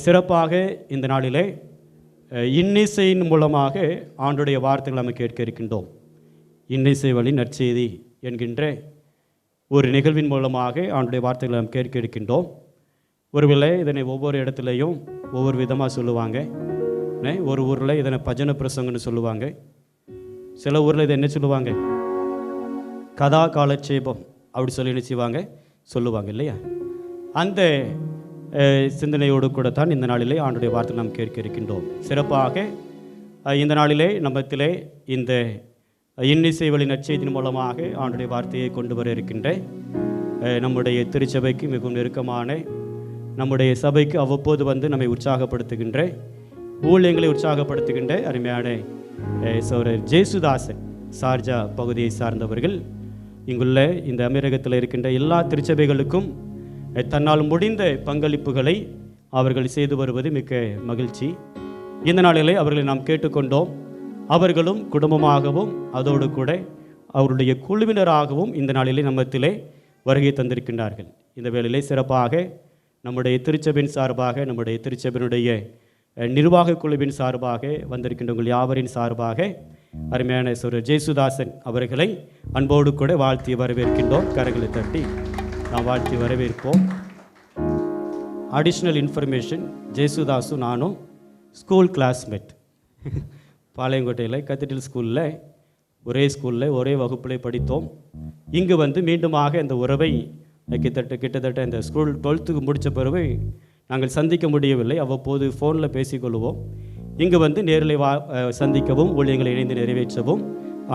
சிறப்பாக இந்த நாளிலே இன்னிசையின் மூலமாக ஆண்டுடைய வார்த்தைகள் நம்ம கேட்க இருக்கின்றோம். இன்னிசை வழி நற்செய்தி என்கின்ற ஒரு நிகழ்வின் மூலமாக ஆண்டுடைய வார்த்தைகளை நாம் கேட்க இருக்கின்றோம். ஒருவேளை இதனை ஒவ்வொரு இடத்துலையும் ஒவ்வொரு விதமாக சொல்லுவாங்க. ஒரு ஊரில் இதனை பஜனை பிரசங்கன்னு சொல்லுவாங்க. சில ஊரில் இதை என்ன சொல்லுவாங்க, கதா காலட்சேபம் அப்படி சொல்லி என்ன செய்வாங்க, சொல்லுவாங்க இல்லையா? அந்த சிந்தனையோடு கூட தான் இந்த நாளிலே ஆண்டுடைய வார்த்தை நாம் கேட்க இருக்கின்றோம். சிறப்பாக இந்த நாளிலே நம்மத்திலே இந்த இன்னிசை வழி நற்செய்தியின் மூலமாக ஆண்டுடைய வார்த்தையை கொண்டு வர இருக்கின்ற நம்முடைய திருச்சபைக்கு மிகவும் நெருக்கமான, நம்முடைய சபைக்கு அவ்வப்போது வந்து நம்மை உற்சாகப்படுத்துகின்ற, ஊழியங்களை உற்சாகப்படுத்துகின்ற அருமையான சகோதரர் ஜேசுதாசன் சார்ஜா பகுதியை சார்ந்தவர்கள் இங்குள்ள இந்த அமீரகத்தில் இருக்கின்ற எல்லா திருச்சபைகளுக்கும் தன்னால் முடிந்த பங்களிப்புகளை அவர்கள் செய்து வருவது மிக்க மகிழ்ச்சி. இந்த நாளிலே அவர்களை நாம் கேட்டுக்கொண்டோம். அவர்களும் குடும்பமாகவும் அதோடு கூட அவருடைய குழுவினராகவும் இந்த நாளிலே நம்மத்திலே வருகை தந்திருக்கின்றார்கள். இந்த வேளையிலே சிறப்பாக நம்முடைய திருச்சபையின் சார்பாக, நம்முடைய திருச்சபையினுடைய நிர்வாக குழுவின் சார்பாக வந்திருக்கின்ற உங்கள் யாவரின் சார்பாக அருமையான சகோதரர் ஜேசுதாசன் அவர்களை அன்போடு கூட வாழ்த்தி வரவேற்கின்றோம். கரங்களை தட்டி நாம் வாழ்த்தி வரவேற்போம். அடிஷ்னல் இன்ஃபர்மேஷன், ஜேசுதாசும் நானும் ஸ்கூல் கிளாஸ்மேட். பாளையங்கோட்டையில் கத்தீட்ரல் ஸ்கூலில் ஒரே வகுப்பில் படித்தோம். இங்கு வந்து மீண்டுமாக இந்த உறவை கிட்டத்தட்ட இந்த ஸ்கூல் 12th முடித்த பிறகு நாங்கள் சந்திக்க முடியவில்லை. அவ்வப்போது ஃபோனில் பேசிக்கொள்வோம். இங்கு வந்து நேரில் சந்திக்கவும் ஊழியங்களை இணைந்து நிறைவேற்றவும்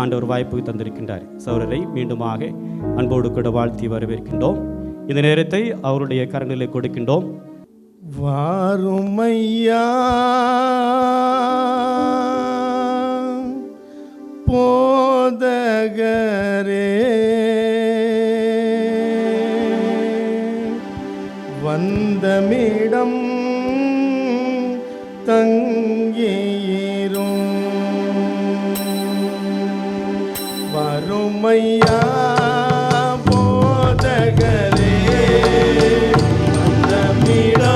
ஆண்டவர் வாய்ப்பு தந்திருக்கின்றார். சகோதரரை மீண்டுமாக அன்போடு கூட வாழ்த்தி வரவேற்கின்றோம். இந்த நேரத்தை அவருடைய கரங்களில் கொடுக்கின்றோம். வாருமையா போதகரே, வந்தமிடம் தங்கீரும். வருமையா போதகரே, வந்தமிடம்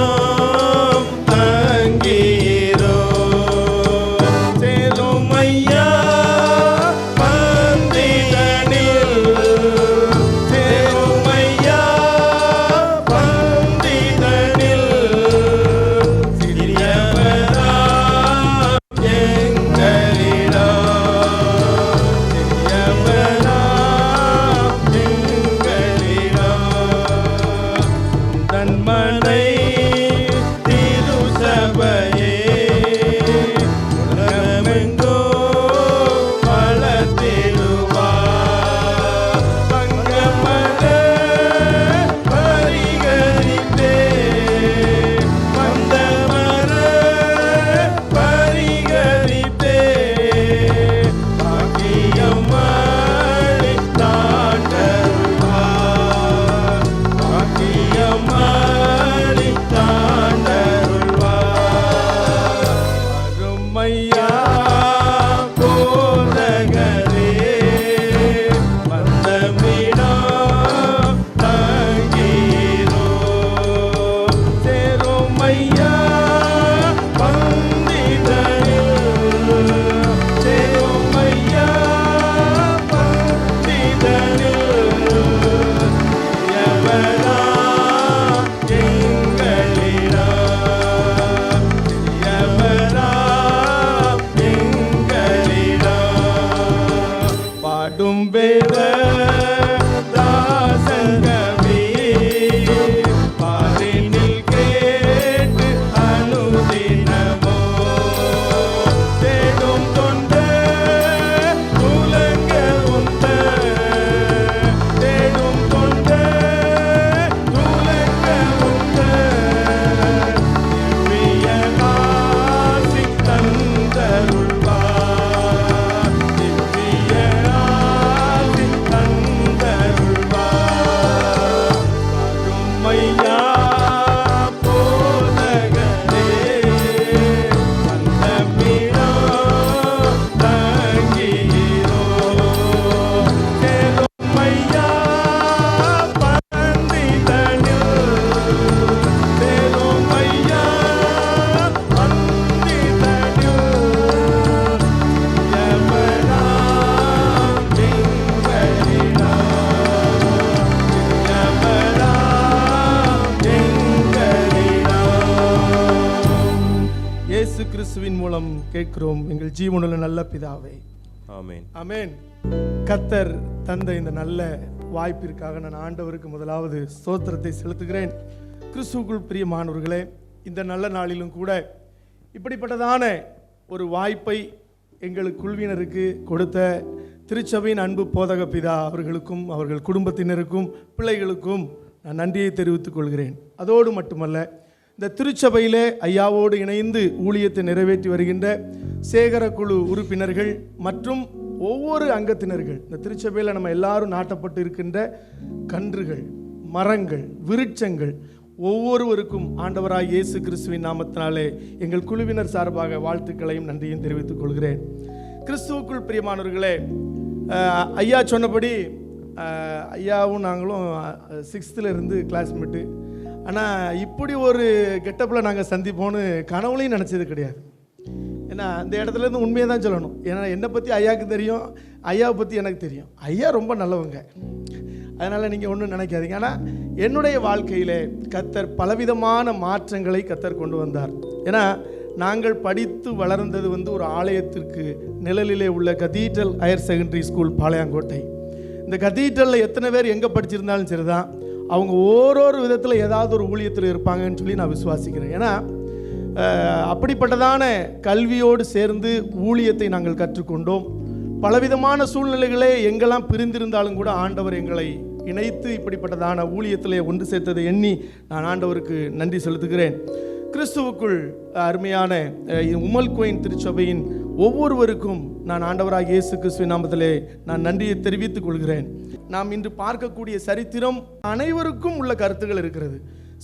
கிறிஸ்துவின் மூலம் கேட்கிறோம் எங்கள் ஜீவனுள்ள நல்ல பிதாவே, ஆமென். ஆமென். கர்த்தர் தந்த இந்த நல்ல வாய்ப்பிற்காக நான் ஆண்டவருக்கு முதலாவது ஸ்தோத்திரத்தை செலுத்துகிறேன். கிறிஸ்துவுக்குள் பிரியமானவர்களே, இந்த நல்ல நாளிலும் கூட இப்படிப்பட்டதான ஒரு வாய்ப்பை எங்கள் குழுவினருக்கு கொடுத்த திருச்சபையின் அன்பு போதக பிதா அவர்களுக்கும் அவர்கள் குடும்பத்தினருக்கும் பிள்ளைகளுக்கும் நான் நன்றியை தெரிவித்துக் கொள்கிறேன். அதோடு மட்டுமல்ல, இந்த திருச்சபையிலே ஐயாவோடு இணைந்து ஊழியத்தை நிறைவேற்றி வருகின்ற சேகர குழு உறுப்பினர்கள் மற்றும் ஒவ்வொரு அங்கத்தினர்கள், இந்த திருச்சபையில் நம்ம எல்லாரும் நாட்டப்பட்டு இருக்கின்ற கன்றுகள், மரங்கள், விருட்சங்கள் ஒவ்வொருவருக்கும் ஆண்டவராய் இயேசு கிறிஸ்துவின் நாமத்தினாலே எங்கள் குழுவினர் சார்பாக வாழ்த்துக்களையும் நன்றியும் தெரிவித்துக் கொள்கிறேன். கிறிஸ்துவுக்குள் பிரியமானவர்களே, ஐயா சொன்னபடி ஐயாவும் நாங்களும் 6th இருந்து கிளாஸ்மேட்டு. ஆனால் இப்படி ஒரு கெட்டப்பில் நாங்கள் சந்திப்போன்னு கனவுலையும் நினச்சது கிடையாது. ஏன்னா அந்த இடத்துலேருந்து உண்மையை தான் சொல்லணும். ஏன்னா என்னை பற்றி ஐயாவுக்கு தெரியும், ஐயாவை பற்றி எனக்கு தெரியும். ஐயா ரொம்ப நல்லவங்க, அதனால் நீங்கள் ஒன்றும் நினைக்காதீங்க. ஆனால் என்னுடைய வாழ்க்கையில் கர்த்தர் பலவிதமான மாற்றங்களை கர்த்தர் கொண்டு வந்தார். ஏன்னா நாங்கள் படித்து வளர்ந்தது ஒரு ஆலயத்திற்கு நிழலிலே உள்ள cathedral higher secondary school Palayamkottai. இந்த கதீட்ரலில் எத்தனை பேர் எங்கே படிச்சிருந்தாலும் சரி தான், அவங்க ஓரொரு விதத்தில் ஏதாவது ஒரு ஊழியத்தில் இருப்பாங்கன்னு சொல்லி நான் விசுவாசிக்கிறேன். ஏன்னா அப்படிப்பட்டதான கல்வியோடு சேர்ந்து ஊழியத்தை நாங்கள் கற்றுக்கொண்டோம். பலவிதமான சூழ்நிலைகளே எங்கெல்லாம் பிரிந்திருந்தாலும் கூட ஆண்டவர் எங்களை இணைத்து இப்படிப்பட்டதான ஊழியத்திலே ஒன்று சேர்த்ததை எண்ணி நான் ஆண்டவருக்கு நன்றி செலுத்துகிறேன். கிறிஸ்துவுக்குள் அருமையான உமல் கோயின் திருச்சபையின் ஒவ்வொருவருக்கும் நான் ஆண்டவராக இயேசு கிறிஸ்துவின் நாமத்திலே நான் நன்றியை தெரிவித்துக் கொள்கிறேன். நாம் இன்று பார்க்கக்கூடிய சரித்திரம் அனைவருக்கும் உள்ள கருத்துக்கள் இருக்கிறது.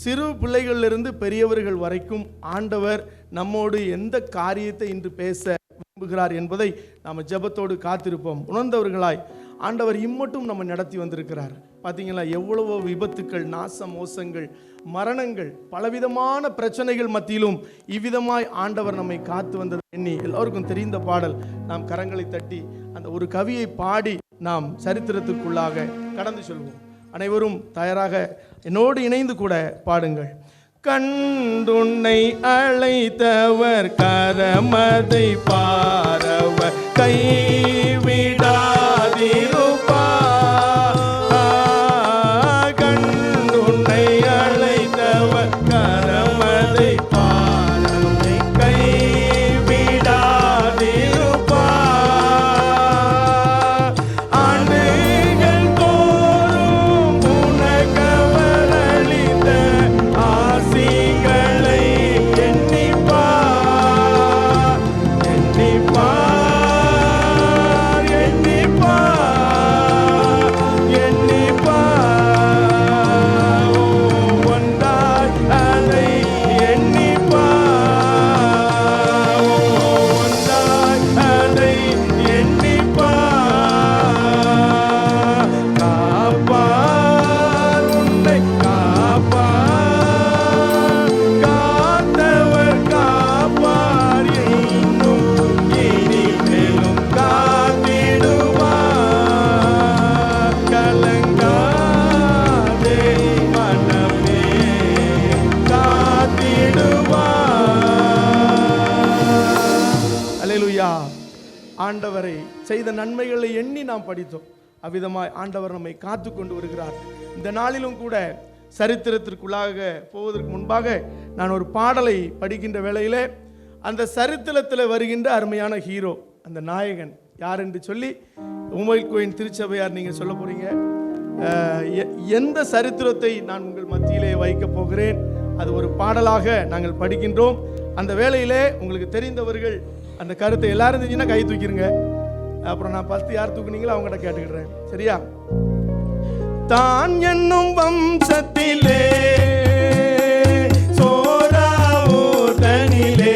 சிறு பிள்ளைகளிலிருந்து பெரியவர்கள் வரைக்கும் ஆண்டவர் நம்மோடு எந்த காரியத்தை இன்று பேச விரும்புகிறார் என்பதை நாம் ஜெபத்தோடு காத்திருப்போம். உணர்ந்தவர்களாய் ஆண்டவர் இம்மட்டும் நம்ம நடத்தி வந்திருக்கிறார். பார்த்தீங்களா, எவ்வளவோ விபத்துக்கள், நாச மோசங்கள், மரணங்கள், பலவிதமான பிரச்சனைகள் மத்தியிலும் இவ்விதமாய் ஆண்டவர் நம்மை காத்து வந்தது எண்ணி எல்லோருக்கும் தெரிந்த பாடல் நாம் கரங்களை தட்டி அந்த ஒரு கவியை பாடி நாம் சரித்திரத்துக்குள்ளாக கடந்து செல்வோம். அனைவரும் தயாராக என்னோடு இணைந்து கூட பாடுங்கள். கண்டுன்னை அழைத்தவர் கரமதை பாரவர் கைவிடாதிருப்பார். கண்டுன்னை அழைத்தவர் கரமதை பாரவை கைவிடாதிருப்பார். ஆண்டுகள் தோறும் உனக்கவர் அளித்த ஆசிகளை எண்ணிப்பார், எண்ணிப்பார், எண்ணிப்பார், எண்ணிப்பார். ஒன்றாய் அதை எண்ணிப்பார், ஒன்றாய் அதை எண்ணிப்பார். காப்பார், உன்னை காப்பார், காத்தவர் காப்பார், இன்னும் இனிமேலும் காத்திடுவார். கலங்காதே மனமே, காத்திடுவார். அல்லேலூயா. ஆண்டவரை செய்த நன்மைகளை எண்ணி நாம் படித்தோம். அவ்விதமாய் ஆண்டவர் நம்மை காத்து கொண்டு வருகிறார். இந்த நாளிலும் கூட சரித்திரத்திற்குள்ளாக போவதற்கு முன்பாக நான் ஒரு பாடலை படிக்கின்ற வேளையிலே அந்த சரித்திரத்தில் வருகின்ற அருமையான ஹீரோ, அந்த நாயகன் யார் என்று சொல்லி உமல் கோயின் திருச்சபையார் நீங்கள் சொல்ல போறீங்க. எந்த சரித்திரத்தை நான் உங்கள் மத்தியிலே வைக்க போகிறேன், அது ஒரு பாடலாக நாங்கள் படிக்கின்றோம். அந்த வேளையிலே உங்களுக்கு தெரிந்தவர்கள் அந்த கருத்தை எல்லாரும் தெரிஞ்சுன்னா கை தூக்கிருங்க. அப்புறம் நான் 10 யார் தூக்குனீங்களோ அவங்ககிட்ட கேட்டுக்கிறேன், சரியா? தான் என்னும் வம்சத்திலே சோராவூதனிலே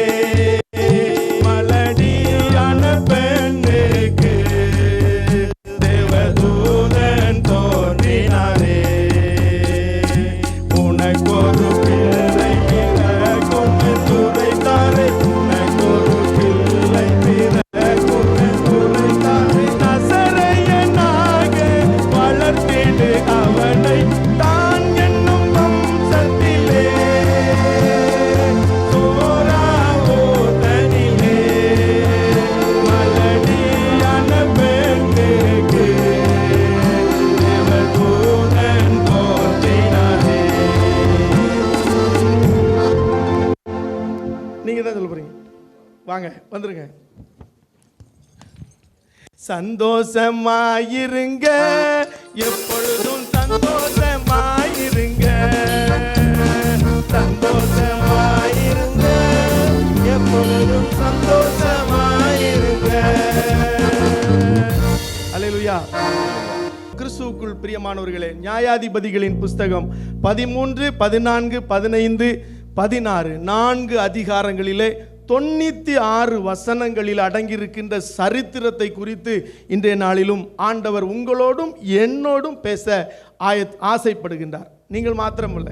மலடியான பெண்ணுக்கு தேவதூதன் தோன்றினாரே. உனக்கொரு பிள்ளை பிறக்கும் துரைத்தாரே, உனக்கொரு பிள்ளை பிறக்கும் துரைத்தாரே. நசரேயனாக வளர்த்திடு அவனை, தான் என்னும் வம்சத்திலே சோராவூதனிலே நீங்க தான் சொல்ல போறீங்க. வாங்க வந்துருங்க. சந்தோஷமாயிருங்க, எப்பொழுதும் சந்தோஷமாயிருங்க, சந்தோஷமாயிருங்க, எப்பொழுதும் சந்தோஷமாயிருங்க. அல்லேலூயா. கிறிஸ்துவுக்குள் பிரியமானவர்களே, நியாயாதிபதிகளின் புஸ்தகம் 13, 14, 15, 16 4 அதிகாரங்களிலே 96 வசனங்களில் அடங்கியிருக்கின்ற சரித்திரத்தை குறித்து இன்றைய நாளிலும் ஆண்டவர் உங்களோடும் என்னோடும் பேச ஆசைப்படுகின்றார். நீங்கள் மாத்திரமல்ல,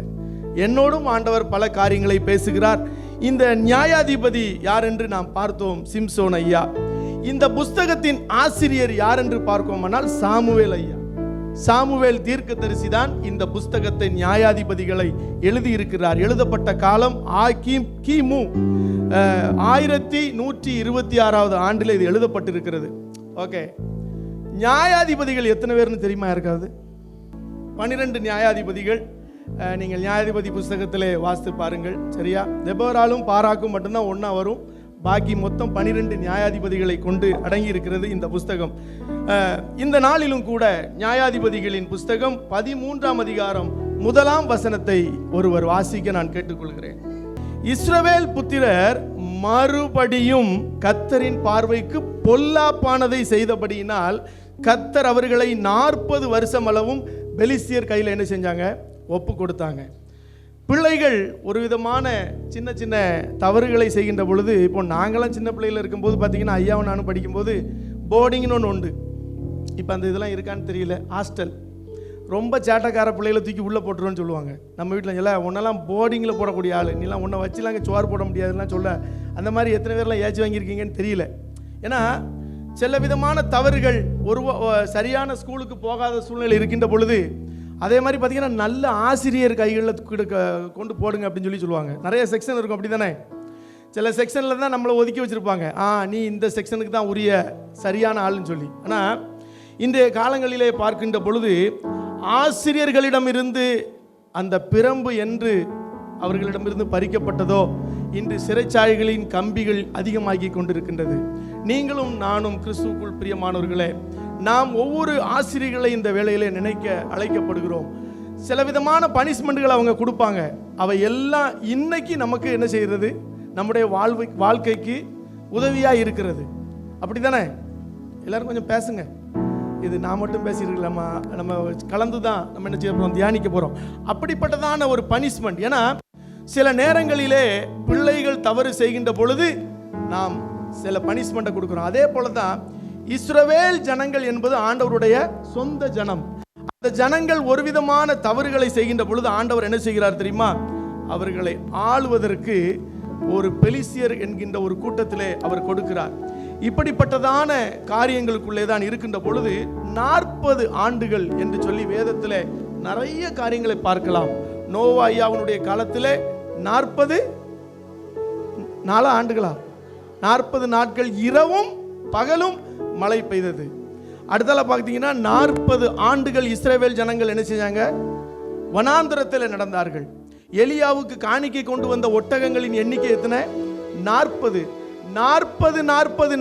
என்னோடும் ஆண்டவர் பல காரியங்களை பேசுகிறார். இந்த நியாயாதிபதி யார் என்று நாம் பார்த்தோம், சிம்சோன் ஐயா. இந்த புஸ்தகத்தின் ஆசிரியர் யார் என்று பார்ப்போமானால் சாமுவேல் ஐயா. சாமுவேல் தீர்க்கதரிசி தான் இந்த புஸ்தகத்தை நியாயாதிபதிகளை எழுதியிருக்கிறார். எழுதப்பட்ட காலம் கிமு 1126 ஆண்டில் இது எழுதப்பட்டிருக்கிறது. ஓகே, நியாயாதிபதிகள் எத்தனை பேர்னு தெரியுமா இருக்காது? 12 நியாயாதிபதிகள். நீங்கள் நியாயாதிபதி புஸ்தகத்திலே வாசித்து பாருங்கள். சரியா? தெபோராலும் பாராக்கும் மட்டும்தான் ஒன்றா வரும். பாக்கி மொத்தம் 12 நியாயாதிபதிகளை கொண்டு அடங்கி இருக்கிறது இந்த புஸ்தகம். இந்த நாளிலும் கூட நியாயாதிபதிகளின் புஸ்தகம் 13ஆம் அதிகாரம் 1ஆம் வசனத்தை ஒருவர் வாசிக்க நான் கேட்டுக்கொள்கிறேன். இஸ்ரவேல் புத்திரர் மறுபடியும் கர்த்தரின் பார்வைக்கு பொல்லாப்பானதை செய்தபடியினால் கர்த்தர் அவர்களை 40 வருஷம் அளவும் பெலிஸ்தியர் கையில் என்ன செஞ்சாங்க? ஒப்பு கொடுத்தாங்க. பிள்ளைகள் ஒரு விதமான சின்ன சின்ன தவறுகளை செய்கின்ற பொழுது, இப்போ நாங்களாம் சின்ன பிள்ளைகள் இருக்கும்போது பார்த்தீங்கன்னா, ஐயாவும் நானும் படிக்கும்போது போர்டிங்னு ஒன்று உண்டு. இப்போ அந்த இதெல்லாம் இருக்கான்னு தெரியல. ஹாஸ்டல் ரொம்ப சேட்டக்கார பிள்ளைகளை தூக்கி உள்ளே போட்டுருவோன்னு சொல்லுவாங்க. நம்ம வீட்டில் எல்லாம் ஒன்றெல்லாம் போர்டிங்கில் போடக்கூடிய ஆள், நீலாம் ஒன்றை வச்சுலாங்க சோறு போட முடியாதுலாம் சொல்ல. அந்த மாதிரி எத்தனை பேர்லாம் ஏச்சு வாங்கியிருக்கீங்கன்னு தெரியல. ஏன்னா சில விதமான தவறுகள் ஒரு சரியான ஸ்கூலுக்கு போகாத சூழ்நிலை இருக்கின்ற பொழுது, அதே மாதிரி பார்த்தீங்கன்னா நல்ல ஆசிரியர் கைகளில் கொண்டு போடுங்க அப்படின்னு சொல்லுவாங்க. நிறைய செக்ஷன் இருக்கும், அப்படி தானே? சில செக்ஷனில் தான் நம்மளை ஒதுக்கி வச்சுருப்பாங்க. நீ இந்த செக்ஷனுக்கு தான் உரிய சரியான ஆளுன்னு சொல்லி. ஆனால் இன்றைய காலங்களிலே பார்க்கின்ற பொழுது ஆசிரியர்களிடமிருந்து அந்த பிரம்பு என்று அவர்களிடமிருந்து பறிக்கப்பட்டதோ, இன்று சிறைச்சாலைகளின் கம்பிகள் அதிகமாகி கொண்டிருக்கின்றது. நீங்களும் நானும் கிறிஸ்துவுக்குள் பிரியமானவர்களே, நாம் ஒவ்வொரு ஆசிரியர்களை இந்த வேளையிலே நினைக்க அழைக்கப்படுகிறோம். சில விதமான பனிஷ்மெண்ட்டுகள் அவங்க கொடுப்பாங்க. அவை எல்லாம் இன்னைக்கு நமக்கு என்ன செய்கிறது? நம்முடைய வாழ்க்கைக்கு உதவியாக இருக்கிறது. அப்படி தானே? எல்லாரும் கொஞ்சம் பேசுங்க. இது நான் மட்டும் பேசியிருக்கலாமா? நம்ம கலந்து தான் நம்ம என்ன செய்ய போகிறோம்? தியானிக்க போகிறோம். அப்படிப்பட்டதான ஒரு பனிஷ்மெண்ட். ஏன்னா சில நேரங்களிலே பிள்ளைகள் தவறு செய்கின்ற பொழுது நாம் சில பனிஷ்மெண்ட்டை கொடுக்குறோம். அதே போல தான் இஸ்ரவேல் ஜனங்கள் என்பது ஆண்டவருடைய சொந்த ஜனம். அந்த ஜனங்கள் ஒரு விதமான தவறுகளை செய்கின்ற பொழுது ஆண்டவர் என்ன செய்கிறார் தெரியுமா? அவர்களை ஆளுவதற்கு ஒரு பெலிஸ்தியர் என்கின்ற ஒரு கூட்டத்திலே அவர் கொடுக்கிறார். இப்படிப்பட்டதான காரியங்களுக்குள்ளே தான் இருக்கின்ற பொழுது 40 ஆண்டுகள் என்று சொல்லி வேதத்திலே நிறைய காரியங்களை பார்க்கலாம். நோவா ஐயாவுடைய காலத்திலே 40 ஆண்டுகளா 40 நாட்கள் இரவும் பகலும் மழை பெய்தது. அடுத்தால பார்த்தீங்கன்னா 40 ஆண்டுகள் இஸ்ரவேல் ஜனங்கள் என்ன செஞ்சாங்க? வனாந்தரத்தில் நடந்தார்கள். எலியாவுக்கு காணிக்கை கொண்டு வந்த ஒட்டகங்களின் எண்ணிக்கை எத்தனை? 40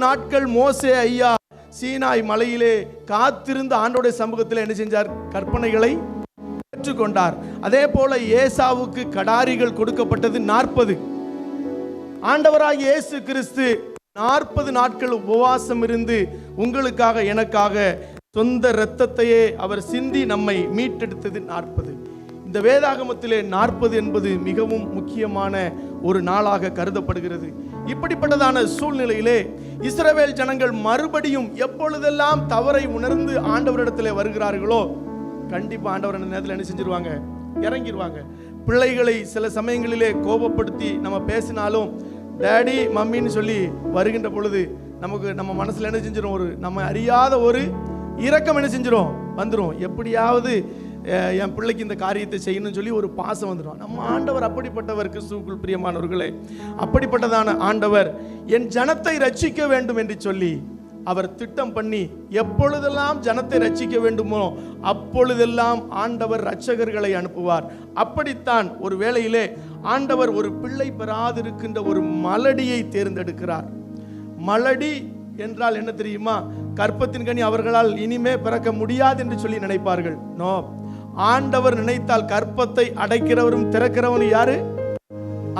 நாட்கள் மோசே ஐயா சீனாய் மலையிலே காத்திருந்து ஆண்டோடைய சமூகத்தில் என்ன செஞ்சார்? கற்பனைகளை பெற்றுக்கொண்டார். அதே போல ஏசாவுக்கு கடாரிகள் கொடுக்கப்பட்டது 40. ஆண்டவராகிய இயேசு கிறிஸ்து 40 நாட்கள் உபவாசம் இருந்து உங்களுக்காக எனக்காக சொந்த இரத்தத்தையே அவர் சிந்தி நம்மை மீட்டெடுத்தது 40. இந்த வேதாகமத்திலே 40 என்பது மிகவும் முக்கியமான ஒரு நாளாக கருதப்படுகிறது. இப்படிப்பட்டதான சூழ்நிலையிலே இஸ்ரவேல் ஜனங்கள் மறுபடியும் எப்பொழுதெல்லாம் தவறை உணர்ந்து ஆண்டவரிடத்திலே வருகிறார்களோ, கண்டிப்பா ஆண்டவர் அந்த நேரத்தில் என்ன செஞ்சிருவாங்க? இறங்கிடுவாங்க. பிள்ளைகளை சில சமயங்களிலே கோபப்படுத்தி நம்ம பேசினாலும் டேடி மம்மின்னு சொல்லி வருகின்ற பொழுது நமக்கு நம்ம மனசுல என்ன செஞ்சிடும்? ஒரு நம்ம அறியாத ஒரு இரக்கம் என்ன செஞ்சிடும்? வந்துடும். எப்படியாவது என் பிள்ளைக்கு இந்த காரியத்தை செய்யணும்னு சொல்லி ஒரு பாசம் வந்துடும். நம்ம ஆண்டவர் அப்படிப்பட்டவர். கிறிஸ்துவுக்குள் பிரியமானவர்களே, அப்படிப்பட்டதான ஆண்டவர் என் ஜனத்தை ரட்சிக்க வேண்டும் என்று சொல்லி அவர் திட்டம் பண்ணி எப்பொழுதெல்லாம் ஜனத்தை ரட்சிக்க வேண்டுமோ அப்பொழுதெல்லாம் ஆண்டவர் இரட்சகர்களை அனுப்புவார். அப்படித்தான் ஒரு வேளையிலே ஆண்டவர் ஒரு பிள்ளை பெறாதிருக்கின்ற ஒரு மலடியை தேர்ந்தெடுக்கிறார். மலடி என்றால் என்ன தெரியுமா? கற்பத்தின் கனி அவர்களால் இனிமே பிறக்க முடியாது என்று சொல்லி நினைப்பார்கள். நோ, ஆண்டவர் நினைத்தால் கற்பத்தை அடைக்கிறவரும் திறக்கிறவனும் யாரு?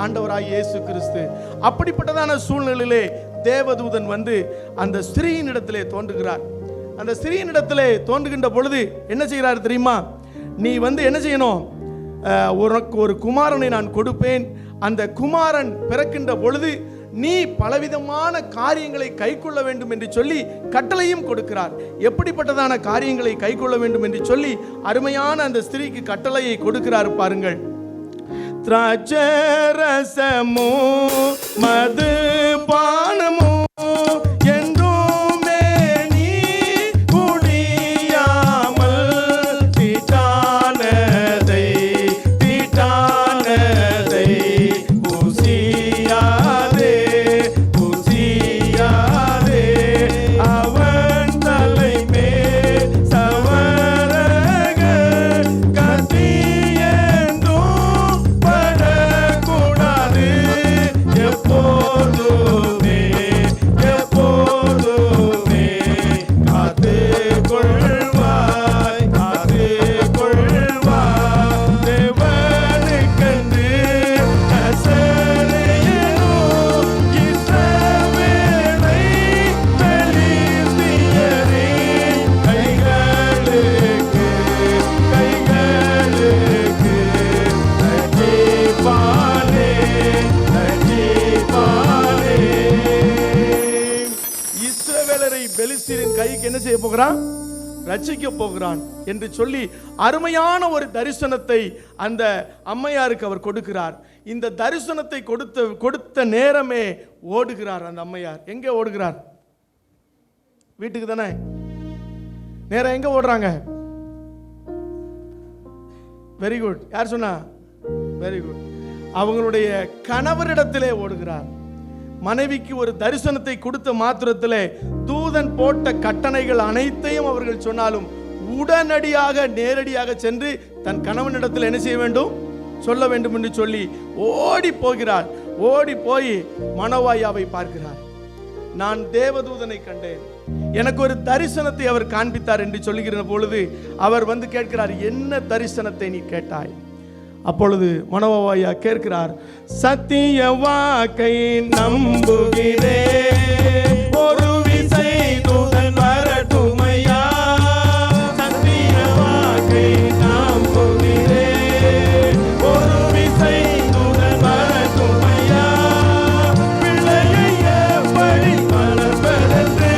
ஆண்டவராய் இயேசு கிறிஸ்து. அப்படிப்பட்டதான சூழ்நிலையிலே தேவதூதன் வந்து அந்த ஸ்திரீயினிடத்திலே தோன்றுகிறார். அந்த ஸ்திரீயினிடத்திலே தோன்றுகின்ற பொழுது என்ன செய்கிறார் தெரியுமா? நீ வந்து என்ன செய்யணும்? உனக்கு ஒரு குமாரனை நான் கொடுப்பேன். அந்த குமாரன் பிறக்கின்ற பொழுது நீ பலவிதமான காரியங்களை கைக்கொள்ள வேண்டும் என்று சொல்லி கட்டளையும் கொடுக்கிறார். எப்படிப்பட்டதான காரியங்களை கைக்கொள்ள வேண்டும் என்று சொல்லி அருமையான அந்த ஸ்திரீக்கு கட்டளையை கொடுக்கிறார் பாருங்கள். திராட்சரசமோ மது பானமோ என்றுமே நீ குடியாமல் தீட்டானதை புசியாதே அவன் தலை மேல் சவரக கத்தியேந்தும் படக்கூடாது. எப்போதுமே காத்துக்கொள்வாய் தேவனுக்கென்று நசரேயனோ இஸ்ரவேலை பெலிஸ்தியரே கைகளுக்கு ரட்சிப்பானே. இஸ்ரவேலரை பெலிஸ்தியரின் கைக்கு என்ன செய்ய போகிறான்? ரட்சிக்க போகிறான் என்று சொல்லி அருமையான ஒரு தரிசனத்தை அந்த அம்மையாருக்கு அவர் கொடுக்கிறார். இந்த தரிசனத்தை கொடுத்த நேரமே ஓடுகிறார் அந்த அம்மையார். எங்கே ஓடுகிறார்? வீட்டுக்கு தானே. நேரம் எங்க ஓடுறாங்க? Very good. யார் சொன்னா? Very good. அவங்களுடைய கணவரிடத்திலே ஓடுகிறார். மனைவிக்கு ஒரு தரிசனத்தை கொடுத்த மாத்திரத்திலே தூதன் போட்ட கட்டளைகள் அனைத்தையும் அவர்கள் சொன்னாலும் உடனடியாக நேரடியாக சென்று தன் கணவனிடத்தில் என்ன செய்ய வேண்டும்? சொல்ல வேண்டும் என்று சொல்லி ஓடி போகிறார். ஓடி போய் மனோவாயாவை பார்க்கிறார். நான் தேவதூதனை கண்டேன், எனக்கு ஒரு தரிசனத்தை அவர் காண்பித்தார் என்று சொல்லுகிற பொழுது அவர் வந்து கேட்கிறார், என்ன தரிசனத்தை நீ கேட்டாய்? அப்பொழுது மனோவாயா கேட்கிறார், சத்திய வாக்கை நம்புகிறேன், ஒரு விசை தூதன் வரட்டுமையா. சத்திய வாக்கை நம்புகிறேன், ஒரு விசை தூதன் வரட்டுமையா. பிள்ளையை எப்படி வளர்ப்பதென்று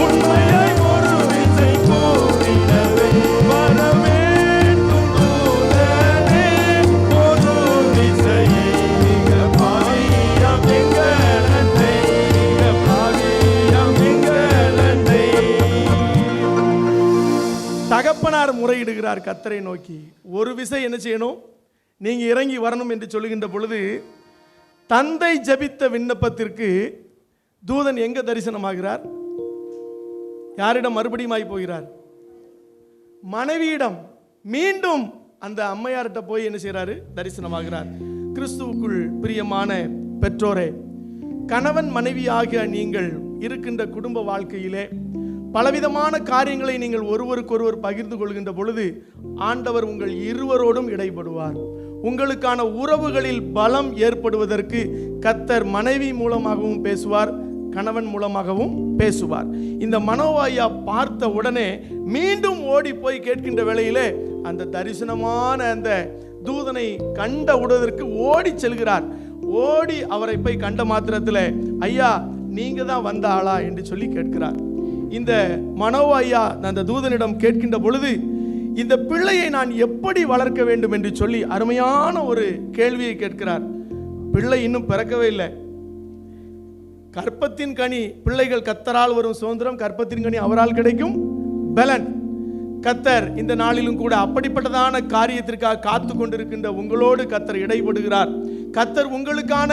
உண்மையை ஒரு விசை கூறினவை வரவே தகப்பனார் முறையிடுகிறார் கர்த்தரை நோக்கி. ஒரு விசை என்ன செய்யணும்? நீங்க இறங்கி வரணும் என்று சொல்லுகின்ற பொழுது தந்தை ஜெபித்த விண்ணப்பத்திற்கு தூதன் எங்க தரிசனமாகிறார்? யாரிடம் மறுபடியும் போகிறார்? மனைவியிடம். மீண்டும் அந்த அம்மையார்கிட்ட போய் என்ன செய்யறாரு? தரிசனமாகிறார். கிறிஸ்துவுக்குள் பிரியமான பெற்றோரே, கணவன் மனைவி ஆகிய நீங்கள் இருக்கின்ற குடும்ப வாழ்க்கையிலே பலவிதமான காரியங்களை நீங்கள் ஒருவருக்கொருவர் பகிர்ந்து கொள்கின்ற பொழுது ஆண்டவர் உங்கள் இருவரோடும் இடைப்படுவார். உங்களுக்கான உறவுகளில் பலம் ஏற்படுவதற்கு கர்த்தர் மனைவி மூலமாகவும் பேசுவார், கணவன் மூலமாகவும் பேசுவார். இந்த மனோவாயா பார்த்த உடனே மீண்டும் ஓடி போய் கேட்கின்ற வேளையிலே அந்த தரிசனமான அந்த தூதனை கண்ட உடனே ஓடி செல்கிறார். ஓடி அவரை போய் கண்ட மாத்திரத்தில், ஐயா நீங்க தான் வந்த ஆளா என்று சொல்லி கேட்கிறார். இந்த மனோவாயா அந்த தூதனிடம் கேட்கின்ற பொழுது இந்த பிள்ளையை நான் எப்படி வளர்க்க வேண்டும் என்று சொல்லி அருமையான ஒரு கேள்வியை கேட்கிறார். பிள்ளை இன்னும் பிறக்கவே இல்லை. கற்பத்தின் கனி, பிள்ளைகள் கர்த்தரால் வரும் சுதந்திரம், கற்பத்தின் கனி அவரால் கிடைக்கும் பலன். கர்த்தர் இந்த நாளிலும் கூட அப்படிப்பட்டதான காரியத்திற்காக காத்து கொண்டிருக்கின்ற உங்களோடு கர்த்தர் இடைபடுகிறார். கர்த்தர் உங்களுக்கான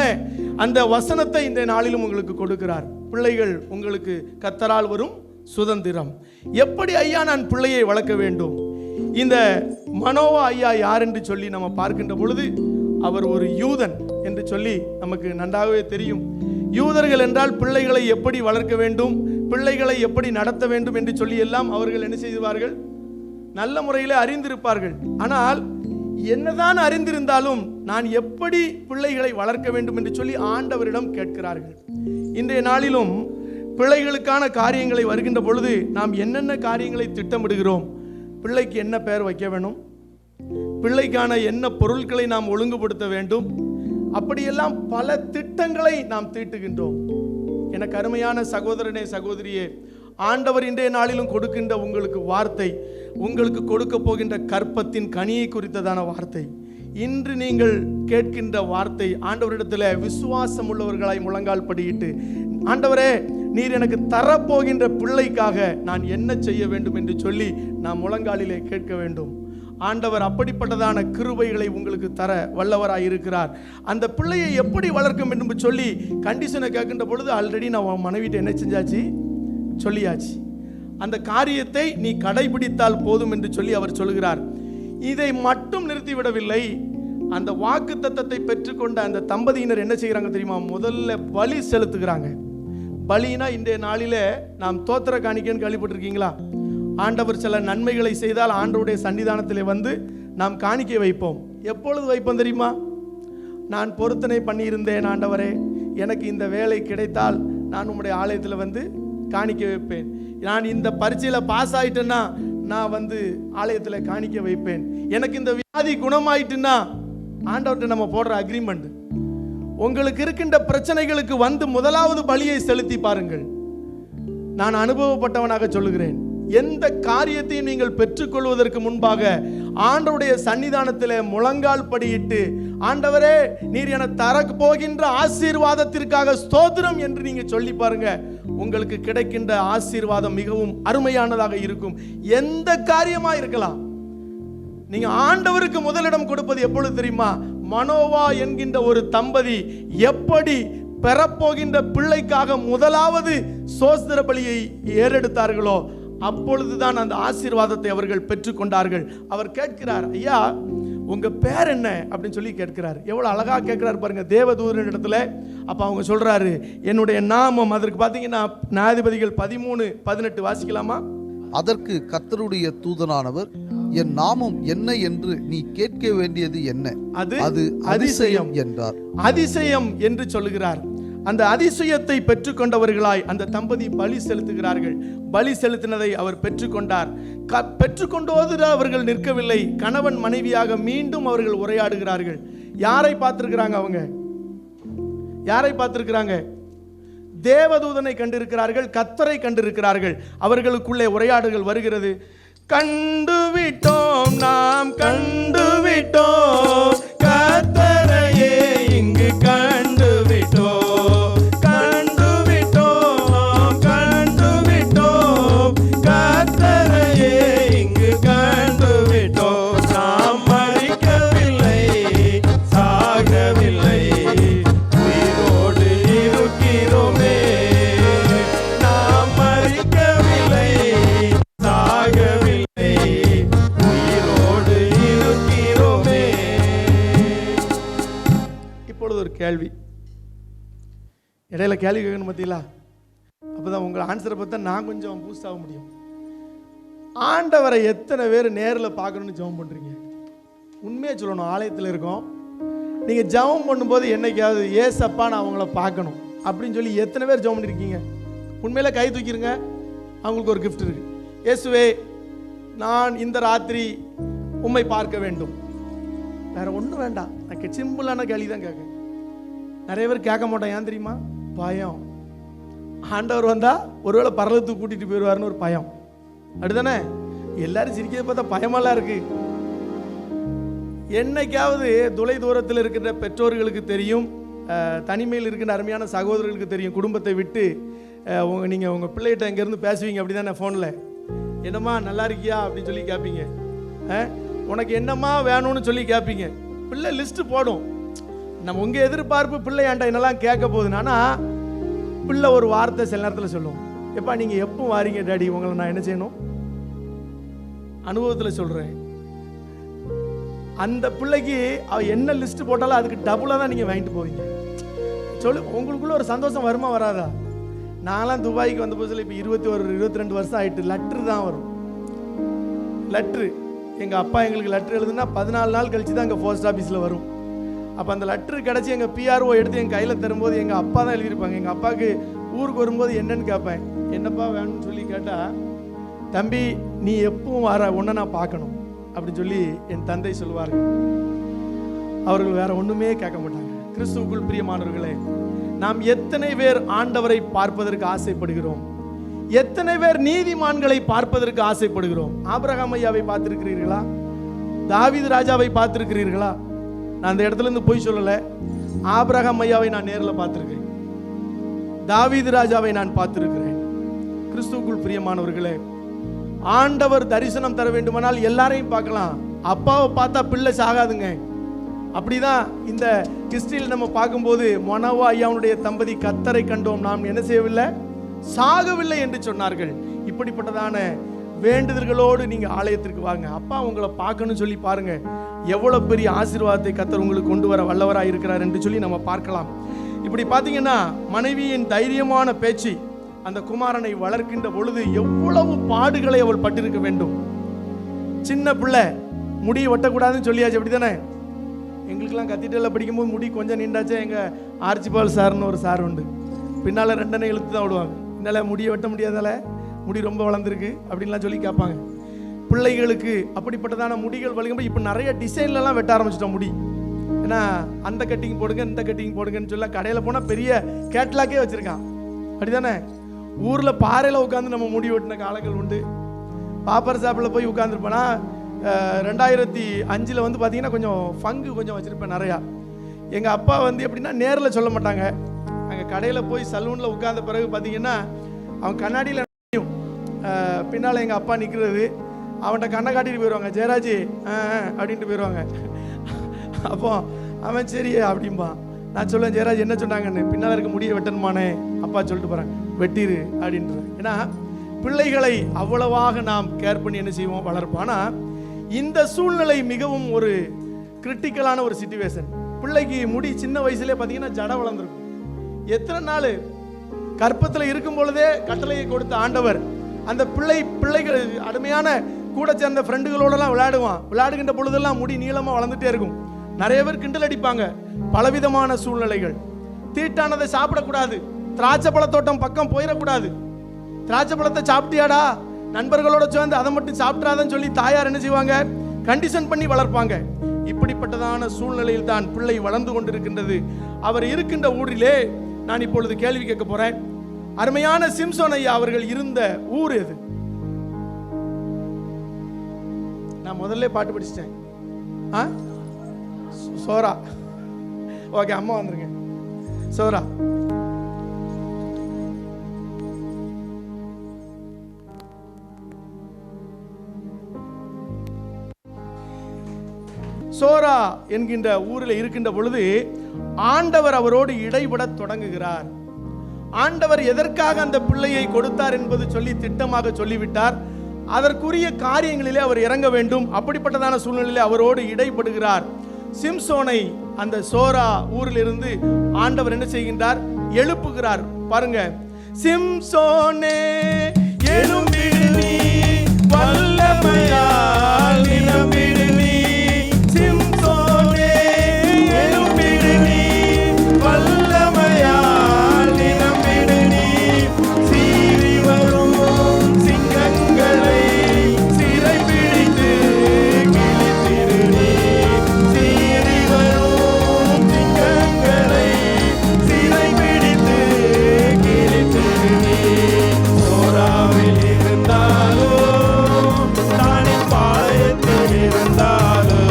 அந்த வசனத்தை இந்த நாளிலும் உங்களுக்கு கொடுக்கிறார். பிள்ளைகள் உங்களுக்கு கர்த்தரால் வரும் சுதந்திரம். எப்படி ஐயா நான் பிள்ளையை வளர்க்க வேண்டும்? இந்த மனோவா ஐயா யார் என்று சொல்லி நம்ம பார்க்கின்ற பொழுது அவர் ஒரு யூதன் என்று சொல்லி நமக்கு நன்றாகவே தெரியும். யூதர்கள் என்றால் பிள்ளைகளை எப்படி வளர்க்க வேண்டும், பிள்ளைகளை எப்படி நடத்த வேண்டும் என்று சொல்லி எல்லாம் அவர்கள் என்ன செய்வார்கள்? நல்ல முறையில் அறிந்திருப்பார்கள். ஆனால் என்னதான் அறிந்திருந்தாலும் நான் எப்படி பிள்ளைகளை வளர்க்க வேண்டும் என்று சொல்லி ஆண்டவரிடம் கேட்கிறார்கள். இன்றைய நாளிலும் பிள்ளைகளுக்கான காரியங்களை வருகின்ற பொழுது நாம் என்னென்ன காரியங்களை திட்டமிடுகிறோம்? பிள்ளைக்கு என்ன பெயர் வைக்க வேணும், பிள்ளைக்கான என்ன பொருட்களை நாம் ஒழுங்குபடுத்த வேண்டும், அப்படியெல்லாம் பல திட்டங்களை நாம் தீட்டுகின்றோம். எனக்கு அருமையான சகோதரனே சகோதரியே, ஆண்டவர் இன்றைய நாளிலும் கொடுக்கின்ற உங்களுக்கு வார்த்தை, உங்களுக்கு கொடுக்க போகின்ற கற்பத்தின் கனியை குறித்ததான வார்த்தை. இன்று நீங்கள் கேட்கின்ற வார்த்தை ஆண்டவரிடத்தில் விசுவாசம் உள்ளவர்களாய் முழங்கால் படியிட்டு, ஆண்டவரே நீர் எனக்கு தரப்போகின்ற பிள்ளைக்காக நான் என்ன செய்ய வேண்டும் என்று சொல்லி நாம் முழங்காலிலே கேட்க வேண்டும். ஆண்டவர் அப்படிப்பட்டதான கிருபைகளை உங்களுக்கு தர வல்லவராய் இருக்கிறார். அந்த பிள்ளையை எப்படி வளர்க்கும் என்று சொல்லி கண்டிஷனை கேட்கின்ற பொழுது ஆல்ரெடி நான் மனைவிட்ட என்ன செஞ்சாச்சு சொல்லியாச்சு. அந்த காரியத்தை நீ கடைபிடித்தால் போதும் என்று சொல்லி அவர் சொல்கிறார். இதை மட்டும் நிறுத்திவிடவில்லை. அந்த வாக்கு தத்தத்தை பெற்றுக்கொண்ட அந்த தம்பதியினர் என்ன செய்கிறாங்க தெரியுமா? முதல்ல பலி செலுத்துகிறாங்க. பலினா இன்றைய நாளிலே நாம் தோத்திர காணிக்கைன்னு கேள்விப்பட்டிருக்கீங்களா? ஆண்டவர் சில நன்மைகளை செய்தால் ஆண்டவருடைய சன்னிதானத்திலே வந்து நாம் காணிக்கை வைப்போம். எப்பொழுது வைப்போம் தெரியுமா? நான் பொருத்தனை பண்ணியிருந்தேன், ஆண்டவரே எனக்கு இந்த வேலை கிடைத்தால் நான் உம்முடைய ஆலயத்தில் வந்து காணிக்கை வைப்பேன். நான் இந்த பரீட்சையில் பாஸ் ஆயிட்டேன்னா நான் வந்து ஆலயத்தில் காணிக்கை வைப்பேன். எனக்கு இந்த வியாதி குணமாயிட்டுன்னா ஆண்டவர்கிட்ட நம்ம போடுற அக்ரிமெண்ட். உங்களுக்கு இருக்கின்ற பிரச்சனைகளுக்கு வந்து முதலாவது பலியை செலுத்தி பாருங்கள். நான் அனுபவப்பட்டவனாக சொல்லுகிறேன். எந்த காரியத்தையும் நீங்கள் பெற்றுக்கொள்வதற்கு முன்பாக ஆண்டவருடைய சன்னிதானத்தில் முழங்கால் படியிட்டு, ஆண்டவரே நீர் என தர போகின்ற ஆசீர்வாதத்திற்காக ஸ்தோத்திரம் என்று நீங்க சொல்லி பாருங்க. உங்களுக்கு கிடைக்கின்ற ஆசீர்வாதம் மிகவும் அருமையானதாக இருக்கும். எந்த காரியமா இருக்கலாம். நீங்க ஆண்டவருக்கு முதலிடம் கொடுப்பது எப்பொழுது தெரியுமா? மனோவா என்கின்ற ஒரு தம்பதி எப்படி பெறப்போகின்ற பிள்ளைக்காக முதலாவது சோஸ்திர பலியை ஏறெடுத்தார்களோ அப்பொழுதுதான் அந்த ஆசீர்வாதத்தை அவர்கள் பெற்றுக்கொண்டார்கள். அவர் கேட்கிறார், ஐயா உங்க பேர் என்ன அப்படின்னு சொல்லி கேட்கிறார். எவ்வளவு அழகா கேட்கிறார் பாருங்க தேவதூதன் இடத்துல. அப்ப அவங்க சொல்றாரு, என்னுடைய நாமம். அதற்கு பாத்தீங்கன்னா நியாயாதிபதிகள் 13:18 வாசிக்கலாமா? அதற்கு கர்த்தருடைய தூதனானவர், என் நாமம் என்ன என்று நீ கேட்க வேண்டியது என்ன? அது அதிசயம் என்றார். அதிசயம் என்று சொல்லுகிறார். அந்த அதிசயத்தை பெற்றுக்கொண்டவர்களாய் அந்த தம்பதி பலி செலுத்துகிறார்கள். பலி செலுத்தினதை அவர் பெற்றுக்கொண்டார். பெற்றுக்கொண்டோது அவர்கள் நிற்கவில்லை. கணவன் மனைவியாக மீண்டும் அவர்கள் உரையாடுகிறார்கள். யாரை பார்த்திருக்கிறாங்க? அவங்க யாரை பார்த்திருக்கிறாங்க? தேவதூதனை கண்டிருக்கிறார்கள், கர்த்தரை கண்டிருக்கிறார்கள். அவர்களுக்குள்ளே உரையாடுகள் வருகிறது. கண்டுவிட்டோம், நாம் கண்டுவிட்டோம், கர்த்தரையே இங்கு கண்டுவிட்டோம், கண்டுவிட்டோம், கண்டுவிட்டோம், கர்த்தரையே இங்கு கண்டுவிட்டோம். நாம் மரிக்கவில்லை, சாகவில்லை, உயிரோடு இருக்கிறோமே. நாம் மரிக்கவில்லை, சாகவில்லை, உயிரோடு இருக்கிறோமே. இப்பொழுது ஒரு கேள்வி. இடையில கேள்வி கேட்கணும் பார்த்தீங்களா? அப்பதான் உங்கள் ஆன்சரை பார்த்தா நான் கொஞ்சம் பூஸ்ட் ஆக முடியும். ஆண்டவரை எத்தனை பேர் நேரில் பார்க்கணும்னு ஜெபம் பண்றீங்க? உண்மையை சொல்லணும். ஆலயத்தில் இருக்கோம், நீங்க ஜெபம் பண்ணும்போது என்னைக்காவது ஏசப்பா நான் அவங்கள பார்க்கணும் அப்படின்னு சொல்லி எத்தனை பேர் ஜெபம் பண்ணிருக்கீங்க? உண்மையில கை தூக்கிருங்க. அவங்களுக்கு ஒரு கிஃப்ட் இருக்கு. இயேசுவே நான் இந்த ராத்திரி உம்மை பார்க்க வேண்டும். வேற ஒன்றும் வேண்டாம். நான் சிம்பிளான கேள்வி தான் கேட்க. நிறைய பேர் கேட்க மாட்டோம். ஏன் தெரியுமா? பயம். ஆண்டவர் வந்தா ஒருவேளை பரலத்துக்கு கூட்டிட்டு போயிடுவாருன்னு ஒரு பயம். அப்படிதானே? எல்லாரும் சிரிக்கிறத பார்த்தா பயமெல்லாம் இருக்கு. என்னைக்காவது தொலை தூரத்தில் இருக்கின்ற பெற்றோர்களுக்கு தெரியும், தனிமையில் இருக்கின்ற அருமையான சகோதரர்களுக்கு தெரியும். குடும்பத்தை விட்டு நீங்கள் உங்கள் பிள்ளைகிட்ட இங்கேருந்து பேசுவீங்க அப்படி தானே ஃபோனில். என்னம்மா நல்லா இருக்கியா அப்படின்னு சொல்லி கேட்பீங்க. உனக்கு என்னம்மா வேணும்னு சொல்லி கேட்பீங்க. பிள்ளை லிஸ்ட்டு போடும். நம்ம உங்கள் எதிர்பார்ப்பு பிள்ளை ஆண்டா என்னெல்லாம் கேட்க போகுதுன்னா, பிள்ளை ஒரு வார்த்தை சில நேரத்தில் சொல்லும், எப்பா நீங்கள் எப்போ வாரீங்க டாடி, உங்களை நான் என்ன செய்யணும்? அனுபவத்தில் சொல்கிறேன். அந்த பிள்ளைக்கு அவ என்ன லிஸ்ட் போட்டாலும் அதுக்கு டபுளாக தான் நீங்கள் வாங்கிட்டு போவீங்க. உங்களுக்குள்ள ஒரு சந்தோஷம் வருமா வராதா? நான்லாம் துபாய்க்கு வந்த புதுசில் இப்போ 22 வருஷம் ஆயிட்டு லெட்ரு தான் வரும். லெட்ரு எங்கள் அப்பா எங்களுக்கு லெட்ரு எழுதுனா 14 நாள் கழிச்சு தான் எங்கள் போஸ்ட் ஆஃபீஸில் வரும். அப்போ அந்த லெட்ரு கிடச்சி எங்கள் பிஆர்ஓ எடுத்து என் கையில் தரும்போது எங்கள் அப்பா தான் எழுதியிருப்பாங்க. எங்கள் அப்பாவுக்கு ஊருக்கு வரும்போது என்னன்னு கேட்பேன், என்னப்பா வேணும்னு சொல்லி கேட்டால், தம்பி நீ எப்பவும் வர ஒன்றை நான் பார்க்கணும் அப்படின்னு சொல்லி என் தந்தை சொல்லுவார்கள். அவர்கள் வேற ஒன்றுமே கேட்க மாட்டாங்க. கிறிஸ்துவுக்குள் பிரியமானவர்களே, நாம் எத்தனை பேர் ஆண்டவரை பார்ப்பதற்கு ஆசைப்படுகிறோம்? எத்தனை பேர் நீதிமான்களை பார்ப்பதற்கு ஆசைப்படுகிறோம்? ஆபிரகாம் ஐயாவை பார்த்திருக்கிறீர்களா? தாவீது ராஜாவை பார்த்திருக்கிறீர்களா? நான் அந்த இடத்துல இருந்து போய் சொல்லல. ஆபிரகாம் ஐயாவை நான் நேரில் பார்த்திருக்கேன். தாவீது ராஜாவை நான் பார்த்திருக்கிறேன். கிறிஸ்துவுக்குள் பிரியமானவர்களே, ஆண்டவர் தரிசனம் தர வேண்டுமானால் எல்லாரையும் பார்க்கலாம். அப்பாவை பார்த்தா பிள்ளை சாகாதுங்க. அப்படிதான் இந்த ஹிஸ்டரியில் நம்ம பார்க்கும்போது மனோவா ஐயாவுடைய தம்பதி கர்த்தரை கண்டோம், நாம் என்ன செய்யவில்லை, சாகவில்லை என்று சொன்னார்கள். இப்படிப்பட்டதான வேண்டுதல்களோடு நீங்க ஆலயத்திற்கு வாங்க. அப்பா உங்களை பார்க்கணும்னு சொல்லி பாருங்க, எவ்வளவு பெரிய ஆசீர்வாதத்தை கர்த்தர் உங்களுக்கு கொண்டு வர வல்லவராக இருக்கிறார் என்று சொல்லி நம்ம பார்க்கலாம். இப்படி பார்த்தீங்கன்னா மனைவியின் தைரியமான பேச்சு அந்த குமாரனை வளர்க்கின்ற பொழுது எவ்வளவு பாடுகளை அவள் பட்டிருக்க வேண்டும். சின்ன பிள்ளை முடியை வெட்டக்கூடாதுன்னு சொல்லியாச்சு, அப்படி தானே? எங்களுக்கெல்லாம் கத்தீட்ரலில் படிக்கும்போது முடி கொஞ்சம் நீண்டாச்சே. எங்கள் ஆர்ச்சிபால் சார்னு ஒரு சார் உண்டு, பின்னால் 2 இழுத்து தான் விடுவாங்க. என்னால் முடியை வெட்ட முடியாதால, முடி ரொம்ப வளர்ந்துருக்கு அப்படின்லாம் சொல்லி கேட்பாங்க. பிள்ளைகளுக்கு அப்படிப்பட்டதான முடிகள் வலிக்கும்போது இப்போ நிறைய டிசைன்லலாம் வெட்ட ஆரம்பிச்சிட்டோம் முடி. ஏன்னா அந்த கட்டிங் போடுங்க, இந்த கட்டிங் போடுங்கன்னு சொல்ல கடையில் போனால் பெரிய கேட்லாக்கே வச்சுருக்கான், அப்படி தானே? ஊரில் பாறையில் உட்காந்து நம்ம முடி வெட்டின காலங்கள் உண்டு. பாப்பர் சாப்பில் போய் உட்காந்துருப்பேன்னா 2005 வந்து பார்த்தீங்கன்னா கொஞ்சம் ஃபங்கு கொஞ்சம் வச்சுருப்பேன் நிறையா. எங்கள் அப்பா வந்து எப்படின்னா நேரில் சொல்ல மாட்டாங்க. அங்கே கடையில் போய் சலூனில் உட்கார்ந்த பிறகு பார்த்தீங்கன்னா அவன் கண்ணாடியில் பின்னால் எங்கள் அப்பா நிற்கிறது, அவன்கிட்ட கண்ணை காட்டிட்டு போயிடுவாங்க, ஜெயராஜி அப்படின்ட்டு போயிடுவாங்க. அப்போ அவன் சரி அப்படிம்பான். நான் சொல்லுவேன், ஜெயராஜ் என்ன சொன்னாங்கன்னு. பின்னால் இருக்க முடிய வெட்டணுமானே, அப்பா சொல்லிட்டு போகிறேன், வெட்டிரு அப்படின்றேன். ஏன்னா பிள்ளைகளை அவ்வளவாக நாம் கேர் பண்ணி என்ன செய்வோம், வளர்ப்போம். ஆனால் இந்த சூழ்நிலை மிகவும் ஒரு கிரிட்டிக்கலான ஒரு சிச்சுவேஷன். பிள்ளைக்கு முடி சின்ன வயசுலேயே பார்த்தீங்கன்னா ஜட வளர்ந்துருக்கும். எத்தனை நாள் கற்பத்தில் இருக்கும் பொழுதே கட்டளையை கொடுத்த ஆண்டவர் அந்த பிள்ளைகள் அருமையான கூட சேர்ந்த ஃப்ரெண்டுகளோடலாம் விளையாடுகின்ற பொழுதெல்லாம் முடி நீளமாக வளர்ந்துட்டே இருக்கும். நிறைய பேர் கிண்டல் அடிப்பாங்க. பலவிதமான சூழ்நிலைகள். தீட்டானதை சாப்பிடக்கூடாது, திராட்சை பழத்தோட்டம் பக்கம் போயிடக்கூடாது. திராட்சை பழத்தை சாப்பிட்டியாடா, நண்பர்களோட சேர்ந்து அதை மட்டும் சாப்பிட்றாதன்னு சொல்லி தாயார் என்ன செய்வாங்க, கண்டிஷன் பண்ணி வளர்ப்பாங்க. இப்படிப்பட்டதான சூழ்நிலையில் தான் பிள்ளை வளர்ந்து கொண்டிருக்கின்றது. அவர் இருக்கின்ற ஊரிலே நான் இப்பொழுது கேள்வி கேட்க போறேன். அருமையான சிம்சோன் ஐயா அவர்கள் இருந்த ஊர் எது? நான் முதல்ல பாட்டு படிச்சிட்டேன். சோரா. ஓகே, அம்மா வந்துருங்க. சோரா. சோரா என்கின்ற ஊரில் இருக்கின்ற பொழுது ஆண்டவர் அவரோடு இடைபட தொடங்குகிறார். ஆண்டவர் எதற்காக அந்த பிள்ளையை கொடுத்தார் என்பது சொல்லி திட்டமாக சொல்லிவிட்டார். அதற்குரிய காரியங்களிலே அவர் இறங்க வேண்டும். அப்படிப்பட்டதான சூழ்நிலையிலே அவரோடு இடைபடுகிறார். சிம்சோனை அந்த சோரா ஊரில் இருந்து ஆண்டவர் என்ன செய்கின்றார், எழுப்புகிறார். பாருங்க, சிம்சோனே எழும்பிடு நீ, வல்லமையால் நிரம்பிடு நீ. சிம்சோனே எழும்பிடு நீ, வல்லமையால் நிரம்பிடு நீ. சீறி வரும் சிங்கங்களை சிறை பிடித்து கிழித்திடு நீ. சீறி வரும் சிங்கங்களை சிறை பிடித்து கிழித்திடு நீ. சோராவில் இருந்தாலோ தானின் பாளையத்தில் இருந்தாலோ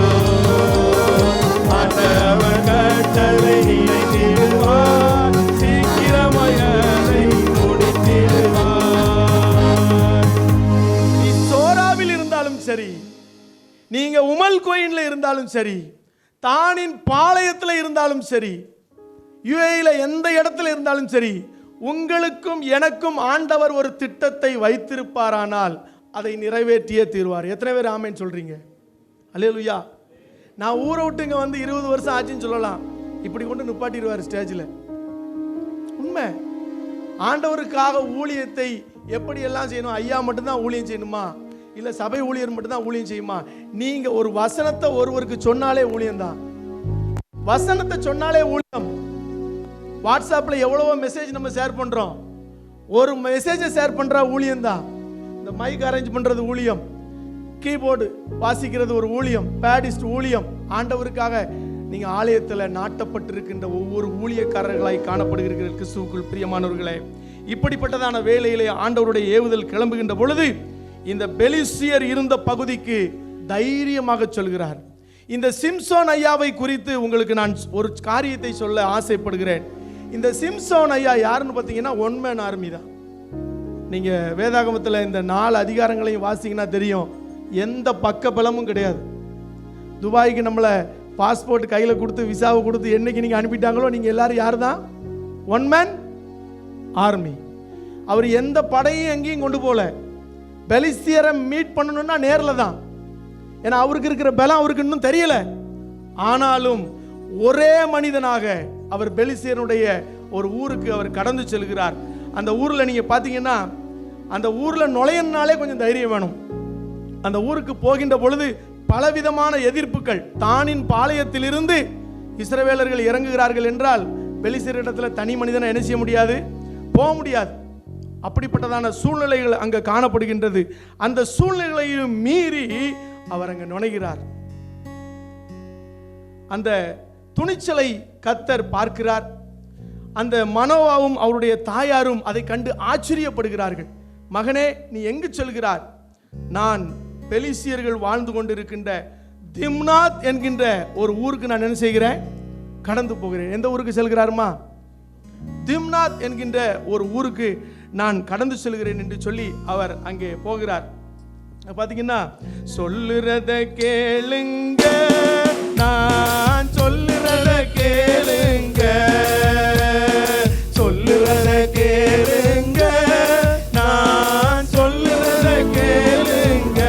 ஆண்டவர் கட்டளை நினைத்திடுவார், சீக்கிரமாய் அதை முடித்திடுவார். நீ சோராவில் இருந்தாலும் சரி, நீங்க உமல் கோயின்ல இருந்தாலும் சரி, தானின் பாளையத்தில் இருந்தாலும் சரி, யுஏஇல எந்த இடத்துல இருந்தாலும் சரி, உங்களுக்கும் எனக்கும் ஆண்டவர் ஒரு திட்டத்தை வைத்திருப்பாரானால் அதை நிறைவேற்றியே தீர்வார். எத்தனை பேர் ஆமென் சொல்றீங்க? அல்லேலூயா. நான் ஊரை விட்டு இங்கே வந்து 20 வருஷம் ஆச்சுன்னு சொல்லலாம், இப்படி கொண்டு நிப்பாட்டிடுவார் ஸ்டேஜில். உண்மை. ஆண்டவருக்காக ஊழியத்தை எப்படி எல்லாம் செய்யணும்? ஐயா மட்டும்தான் ஊழியம் செய்யணுமா? இல்லை சபை ஊழியர் மட்டும்தான் ஊழியம் செய்யுமா? நீங்க ஒரு வசனத்தை ஒருவருக்கு சொன்னாலே ஊழியம் தான். வசனத்தை சொன்னாலே ஊழியம். வாட்ஸ்அப்பில் எவ்வளவோ மெசேஜ் நம்ம ஷேர் பண்றோம், ஒரு மெசேஜை ஷேர் பண்ற ஊழியம் தான். இந்த மைக் அரேஞ்ச் பண்றது ஊழியம், கீபோர்டு வாசிக்கிறது ஒரு ஊழியம், பேடிஸ்ட் ஊழியம். ஆண்டவருக்காக நீங்க ஆலயத்தில் நாட்டப்பட்டிருக்கின்ற ஒவ்வொரு ஊழியக்காரர்களாய் காணப்படுகிறீர்கள். கிறிஸ்துவுக்குள் பிரியமானவர்களே, இப்படிப்பட்டதான வேளையிலே ஆண்டவருடைய ஏவுதல் கிளம்புகின்ற பொழுது இந்த பெலிஸ்தியர் இருந்த பகுதிக்கு தைரியமாக சொல்கிறார். இந்த சிம்சோன் ஐயாவை குறித்து உங்களுக்கு நான் ஒரு காரியத்தை சொல்ல ஆசைப்படுகிறேன். இந்த சிம்சோன் ஐயா யாருன்னு பார்த்தீங்கன்னா ஒன் மேன் ஆர்மி தான். நீங்க வேதாகமத்தில் இந்த 4 அதிகாரங்களையும் வாசிங்கன்னா தெரியும், எந்த பக்க பலமும் கிடையாது. துபாய்க்கு நம்மளை பாஸ்போர்ட் கையில் கொடுத்து விசாவை கொடுத்து என்னைக்கு நீங்கள் அனுப்பிட்டாங்களோ நீங்கள் எல்லாரும் யார் தான்? One man army. அவர் எந்த படையும் எங்கேயும் கொண்டு போகல. பெலிஸ்தியரை மீட் பண்ணணும்னா நேரில் தான். ஏன்னா அவருக்கு இருக்கிற பலம் அவருக்கு இன்னும் தெரியல. ஆனாலும் ஒரே மனிதனாக அவர் பெலிஸ்தியருடைய ஒரு ஊருக்கு அவர் கடந்து செல்கிறார். அந்த ஊரில் நீங்கள் பார்த்தீங்கன்னா அந்த ஊரில் நுழையினாலே கொஞ்சம் தைரியம் வேணும். அந்த ஊருக்கு போகின்ற பொழுது பலவிதமான எதிர்ப்புகள். தானின் பாளையத்திலிருந்து இஸ்ரவேலர்கள் இறங்குகிறார்கள் என்றால் பெலிஸ்தியரிடத்தில் தனி மனிதனை என்ன செய்ய முடியாது? போக முடியாது. அப்படிப்பட்டதான சூழ்நிலைகள் அங்கே காணப்படுகின்றது. அந்த சூழ்நிலையையும் மீறி அவர் அங்கே நுழைகிறார். அந்த துணிச்சலை கர்த்தர் பார்க்கிறார். அந்த மனோவாவும் அவருடைய தாயாரும் அதை கண்டு ஆச்சரியப்படுகிறார்கள். மகனே, நீ எங்கு செல்கிறார்? நான் பெலிஸ்தியர்கள் வாழ்ந்து கொண்டிருக்கின்ற திம்னாத் என்கின்ற ஒரு ஊருக்கு நான் என்ன செய்கிறேன்? கடந்து போகிறேன். எந்த ஊருக்கு செல்கிறாருமா? திம்னாத் என்கின்ற ஒரு ஊருக்கு நான் கடந்து செல்கிறேன் என்று சொல்லி அவர் அங்கே போகிறார். பார்த்தீங்கன்னா, சொல்லுறத கேளுங்க, நான் சொல்லுறத கேளுங்க, சொல்லுறத கேளுங்க, நான் சொல்லுறத கேளுங்க.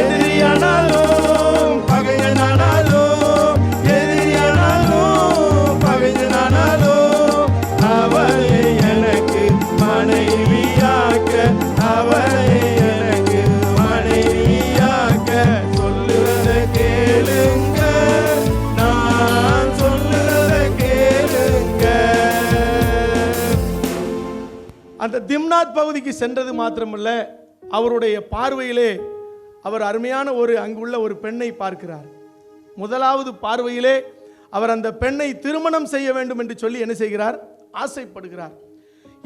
எதிரியானாலும் பகையனானாலும், எதிரியானாலும் பகையனானாலும், அவளை எனக்கு மனைவியாக்க, அவளை எனக்கு மனைவியாக்க. சொல்லுறத கேளுங்க, நான் சொல்லுறத கேளுங்க. அந்த திம்னாத் பகுதிக்கு சென்றது மாத்திரமல்ல, அவருடைய பார்வையிலே அவர் அருமையான அங்குள்ள ஒரு பெண்ணை பார்க்கிறார். முதலாவது பார்வையிலே அவர் அந்த பெண்ணை திருமணம் செய்ய வேண்டும் என்று சொல்லி என்ன செய்கிறார்? ஆசைப்படுகிறார்.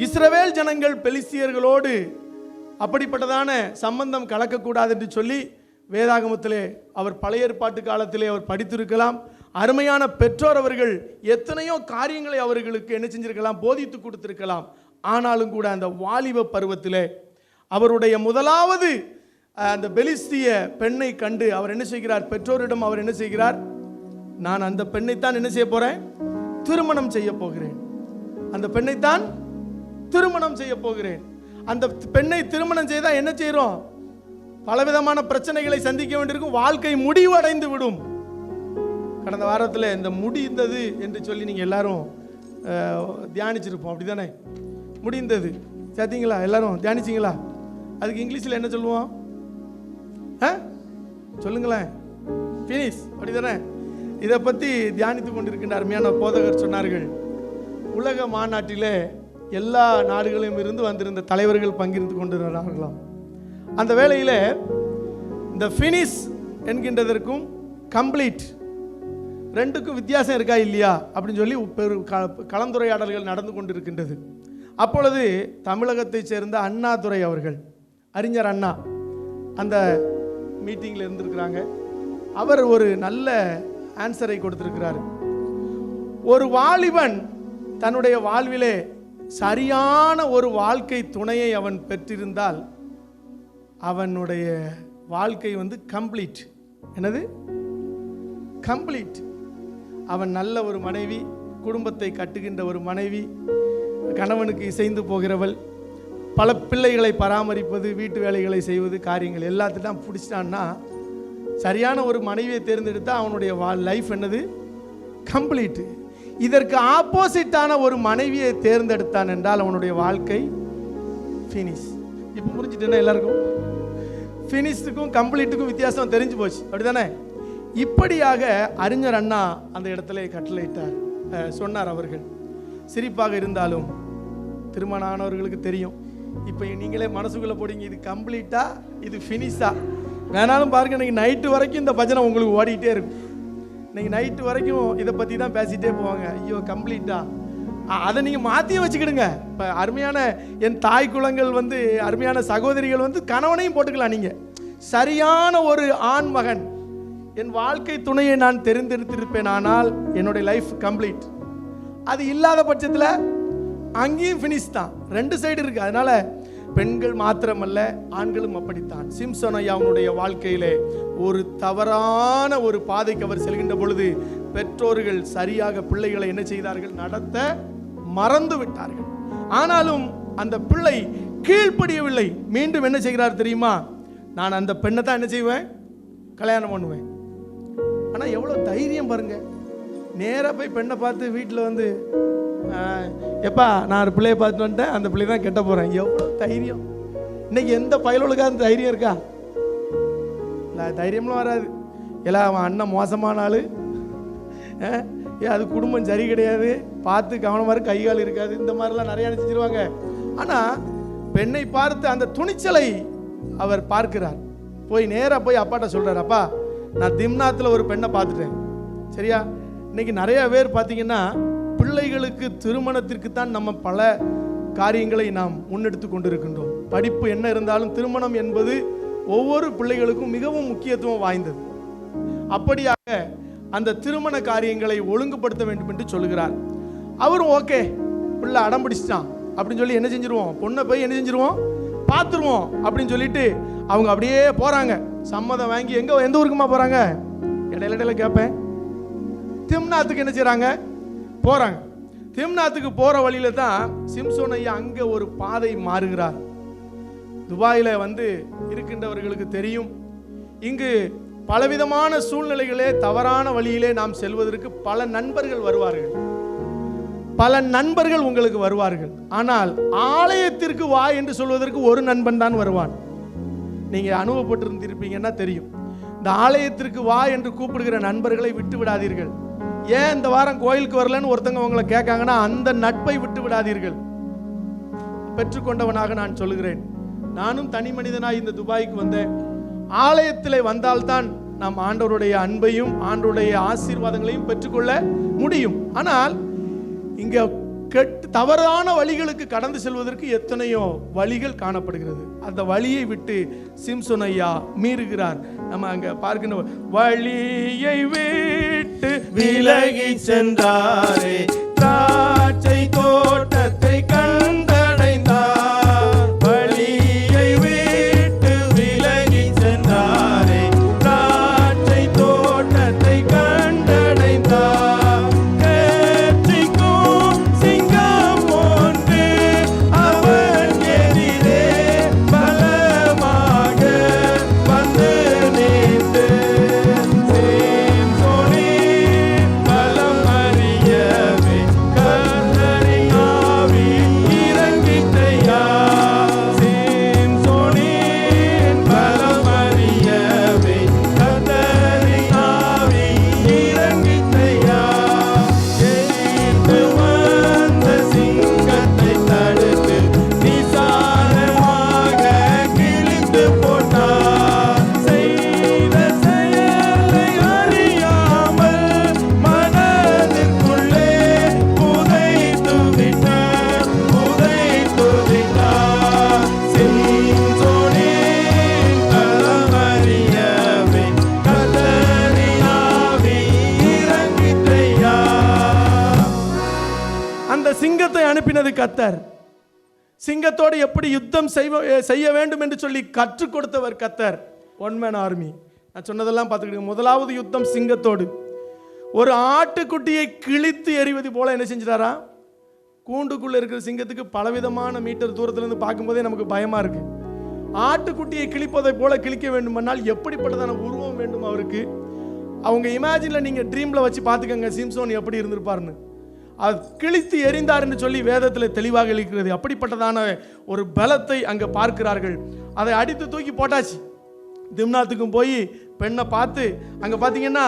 இஸ்ரவேல் ஜனங்கள் பெலிஸ்தியர்களோடு அப்படிப்பட்டதான சம்பந்தம் கலக்கக்கூடாது என்று சொல்லி வேதாகமத்திலே அவர் பழைய ஏற்பாட்டு காலத்திலே அவர் படித்திருக்கலாம். அருமையான பெற்றோர் அவர்கள் எத்தனையோ காரியங்களை அவர்களுக்கு என்ன செஞ்சிருக்கலாம்? போதித்து கொடுத்திருக்கலாம். ஆனாலும் கூட அந்த வாலிப பருவத்திலே அவருடைய முதலாவது அந்த பெலிஸ்திய பெண்ணை கண்டு அவர் என்ன செய்கிறார்? பெற்றோரிடம் அவர் என்ன செய்கிறார்? நான் அந்த பெண்ணைத்தான் என்ன செய்ய போறேன்? திருமணம் செய்ய போகிறேன். அந்த பெண்ணைத்தான் திருமணம் செய்ய போகிறேன். அந்த பெண்ணை திருமணம் செய்தா என்ன செய்யறோம்? பலவிதமான பிரச்சனைகளை சந்திக்க வேண்டியிருக்கும். வாழ்க்கை முடிவடைந்து விடும். கடந்த வாரத்தில் இந்த முடிந்தது என்று சொல்லி நீங்க எல்லாரும் தியானிச்சிருப்போம், அப்படிதானே? முடிந்தது சேர்த்தீங்களா? எல்லாரும் தியானிச்சிங்களா? அதுக்கு இங்கிலீஷில் என்ன சொல்லுவோம்? சொல்லுங்களேன். ஃபினிஷ், அப்படிதானே? இதை பற்றி தியானித்து கொண்டிருக்கின்ற அருமையான போதகர் சொன்னார்கள், உலக மாநாட்டிலே எல்லா நாடுகளிலும் இருந்து வந்திருந்த தலைவர்கள் பங்கிருந்து கொண்டிருந்தார்களாம். அந்த வேளையில் இந்த ஃபினிஷ் என்கின்றதற்கும் கம்ப்ளீட் ரெண்டுக்கும் வித்தியாசம் இருக்கா இல்லையா அப்படின்னு சொல்லி கலந்துரையாடல்கள் நடந்து கொண்டிருக்கின்றது. அப்பொழுது தமிழகத்தைச் சேர்ந்த அண்ணாதுரை அவர்கள், அறிஞர் அண்ணா, அந்த மீட்டிங்கில் இருந்திருக்கிறாங்க. அவர் ஒரு நல்ல ஆன்சரை கொடுத்திருக்கிறார். ஒரு வாலிபன் தன்னுடைய வாழ்விலே சரியான ஒரு வாழ்க்கை துணையை அவன் பெற்றிருந்தால் அவனுடைய வாழ்க்கை கம்ப்ளீட். என்னது? கம்ப்ளீட். அவன் நல்ல ஒரு மனைவி, குடும்பத்தை கட்டுகின்ற ஒரு மனைவி, கணவனுக்கு இசைந்து போகிறவள், பல பிள்ளைகளை பராமரிப்பது, வீட்டு வேலைகளை செய்வது, காரியங்கள் எல்லாத்தையும் பிடிச்சிட்டான்னா, சரியான ஒரு மனைவியை தேர்ந்தெடுத்தால் அவனுடைய லைஃப் என்னது? கம்ப்ளீட்டு. இதற்கு ஆப்போசிட்டான ஒரு மனைவியை தேர்ந்தெடுத்தான் என்றால் அவனுடைய வாழ்க்கை ஃபினிஷ். இப்போ புரிஞ்சுட்டேன்னா எல்லாருக்கும்? ஃபினிஷ்டுக்கும் கம்ப்ளீட்டுக்கும் வித்தியாசம் தெரிஞ்சு போச்சு, அப்படிதானே? இப்படியாக அறிஞர் அண்ணா அந்த இடத்துல கட்டளையிட்டார், சொன்னார். அவர்கள் சிரிப்பாக இருந்தாலும் திருமணம் ஆனவர்களுக்கு தெரியும். இப்போ நீங்களே மனசுக்குள்ளே போடுங்க, இது கம்ப்ளீட்டா இது ஃபினிஷா? வேணாலும் பாருங்க, இன்னைக்கு நைட்டு வரைக்கும் இந்த பஜனை உங்களுக்கு ஓடிக்கிட்டே இருக்கும். இன்னைக்கு நைட்டு வரைக்கும் இதை பற்றி தான் பேசிகிட்டே போவாங்க. ஐயோ கம்ப்ளீட்டா, அதை நீங்கள் மாற்றியே வச்சுக்கிடுங்க. இப்போ அருமையான என் தாய் குலங்கள் அருமையான சகோதரிகள் கணவனையும் போட்டுக்கலாம். நீங்கள் சரியான ஒரு ஆண் மகன், என் வாழ்க்கை துணையை நான் தெரிந்தெடுத்திருப்பேன், ஆனால் என்னுடைய லைஃப் கம்ப்ளீட். அது இல்லாத பட்சத்தில் அங்கேயும் ஃபினிஷ் தான். ரெண்டு சைடு இருக்கு. அதனால பெண்கள் மாத்திரமல்ல, ஆண்களும் அப்படித்தான். சிம்சன் ஐயா அவனுடைய வாழ்க்கையிலே ஒரு தவறான ஒரு பாதைக்கு அவர் செல்கின்ற பொழுது பெற்றோர்கள் சரியாக பிள்ளைகளை என்ன செய்தார்கள்? நடத்த மறந்து விட்டார்கள். ஆனாலும் அந்த பிள்ளை கீழ்ப்படியவில்லை. மீண்டும் என்ன செய்கிறார் தெரியுமா? நான் அந்த பெண்ணை தான் என்ன செய்வேன்? கல்யாணம் பண்ணுவேன். ஆனால் எவ்வளோ தைரியம் பாருங்க. நேராக போய் பெண்ணை பார்த்து வீட்டில் எப்பா நான் ஒரு பிள்ளையை பார்த்துட்டு வந்துட்டேன், அந்த பிள்ளை தான் கெட்ட போகிறேன். எவ்வளோ தைரியம்! இன்னைக்கு எந்த பயலுக்காக அந்த தைரியம் இருக்கா? இல்லை, தைரியம்லாம் வராது. எல்லாம் அவன் அண்ணன் மோசமான ஆள், அது குடும்பம் சரி கிடையாது, பார்த்து கவனமாக கைகால் இருக்காது, இந்த மாதிரிலாம் நிறையா செஞ்சிருவாங்க. ஆனால் பெண்ணை பார்த்து அந்த துணிச்சலை அவர் பார்க்கிறார். போய் நேராக போய் அப்பாட்ட சொல்கிறார், அப்பா நான் திம்னாத்தில் ஒரு பெண்ணை பார்த்துட்டேன். சரியா? இன்னைக்கு நிறைய பேர் பார்த்தீங்கன்னா பிள்ளைகளுக்கு திருமணத்திற்கு தான் நம்ம பல காரியங்களை நாம் முன்னெடுத்து கொண்டிருக்கின்றோம். படிப்பு என்ன இருந்தாலும் திருமணம் என்பது ஒவ்வொரு பிள்ளைகளுக்கும் மிகவும் முக்கியத்துவம் வாய்ந்தது. அப்படியாக அந்த திருமண காரியங்களை ஒழுங்குபடுத்த வேண்டும் என்று சொல்லுகிறார். அவரும் ஓகே, பிள்ளை அடம் பிடிச்சிட்டான் அப்படின்னு சொல்லி என்ன செஞ்சிருவோம்? பொண்ணை போய் என்ன செஞ்சிருவோம்? பார்த்துருவோம் அப்படின்னு சொல்லிட்டு அவங்க அப்படியே போறாங்க. சம்மதம் வாங்கி எந்த ஊருக்குமா போறாங்க? இடையில கேட்பேன். திம்னாத்துக்கு என்ன செய்றாங்க? போறாங்க. திம்னாத்துக்கு போற வழியில தான் சிம்சோன் ஐயா அங்க ஒரு பாதை மாறுகிறார். துபாயில இருக்கின்றவர்களுக்கு தெரியும், இங்கு பலவிதமான சூழ்நிலைகளே தவறான வழியிலே நாம் செல்வதற்கு பல நண்பர்கள் வருவார்கள். பல நண்பர்கள் உங்களுக்கு வருவார்கள். ஆனால் ஆலயத்திற்கு வா என்று சொல்வதற்கு ஒரு நண்பன் தான் வருவான். நீங்க அனுபவப்பட்டிருந்திருப்பீங்கன்னா தெரியும். இந்த ஆலயத்திற்கு வா என்று கூப்பிடுகிற நண்பர்களை விட்டு விடாதீர்கள். ஏன் இந்த வாரம் கோயிலுக்கு வரலன்னு ஒருத்தங்க உங்களை கேட்காங்கன்னா அந்த நட்பை விட்டு விடாதீர்கள். பெற்றுக்கொண்டவனாக நான் சொல்லுகிறேன். நானும் தனி மனிதனாய் இந்த துபாய்க்கு வந்தேன். ஆலயத்திலே வந்தால்தான் நாம் ஆண்டவருடைய அன்பையும் ஆண்டவருடைய ஆசீர்வாதங்களையும் பெற்றுக்கொள்ள முடியும். ஆனால் இங்க தவறான வழிகளுக்கு கடந்து செல்வதற்கு எத்தனையோ வழிகள் காணப்படுகிறது. அந்த வழியை விட்டு சிம்சோன் ஐயா மீறுகிறார். நம்ம அங்க பார்க்கின்ற வழியை விட்டு விலகி சென்றாரே, திராட்சை தோட்டத்தை கண்டடைந்தார். வழியை விட்டு விலகி சென்றாரே, திராட்சை தோட்டத்தை கண்டடைந்தார். சிங்கத்தை அனுப்பினது கர்த்தர். சிங்கத்தோடு எப்படி யுத்தம் செய்ய வேண்டும் என்று சொல்லி கற்றுக் கொடுத்தவர் கர்த்தர். One man army. நான் சொன்னதெல்லாம் பார்த்துக்கிட்டு, முதலாவது யுத்தம் சிங்கத்தோடு. ஒரு ஆட்டுக்குட்டியை கிழித்து எறிவது போல என்ன செஞ்சிட்டாரா? கூண்டுக்குள்ள இருக்கிற சிங்கத்துக்கு பலவிதமான மீட்டர் தூரத்திலிருந்து பார்க்கும்போதே நமக்கு பயமா இருக்கு. ஆட்டுக்குட்டியை கிழிப்பதை போல கிழிக்க வேண்டுமானால் எப்படிப்பட்டதான உருவம் வேண்டும் அவருக்கு? அவங்க இமேஜின்ல நீங்க ட்ரீம்ல வச்சு பார்த்துக்கங்க சிம்சோன் எப்படி இருந்திருப்பாருன்னு. அது கிழித்து எறிந்தார்னு சொல்லி வேதத்தில் தெளிவாக இருக்கிறது. அப்படிப்பட்டதான ஒரு பலத்தை அங்கே பார்க்கிறார்கள். அதை அடித்து தூக்கி போட்டாச்சு. திம்னாத்துக்கும் போய் பெண்ணை பார்த்து அங்கே பார்த்தீங்கன்னா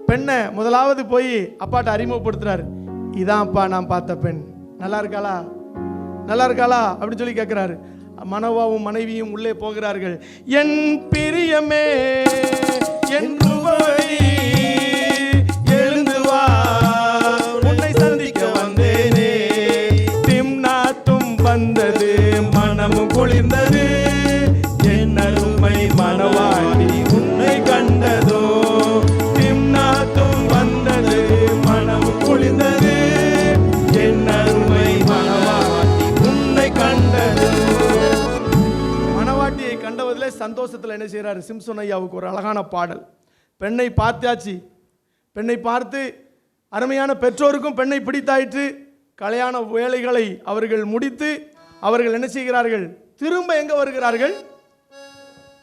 பெண்ணை முதலாவது போய் அப்பாட்ட அறிமுகப்படுத்துறாரு. இதான்ப்பா நான் பார்த்த பெண், நல்லா இருக்காளா, நல்லா இருக்காளா அப்படின்னு சொல்லி கேட்குறாரு. மனோவாவும் மனைவியும் உள்ளே போகிறார்கள். என் பிரியமே என் எழுந்து வா, உன்னை சந்திக்க வந்தேனே. திம்னாத்தும் வந்தது, மனமும் குளிர்ந்தது. என் அருமை மனவாளி உன்னை கண்டதோ. திம்னாத்தும் வந்தது, மனமும் குளிர்ந்தது. என் அருமை மனவாளி உன்னை கண்டதோ. மனவாட்டியை கண்டவதிலே சந்தோஷத்தில் என்ன செய்யறாரு சிம்சோன் ஐயாவுக்கு ஒரு அழகான பாடல். பெண்ணை பார்த்தாச்சு, பெண்ணை பார்த்து அருமையான பெற்றோருக்கும் பெண்ணை பிடித்தாயிற்று. கல்யாண வேலைகளை அவர்கள் முடித்து அவர்கள் என்ன செய்கிறார்கள்? திரும்ப எங்க வருகிறார்கள்?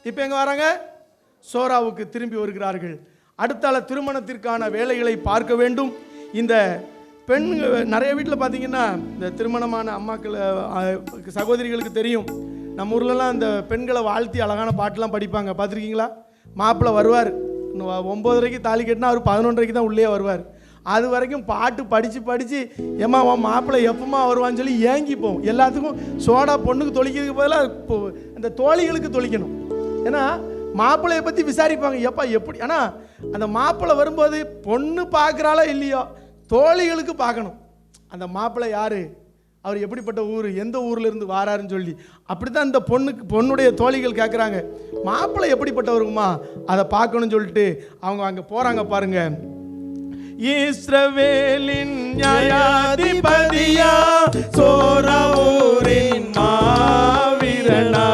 இப்ப எங்க வராங்க? சோராவுக்கு திரும்பி வருகிறார்கள். அடுத்தால திருமணத்திற்கான வேலைகளை பார்க்க வேண்டும். இந்த பெண் நிறைய வீட்டில் பார்த்தீங்கன்னா இந்த திருமணமான அம்மாக்கள் சகோதரிகளுக்கு தெரியும், நம்ம ஊர்லலாம் இந்த பெண்களை வாழ்த்தி அழகான பாட்டெலாம் படிப்பாங்க, பார்த்துருக்கீங்களா? மாப்பிள்ளை வருவார் 9:30 தாலி கட்டினா அவர் 11:30 தான் உள்ளே வருவார். அது வரைக்கும் பாட்டு படித்து ஏம்மா உன் மாப்பிள்ளை எப்பமா வருவான்னு சொல்லி ஏங்கிப்போம். எல்லாத்துக்கும் சோடா பொண்ணுக்கு தொளிக்கிறதுக்கு பதிலாக இப்போ இந்த தோழிகளுக்கு தொளிக்கணும். ஏன்னா மாப்பிள்ளையை பற்றி விசாரிப்பாங்க, எப்பா எப்படி. ஆனால் அந்த மாப்பிள்ளை வரும்போது பொண்ணு பார்க்குறாளோ இல்லையோ தோழிகளுக்கு பார்க்கணும் அந்த மாப்பிள்ளை யார், அவர் எப்படிப்பட்ட ஊர், எந்த ஊரில் இருந்து வாராருன்னு சொல்லி. அப்படி தான் இந்த பொண்ணுடைய தோழிகள் கேட்குறாங்க, மாப்பிள்ளை எப்படிப்பட்டவருமா அதை பார்க்கணும்னு சொல்லிட்டு அவங்க அங்கே போகிறாங்க. பாருங்க, இஸ்ரவேலின் நியாயாதிபதியா, சோராவூரின் மாவீரனா.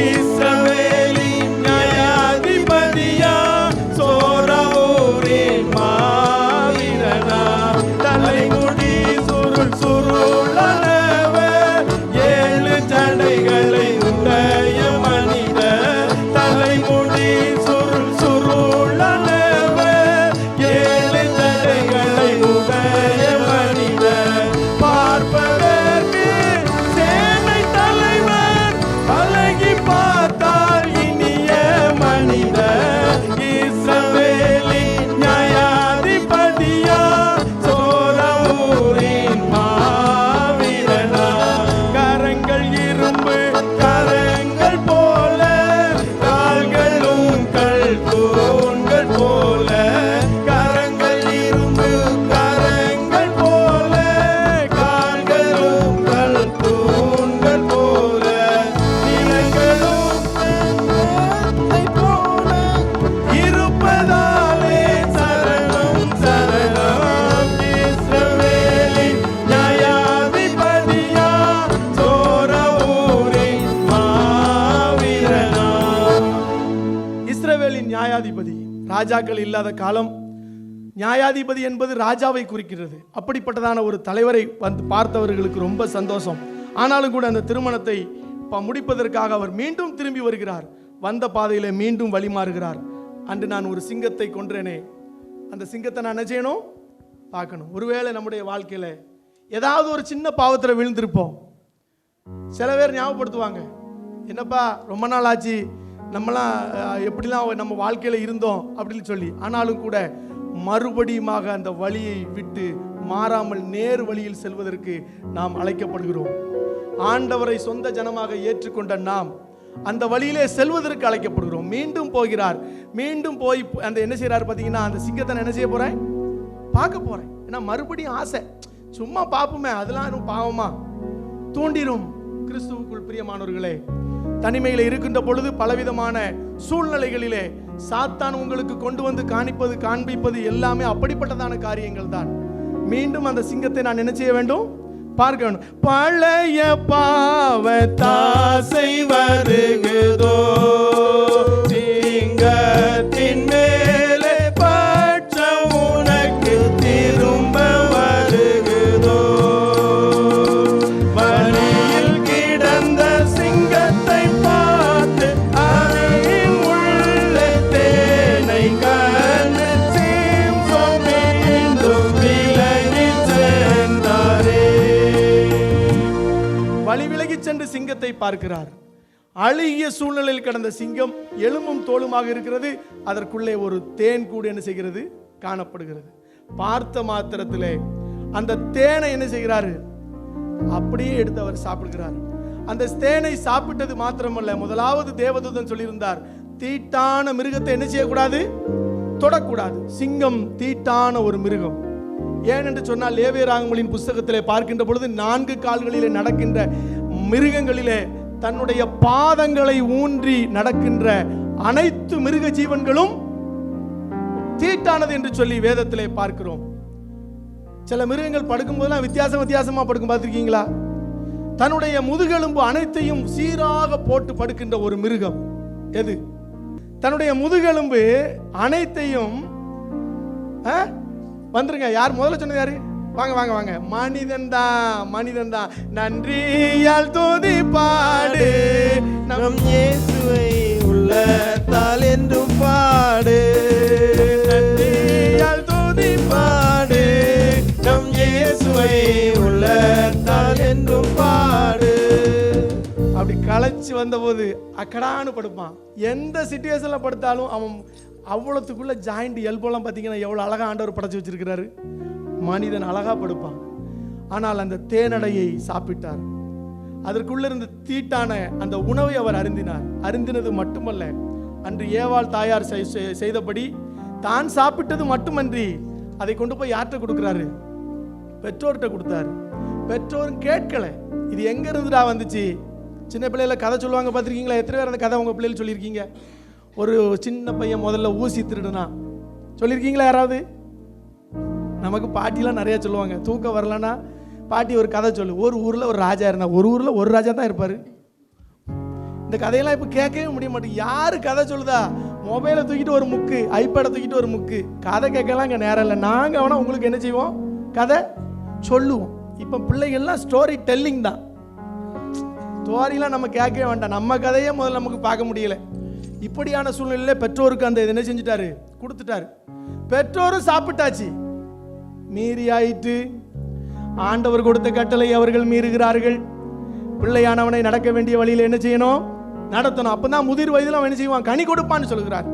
இஸ்ரவேலின் நியாயாதிபதியா, சோராவூரின் மாவீரனா. தலைமுடி சுருள் சுருளனவர், 7 ஜடைகளை உடைய மனிதர். தலைமுடி சுருள் சுருளனவர், 7 ஜடைகளை உடைய மனிதர். பார்ப்பதற்கு சேனை தலைவர், அழகி பார்த்தால் இனிய மனிதர். இஸ்ரவேலின் நியாயாதிபதியா, சோராவூரின் மாவீரனா. கரங்கள் இரும்பு கரங்கள் போல, கால்களும் கல் தூண்கள் போல. கரங்கள் இரும்பு கரங்கள் போல, கால்களும் கல் தூண்கள் போல. நிலங்களும் தங்கத்தை போல இருப்பதாலே சரணம் சரணம். இஸ்ரவேலின் நியாயாதிபதியா, சோராவூரின் மாவீரனா. இஸ்ரவேலின் நியாயாதிபதி, ராஜாக்கள் இல்லாத காலம். நியாயாதிபதி என்பது ராஜாவை குறிக்கிறது. அப்படிப்பட்டதான ஒரு தலைவரை வந்து பார்த்தவர்களுக்கு ரொம்ப சந்தோஷம். ஆனாலும் கூட அந்த திருமணத்தை முடிப்பதற்காக அவர் மீண்டும் திரும்பி வருகிறார். வந்த பாதையிலே மீண்டும் வழி மாறுகிறார். அன்று நான் ஒரு சிங்கத்தை கொன்றேனே, அந்த சிங்கத்தை நான் என்ன செய்யணும்? பார்க்கணும். ஒருவேளை நம்முடைய வாழ்க்கையில் ஏதாவது ஒரு சின்ன பாவத்தில் விழுந்திருப்போம். சில பேர் ஞாபகப்படுத்துவாங்க, என்னப்பா ரொம்ப நாள் ஆச்சு, நம்மளாம் எப்படிலாம் நம்ம வாழ்க்கையில் இருந்தோம் அப்படின்னு சொல்லி. ஆனாலும் கூட மறுபடியுமாக அந்த வழியை விட்டு மாறாமல் நேர் வழியில் செல்வதற்கு நாம் அழைக்கப்படுகிறோம். ஆண்டவரை சொந்த ஜனமாக ஏற்றுக்கொண்ட நாம் அந்த வழியிலே செல்வதற்கு அழைக்கப்படுகிறோம். மீண்டும் போகிறார். மீண்டும் போய் அந்த என்ன செய்யறாரு பார்த்தீங்கன்னா, அந்த சிங்கத்தை என்ன செய்ய போறேன்? பார்க்க போறேன். ஏன்னா மறுபடியும் ஆசை, சும்மா பார்ப்போமே, அதெல்லாம் பாவமா தூண்டிரும். கிறிஸ்துவுக்குள் பிரியமானவர்களே, தனிமையில் இருக்கின்ற பொழுது பலவிதமான சூழ்நிலைகளிலே சாத்தான் உங்களுக்கு கொண்டு வந்து காண்பிப்பது எல்லாமே அப்படிப்பட்டதான காரியங்கள் தான். மீண்டும் அந்த சிங்கத்தை நான் என்ன செய்ய வேண்டும்? பார்க்கணும். பழைய பாவத்தாசை வருகுதோ, சிங்கத்தின் மேலே பட்சம் உனக்கு சிங்கத்தை பார்க்கிறார். அழுகிய சூழ்நிலையில் கிடந்த சிங்கம் எலும்பும் தோலுமாக இருக்கிறது. அதற்குள்ளே ஒரு தேன் கூடு என்ன செய்கிறது? காணப்படுகிறது. பார்த்த மாத்திரத்திலே அந்த தேனை என்ன செய்கிறாரு? அப்படியே எடுத்து அவர் சாப்பிடுகிறார். அந்த தேனை சாப்பிட்டது மாத்திரமல்ல, முதலாவது தேவதூதன் சொல்லியிருந்தார், தீட்டான மிருகத்தை என்ன செய்யக்கூடாது? தொடக்கூடாது. சிங்கம் தீட்டான ஒரு மிருகம். ஏனென்று சொன்னால் லேவியராகமங்களின் புஸ்தகத்திலே பார்க்கின்ற பொழுது 4 கால்களிலே நடக்கின்ற மிருகங்களிலே தன்னுடைய பாதங்களை ஊன்றி நடக்கின்ற அனைத்து மிருக ஜீவன்களும் தீட்டானது என்று சொல்லி வேதத்திலே பார்க்கிறோம். சில மிருகங்கள் படுக்கும் போதெல்லாம் வித்தியாசமா படுக்கும், பார்த்திருக்கீங்களா? தன்னுடைய முதுகெலும்பு அனைத்தையும் சீராக போட்டு படுக்கின்ற ஒரு மிருகம் எது? தன்னுடைய முதுகெலும்பு அனைத்தையும் வந்துருங்க. யார் முதல்ல சொன்னது? யாரு? வாங்க வாங்க வாங்க. மனிதன் தான். நன்றியால் துதி பாடு, நம் இயேசுவை உள்ளத்தால் என்றும் பாடு. நன்றியால் துதி பாடு, நம் இயேசுவை உள்ளத்தால் என்றும் பாடு. அப்படி களைச்சு வந்தபோது அக்கடான்னு படுப்பான். எந்த சிச்சுவேஷன்ல படுத்தாலும் அவன் அவ்வளோத்துக்குள்ள ஜாயிண்ட் எல்போலாம் பார்த்தீங்கன்னா எவ்வளோ அழகா ஆண்டவர் படைச்சு வச்சிருக்கிறாரு. மனிதன் அழகா படுப்பான். ஆனால் அந்த தேனடையை சாப்பிட்டார். அதற்குள்ள இருந்து தீட்டான அந்த உணவை அவர் அருந்தினார். அருந்தினது மட்டுமல்ல, அன்று ஏவாள் தாயார் செய்தபடி தான் சாப்பிட்டது மட்டுமன்றி அதை கொண்டு போய் யார்கிட்ட கொடுக்கிறாரு? பெற்றோர்கிட்ட கொடுத்தாரு. பெற்றோரும் கேட்கல. இது எங்க இருந்துடா வந்துச்சு? சின்ன பிள்ளைல கதை சொல்லுவாங்க, பார்த்துருக்கீங்களா? எத்தனை பேர் அந்த கதை உங்க பிள்ளைகள் சொல்லியிருக்கீங்க? ஒரு சின்ன பையன் முதல்ல ஊசி திருடுனா சொல்லியிருக்கீங்களா யாராவது? நமக்கு பாட்டிலாம் நிறைய சொல்லுவாங்க. தூக்கம் வரலன்னா பாட்டி ஒரு கதை சொல்லு. ஒரு ஊரில் ஒரு ராஜா இருந்தா, ஒரு ஊரில் ஒரு ராஜா தான் இருப்பார். இந்த கதையெல்லாம் இப்போ கேட்கவே முடிய மாட்டேங்குது. யாரு கதை சொல்லுதா? மொபைலை தூக்கிட்டு ஒரு முக்கு, ஐபேடை தூக்கிட்டு ஒரு முக்கு. கதை கேட்கலாம் இங்கே நேரம் இல்லை. நாங்கள் வேணா உங்களுக்கு என்ன செய்வோம்? கதை சொல்லுவோம். இப்போ பிள்ளைகள்லாம் ஸ்டோரி டெல்லிங் தான். ஸ்டோரிலாம் நம்ம கேட்கவே வேண்டாம். நம்ம கதையே முதல்ல நமக்கு பார்க்க முடியல. இப்படியான சூழ்நிலையில பெற்றோருக்கு அந்த என்ன செஞ்சுட்டாரு? கொடுத்துட்டாரு. பெற்றோரும் சாப்பிட்டாச்சு. மீறி ஆயிட்டு ஆண்டவர் கொடுத்த கட்டளை அவர்கள் மீறுகிறார்கள். பிள்ளையானவனை நடக்க வேண்டிய வழியில் என்ன செய்யணும்? நடத்தணும். அப்பதான் முதிர் வயதில் அவன் என்ன செய்வான்? கனி கொடுப்பான்னு சொல்கிறார்.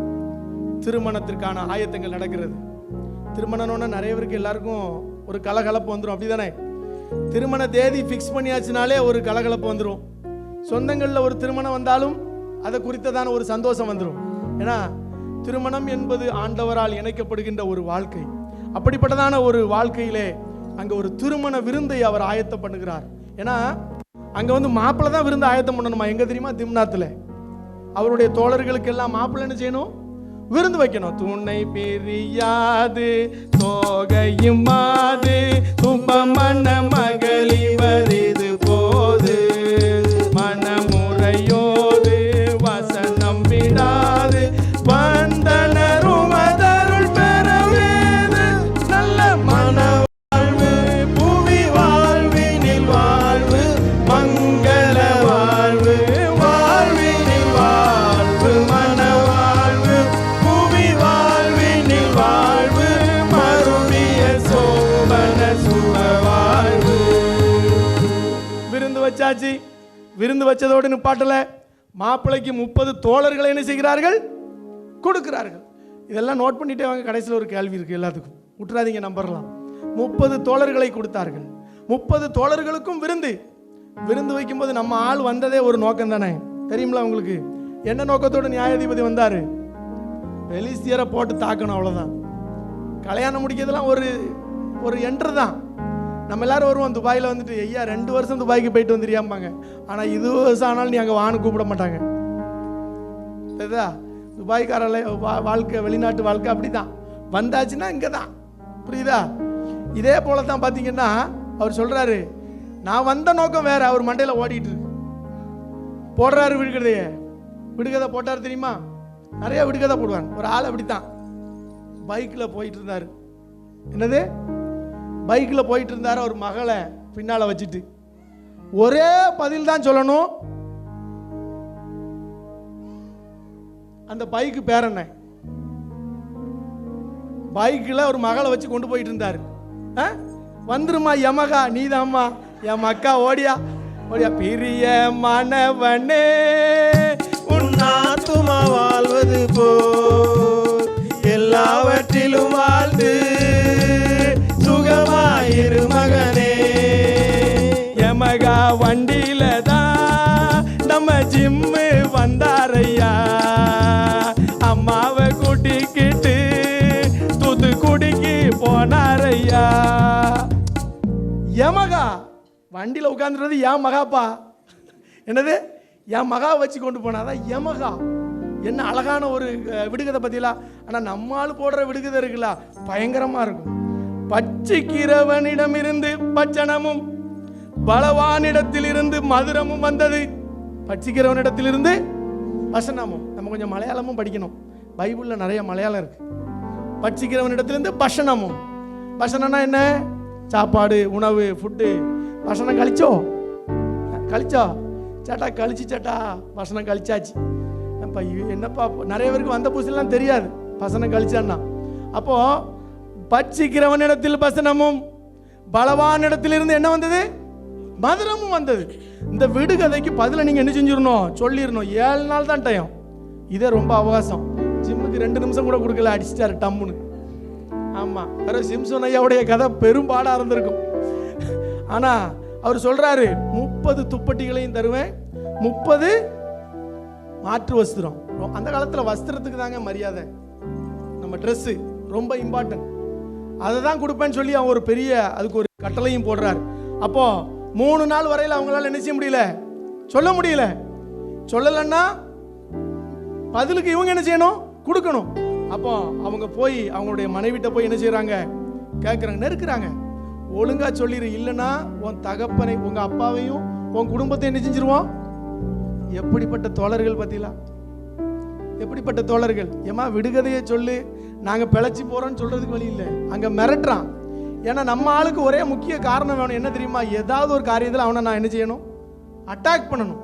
திருமணத்திற்கான ஆயத்தங்கள் நடக்கிறது. திருமணம்னா நிறைய பேருக்கு எல்லாருக்கும் ஒரு கலகலப்பு வந்துடும், அப்படிதானே? திருமண தேதி ஃபிக்ஸ் பண்ணியாச்சுனாலே ஒரு கலகலப்பு வந்துடும். சொந்தங்களில் ஒரு திருமணம் வந்தாலும் அதை குறித்ததான ஒரு சந்தோஷம் வந்துடும். ஏன்னா திருமணம் என்பது ஆண்டவரால் இணைக்கப்படுகின்ற ஒரு வாழ்க்கை. அப்படிப்பட்டதான ஒரு வாழ்க்கையிலே அங்கே ஒரு திருமண விருந்தை அவர் ஆயத்தம் பண்ணுகிறார். ஏன்னா அங்கே வந்து மாப்பிள்ளை தான் விருந்து ஆயத்தம் பண்ணணுமா? எங்கே தெரியுமா? திம்னாத்தில். அவருடைய தோழர்களுக்கு எல்லாம் மாப்பிள்ளை என்ன செய்யணும்? விருந்து வைக்கணும். துணை பிரியாது தோகையும் மாது துன்பமன மகளி வரிது போது மனமுறையோது வசனம் விடாது வந்தனர் உமதருள் பெறவேது நல்ல மனவாழ்வு புவி வாழ்வினில் வாழ்வு மங்கள வாழ்வு வாழ்வினில் வாழ்வு மனவாழ்வு புவி வாழ்வினில் வாழ்வு மறுபிய சோபன சுக வாழ்வு. விருந்து வச்சாச்சு. விருந்து வச்சதோடு நிப்பாட்டல. மாப்பிள்ளைக்கு 30 தோழர்களை என்ன செய்கிறார்கள்? கொடுக்கிறார்கள். இதெல்லாம் நோட் பண்ணிட்டே வாங்க. கடைசியில் ஒரு கேள்வி இருக்கு, எல்லாத்துக்கும் விட்டுறாதீங்க, நம்பர்லாம். 30 தோழர்களை கொடுத்தார்கள். 30 தோழர்களுக்கும் விருந்து. விருந்து வைக்கும்போது நம்ம ஆள் வந்ததே ஒரு நோக்கம் தானே, தெரியுங்களா உங்களுக்கு? என்ன நோக்கத்தோடு நியாயாதிபதி வந்தாரு? பெலிஸ்தியரை போட்டு தாக்கணும், அவ்வளவுதான். கல்யாணம் முடிக்கிறதுலாம் ஒரு என்ட்ரு தான். நம்ம எல்லாரும் வருவோம் துபாயில் வந்துட்டு, ஐயா 2 வருஷம் துபாய்க்கு போயிட்டு வந்துரியாம்பாங்க. ஆனால் 20 வருஷம் ஆனாலும் நீ அங்கே வான்னு கூப்பிட மாட்டாங்க. சரிதா? துபாய்க்கார வாழ்க்கை, வெளிநாட்டு வாழ்க்கை அப்படிதான். வந்தாச்சுன்னா இங்கே தான், புரியுதா? இதே போல தான் பார்த்தீங்கன்னா அவர் சொல்கிறாரு, நான் வந்த நோக்கம் வேற. அவர் மண்டையில் ஓடிட்டு இருக்கு. போடுறாரு விடுகதையே. விடுகதை போட்டார் தெரியுமா? நிறைய விடுகதை போடுவாங்க. ஒரு ஆள் அப்படித்தான் பைக்கில் போயிட்டு இருந்தார். என்னது? பைக்கில் போயிட்டு இருந்தார். ஒரு மகளை பின்னால் வச்சுட்டு ஒரே பதில் தான் சொல்லணும். அந்த பைக்கு பேர் என்ன? பைக்கில் ஒரு மகளை வச்சு கொண்டு போயிட்டு இருந்தார். வந்துருமா யமகா, நீதாம்மா என் மக்கா, ஓடியா பிரிய மனவனே உன் ஆத்துமா வாழ்வது போல் எல்லாவற்றிலும் வாழ்ந்து சுகமாயிரு மகனே. எமகா வண்டியில தான் நம்ம ஜிம்மு வந்தாரையா, அம்மாவை கூட்டிக்கிட்டு தூத்துக்குடிக்கு போனாரையா. எமகா வண்டியில் உட்காந்துறது என் மகாப்பா. என்னது என் மகா வச்சு கொண்டு போனாதான் எமகா. என்ன அழகான ஒரு விடுகதை பத்திலாம். ஆனால் நம்மால் போடுற விடுகதை இருக்குல்ல, பயங்கரமா இருக்கும். பட்சிக்கிறவனிடமிருந்து பட்சணமும் பலவானிடத்திலிருந்து மதுரமும் வந்தது. பட்சிக்கிறவனிடத்திலிருந்து பசனமும். நம்ம கொஞ்சம் மலையாளமும் படிக்கணும், பைபிளில் நிறைய மலையாளம் இருக்கு. பட்சிக்கிறவனிடத்திலிருந்து பசனமும். பசனம்னா என்ன? சாப்பாடு, உணவு, ஃபுட்டு. பசனம் கழிச்சோ சேட்டா கழிச்சு சேட்டா பசனம் கழிச்சாச்சு. என்னப்பா நிறைய பேருக்கு வந்த புதுசுலாம் தெரியாது பசனம் கழிச்சான்னா. அப்போ பட்சிக்கிறவனிடத்தில் பசனமும் பலவானிடத்திலிருந்து என்ன வந்தது? மதுரமும் வந்தது. இந்த விடுகதைக்கு பதில நீங்க என்ன செஞ்சிடணும்? சொல்லிடணும். 7 நாள் தான் டைம். இதே ரொம்ப அவகாசம். ஜிம்முக்கு 2 நிமிஷம் கூட கொடுக்கல, அடிச்சிட்டாரு டம்முன்னு. ஆமா, வேற சிம்சன் ஐயாவுடைய கதை பெரும்பாடா இருந்திருக்கும். ஆனா அவர் சொல்றாரு 30 துப்பட்டிகளையும் தருவேன், 30 மாற்று வஸ்திரம். அந்த காலத்துல வஸ்திரத்துக்கு தாங்க மரியாதை. நம்ம ட்ரெஸ் ரொம்ப இம்பார்ட்டன்ட். அதை தான் கொடுப்பேன்னு சொல்லி அவன் ஒரு பெரிய அதுக்கு ஒரு கட்டளையும் போடுறாரு. அப்போ 3 நாள் வரையில் அவங்களால என்ன செய்ய முடியல, சொல்ல முடியல. சொல்லலைன்னா பதிலுக்கு இவங்க என்ன செய்யணும்? கொடுக்கணும். அப்போ அவங்க போய் அவங்களுடைய மனைவிட்ட போய் என்ன செய்யறாங்க? கேட்குறாங்க, நெருக்குறாங்க. ஒழுங்கா சொல்லிடு, இல்லைன்னா உன் தகப்பனை, உங்க அப்பாவையும் உன் குடும்பத்தை என்ன செஞ்சிருவோம். எப்படிப்பட்ட தோழர்கள் பத்திலாம், எப்படிப்பட்ட தோழர்கள். ஏமா விடுகதையை சொல்லு, நாங்க பிழைச்சி போறோம்னு சொல்றதுக்கு வழி இல்லை. அங்க மிரட்டுறான். ஏன்னா நம்ம ஆளுக்கு ஒரே முக்கிய காரணம் வேணும். என்ன தெரியுமா? ஏதாவது ஒரு காரியத்தில் அவனை நான் என்ன செய்யணும்? அட்டாக் பண்ணணும்.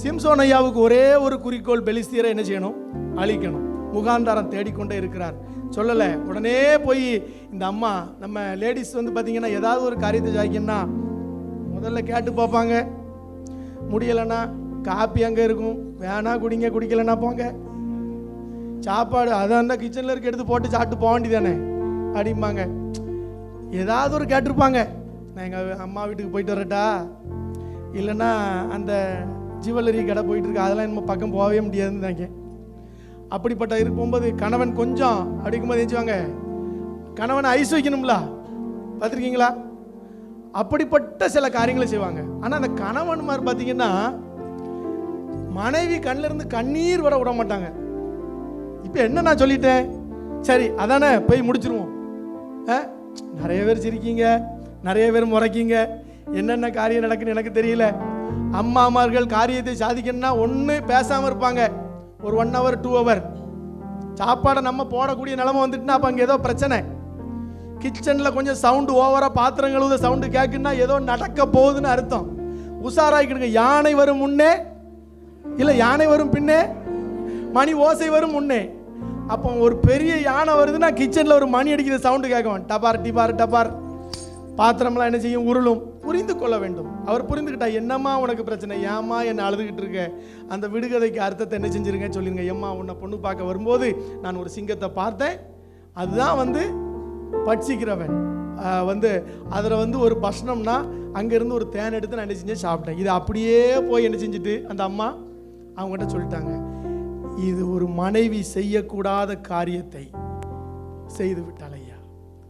சிம்சோன் ஐயாவுக்கு ஒரே ஒரு குறிக்கோள், பெலிஸ்தியரை என்ன செய்யணும்? அழிக்கணும். முகாந்தாரம் தேடிக்கொண்டே இருக்கிறார். சொல்லலை, உடனே போய் இந்த அம்மா, நம்ம லேடிஸ் வந்து பார்த்தீங்கன்னா ஏதாவது ஒரு காரியத்தை ஜாய்க்கணும்னா முதல்ல கேட்டு பார்ப்பாங்க. முடியலைன்னா காப்பி அங்கே இருக்கும், வேணா குடிங்க, குடிக்கலைன்னா போங்க. சாப்பாடு அதான் அந்த கிச்சனில் இருக்க எடுத்து போட்டு சாப்பிட்டு போக வேண்டியதானே அப்படிம்பாங்க. ஏதாவது ஒரு கேட்டிருப்பாங்க. நான் எங்கள் அம்மா வீட்டுக்கு போயிட்டு வரட்டா, இல்லைன்னா அந்த ஜுவல்லரி கடை போயிட்டு இருக்கு, அதெல்லாம் நம்ம பக்கம் போகவே முடியாதுன்னு தாங்க. அப்படிப்பட்ட இருக்கும்போது கணவன் கொஞ்சம் அப்படிக்கும்போது நினைச்சுவாங்க, கணவனை ஐஸ் வைக்கணும்ல, பார்த்துருக்கீங்களா? அப்படிப்பட்ட சில காரியங்களை செய்வாங்க. ஆனால் அந்த கணவன் மாதிரி பார்த்தீங்கன்னா மனைவி கண்ணில் இருந்து கண்ணீர் வர விட மாட்டாங்க. இப்போ என்ன நான் சொல்லிட்டேன், சரி அதானே போய் முடிச்சிருவோம். நிறைய பேர் சிரிக்கீங்க, நிறைய பேர் முறைக்கீங்க. என்னென்ன காரியம் நடக்குன்னு எனக்கு தெரியல. அம்மாமார்கள் காரியத்தை சாதிக்கணும்னா ஒன்று பேசாமல் இருப்பாங்க, ஒரு 1 hour 2 hour. சாப்பாடை நம்ம போடக்கூடிய நிலைமை வந்துட்டுனா அப்போ அங்கே ஏதோ பிரச்சனை. கிச்சனில் கொஞ்சம் சவுண்டு ஓவராக, பாத்திரம் கழுவுத சவுண்டு கேட்குன்னா ஏதோ நடக்க போகுதுன்னு அர்த்தம். உஷாராகிக்கிடுங்க. யானை வரும் முன்னே, இல்லை யானை வரும் பின்னே, மணி ஓசை வரும் முன்னே. அப்போ ஒரு பெரிய யானை வருதுன்னா கிச்சனில் ஒரு மணி அடிக்கிற சவுண்டு கேட்கும், டபார் டிபார் டபார். பாத்திரம்லாம் என்ன செய்யும்? உருளும். புரிந்து கொள்ள வேண்டும். அவர் புரிந்துக்கிட்டா, என்னம்மா உனக்கு பிரச்சனை, ஏம்மா என்ன அழுதுகிட்டு இருக்க? அந்த விடுகதைக்கு அர்த்தத்தை என்ன செஞ்சிருங்க சொல்லிருங்க. ஏம்மா உன்னை பொண்ணு பார்க்க வரும்போது நான் ஒரு சிங்கத்தை பார்த்தேன், அதுதான் வந்து பட்சிக்கிறவன் வந்து அதில் வந்து ஒரு பஷ்ணம்னா அங்கேருந்து ஒரு தேன் எடுத்து நான் என்ன செஞ்சேன், சாப்பிட்டேன். இது அப்படியே போய் என்ன செஞ்சுட்டு அந்த அம்மா அவங்ககிட்ட சொல்லிட்டாங்க, இது ஒரு மனைவி செய்யக்கூடாத காரியத்தை செய்து விட்டாள் ஐயா.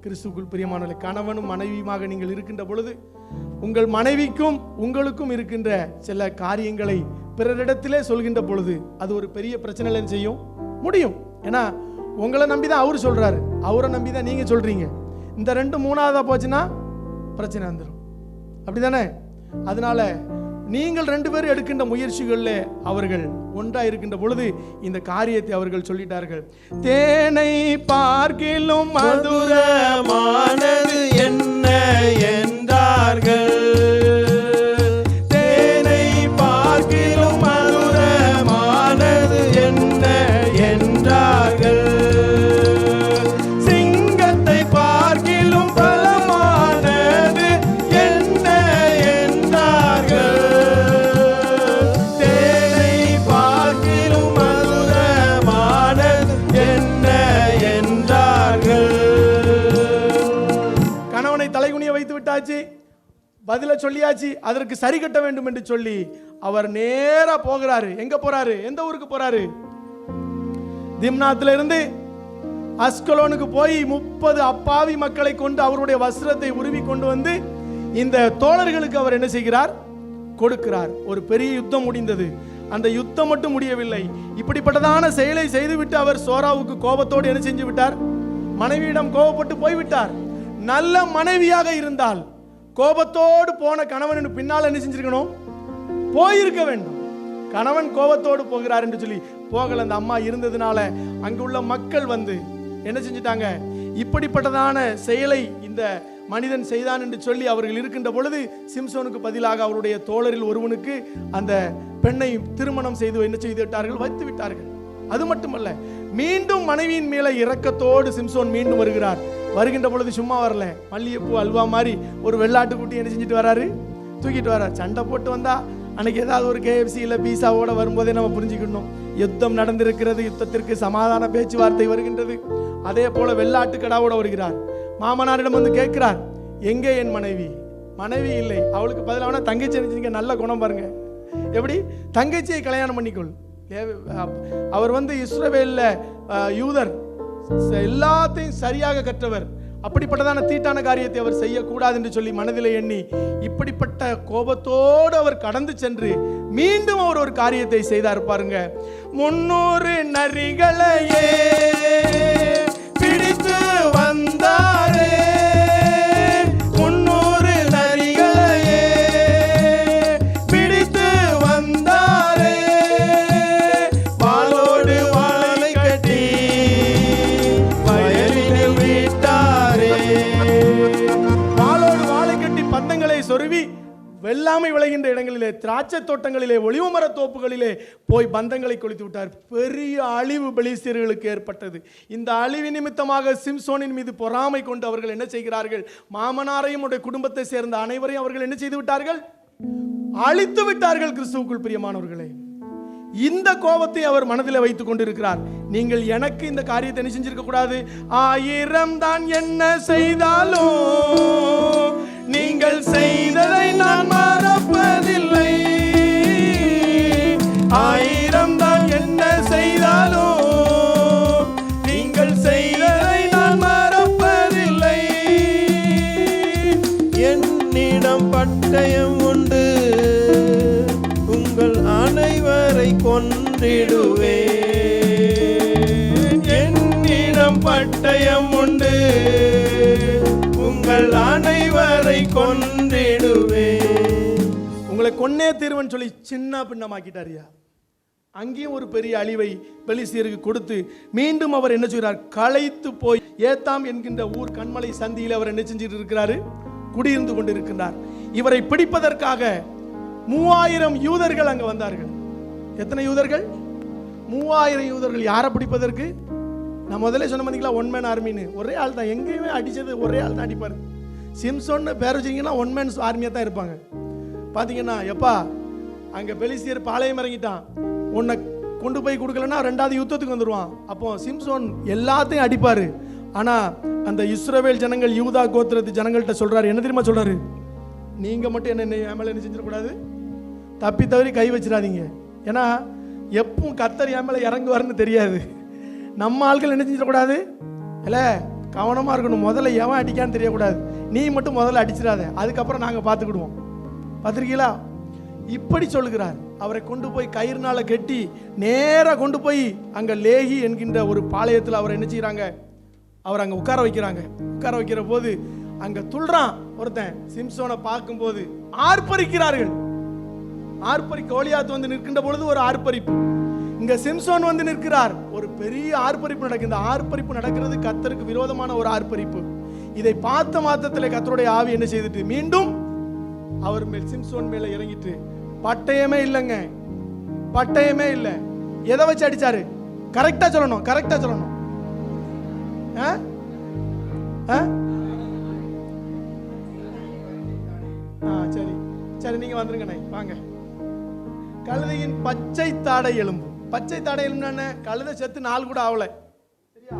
கிறிஸ்துக்குள் பிரியமானவர்களே, கணவனும் மனைவியுமாக நீங்கள் இருக்கின்ற பொழுது உங்கள் மனைவிக்கும் உங்களுக்கும் இருக்கின்ற சில காரியங்களை பிறரிடத்திலே சொல்கின்ற பொழுது அது ஒரு பெரிய பிரச்சனை செய்யும் முடியும். ஏன்னா உங்களை நம்பி தான் அவரு சொல்றாரு, அவரை நம்பி தான் நீங்க சொல்றீங்க. இந்த 2 3ஆவதா போச்சுன்னா பிரச்சனை வந்துடும். அப்படிதானே? அதனால நீங்கள் 2 பேரும் எடுக்கின்ற முயற்சிகளில் அவர்கள் ஒன்றாக இருக்கின்ற பொழுது இந்த காரியத்தை அவர்கள் சொல்லிட்டார்கள். தேனை பார்க்கிலும் மதுரமானது என்ன என்றார்கள். தேனை பார்க்கிலும் மதுரமானது என்ன என்றார்கள். சிங்கத்தை பார்க்கிலும் பலமானது என்ன என்றார்கள். கணவனை தலைகுனிய வைத்து விட்டாச்சு, பதில சொல்லியாச்சு, அதற்கு சரி கட்ட வேண்டும் என்று சொல்லி அவர் நேரா போகிறாரு. எங்க போறாரு? எந்த ஊருக்கு போறாரு? திம்னாத்துல இருந்து அஸ்கலோனுக்கு போய் 30 அப்பாவி மக்களை கொண்டு அவருடைய வஸ்திரத்தை உருவி கொண்டு வந்து இந்த தோழர்களுக்கு அவர் என்ன செய்கிறார்? கொடுக்கிறார். ஒரு பெரிய யுத்தம் முடிந்தது. அந்த யுத்தம் மட்டும் முடியவில்லை. இப்படிப்பட்டதான செயலை செய்துவிட்டு அவர் சோராவுக்கு கோபத்தோடு என்ன செஞ்சு விட்டார்? மனைவியிடம் கோபப்பட்டு போய்விட்டார். நல்ல மனைவியாக இருந்தால் கோபத்தோடு போன கணவன் பின்னால் என்ன செஞ்சிருக்கணும்? போயிருக்க வேண்டும். கணவன் கோபத்தோடு போகிறார் என்று சொல்லி போகல. அந்த அம்மா இருந்ததுனால அங்குள்ள மக்கள் வந்து என்ன செஞ்சிட்டாங்க? இப்படிப்பட்டதான செயலை இந்த மனிதன் செய்தான் என்று சொல்லி அவர்கள் இருக்கின்ற பொழுது சிம்சோனுக்கு பதிலாக அவருடைய தோழரில் ஒருவனுக்கு அந்த பெண்ணை திருமணம் செய்து என்ன செய்து விட்டார்கள்? வைத்து விட்டார்கள். அது மட்டுமல்ல, மீண்டும் மனைவியின் மேல இரக்கத்தோடு சிம்சோன் மீண்டும் வருகிறார். வருகின்ற பொழுது சும்மா வரல, மல்லிகைப்பூ அல்வா மாதிரி ஒரு வெள்ளாட்டு குட்டி என்ன செஞ்சுட்டு வராரு? தூக்கிட்டு வர்றார். சண்டை போட்டு வந்தா அன்னைக்கு ஏதாவது ஒரு KFC இல்ல பீஸாவோட வரும்போதே நம்ம புரிஞ்சுக்கணும் யுத்தம் நடந்திருக்கிறது, யுத்தத்திற்கு சமாதான பேச்சுவார்த்தை வருகின்றது. அதே போல வெள்ளாட்டு கடாவோட வருகிறார். மாமனாரிடம் வந்து கேட்கிறார், எங்கே என் மனைவி? மனைவி இல்லை. அவளுக்கு பதிலான தங்கச்சி நினைச்சீங்க. நல்ல குணம் பாருங்க. எப்படி? தங்கச்சியை கல்யாணம் பண்ணிக்கொள். அவர் வந்து இஸ்ரவேல்ல யூதர், எல்லாத்தையும் சரியாக கற்றவர். அப்படிப்பட்டதான தீட்டான காரியத்தை அவர் செய்யக்கூடாது என்று சொல்லி மனதிலே எண்ணி இப்படிப்பட்ட கோபத்தோடு அவர் கடந்து சென்று மீண்டும் அவர் ஒரு காரியத்தை செய்தார் பாருங்க. 300 நரிகளையே பிடித்து வந்தாரே, 300 நரிகளையே பிடித்து வந்தாரே, வாளோடு வாளை கட்டி வயலில் விட்டாரே. வாளோடு வாளை கட்டி பந்தங்களை சொருவி வெள்ளாமை விளைகின்ற இடங்களிலே, திராட்சை தோட்டங்களிலே, ஒலிவ மர தோப்புகளிலே போய் பந்தங்களை கொளுத்து விட்டார். பெரிய அழிவு பெலிஸ்தியர்களுக்கு ஏற்பட்டது. இந்த அழிவு நிமித்தமாக சிம்சோனின் மீது பொறாமை கொண்டு அவர்கள் என்ன செய்கிறார்கள்? மாமனாரையும் அவருடைய குடும்பத்தை சேர்ந்த அனைவரையும் அவர்கள் என்ன செய்து விட்டார்கள்? அழித்து விட்டார்கள். கிறிஸ்துவுக்குள் பிரியமானவர்களே, இந்த கோபத்தை அவர் மனதில் வைத்துக் கொண்டிருக்கிறார். நீங்கள் எனக்கு இந்த காரியத்தை என்ன செஞ்சிருக்க கூடாது? 1000 தான் என்ன செய்தாலும் நீங்கள் செய்ததை நான் மறப்பதில்லை. 1000 தான் என்ன செய்தாலும் நீங்கள் செய்ததை நான் மறப்பதில்லை. என்னிடம் பட்டயம் உண்டு, உங்கள் அனைவரை கொன்றிடுவே. என்னிடம் பட்டயம் உண்டு, உங்கள் அனைவரை கொன்றிடுவே. உங்களை கொன்னே தீர்வன் சொல்லி சின்ன பின்னமாக்கிட்டாரியா. அங்கேயும் ஒரு பெரிய அழிவை பெலிஸ்தியருக்கு கொடுத்து மீண்டும் அவர் என்ன செய்கிறார்? களைத்து போய் ஏத்தாம் என்கின்ற ஊர் கண்மலை சந்தியில் அவர் என்ன செஞ்சிட்டு இருக்கிறாரு? குடியிருந்து கொண்டு இருக்கின்றார். இவரை பிடிப்பதற்காக 3000 யூதர்கள் அங்க வந்தார்கள். எத்தனை யூதர்கள்? 3000 யூதர்கள். யாரை பிடிப்பதற்கு? நான் முதல்ல சொன்ன பார்த்தீங்களா, ஒன் மேன் ஆர்மின்னு. ஒரே ஆள் தான், எங்கேயுமே அடிச்சது ஒரே ஆள் தான் அடிப்பார். சிம்சோன்னு பேர் வச்சிங்கன்னா ஒன் மேன் ஆர்மியாக தான் இருப்பாங்க. பார்த்தீங்கன்னா எப்பா அங்கே பெலிஸ்தியர் பாளையம் இறங்கிட்டான், உன்னை கொண்டு போய் கொடுக்கலன்னா 2வது யுத்தத்துக்கு வந்துடுவான். அப்போ சிம்சோன் எல்லாத்தையும் அடிப்பார். ஆனால் அந்த இஸ்ரவேல் ஜனங்கள், யூதா கோத்திரத்து ஜனங்கள்கிட்ட சொல்கிறாரு, என்ன தெரியுமா சொல்கிறாரு? நீங்கள் மட்டும் என்ன மேலே என்ன செஞ்சிடக்கூடாது, தப்பி தவறி கை வச்சிடாதீங்க. ஏன்னா எப்பவும் கர்த்தர் என் மேலே இறங்குவார்னு தெரியாது. நம்ம ஆட்கள் என்ன செஞ்சிடக்கூடாது, இல்லை கவனமாக இருக்கணும். முதல்ல எவன் அடிக்கான்னு தெரியக்கூடாது. நீ மட்டும் முதல்ல அடிச்சிடாத, அதுக்கப்புறம் நாங்கள் பார்த்துக்கிடுவோம். பார்த்துருக்கீங்களா? இப்படி சொல்லுகிறார். அவரை கொண்டு போய் கயிறுனால கட்டி நேராக கொண்டு போய் அங்கே லேகி என்கின்ற ஒரு பாளையத்தில் அவரை என்ன செய்கிறாங்க? அவர் அங்கே உட்கார வைக்கிறாங்க. உட்கார வைக்கிற போது அங்கே துள்றான் ஒருத்தன். சிம்சோனை பார்க்கும்போது ஆர்ப்பரிக்கிறார்கள். கோலியாத் வந்து நிற்கின்ற பொழுது ஒரு ஆர்ப்பரிப்பு. இங்க சிம்சோன் வந்து நிற்கிறார், ஒரு பெரிய ஆர்ப்பரிப்பு நடக்குது. இந்த ஆர்ப்பரிப்பு நடக்கிறது கர்த்தருக்கு விரோதமான ஒரு ஆர்ப்பரிப்பு. இதை பார்த்த மாத்திரத்தில் கர்த்தருடைய ஆவி என்ன செய்துட்டு மீண்டும் அவர் மேல், சிம்சோன் மேல இறங்கிட்டு, பட்டயமே இல்லைங்க, பட்டயமே இல்லை. எதை வச்சு அடிச்சாரு? கரெக்டா சொல்லணும், கரெக்டா சொல்லணும். சரி சரி, நீங்க வந்துருங்க, வாங்க. கழுதையின் பச்சை தாடை எலும்பு. பச்சை தாடை எலும்பு என்ன? கழுதை செத்து 4 கூட ஆகல. சரியா?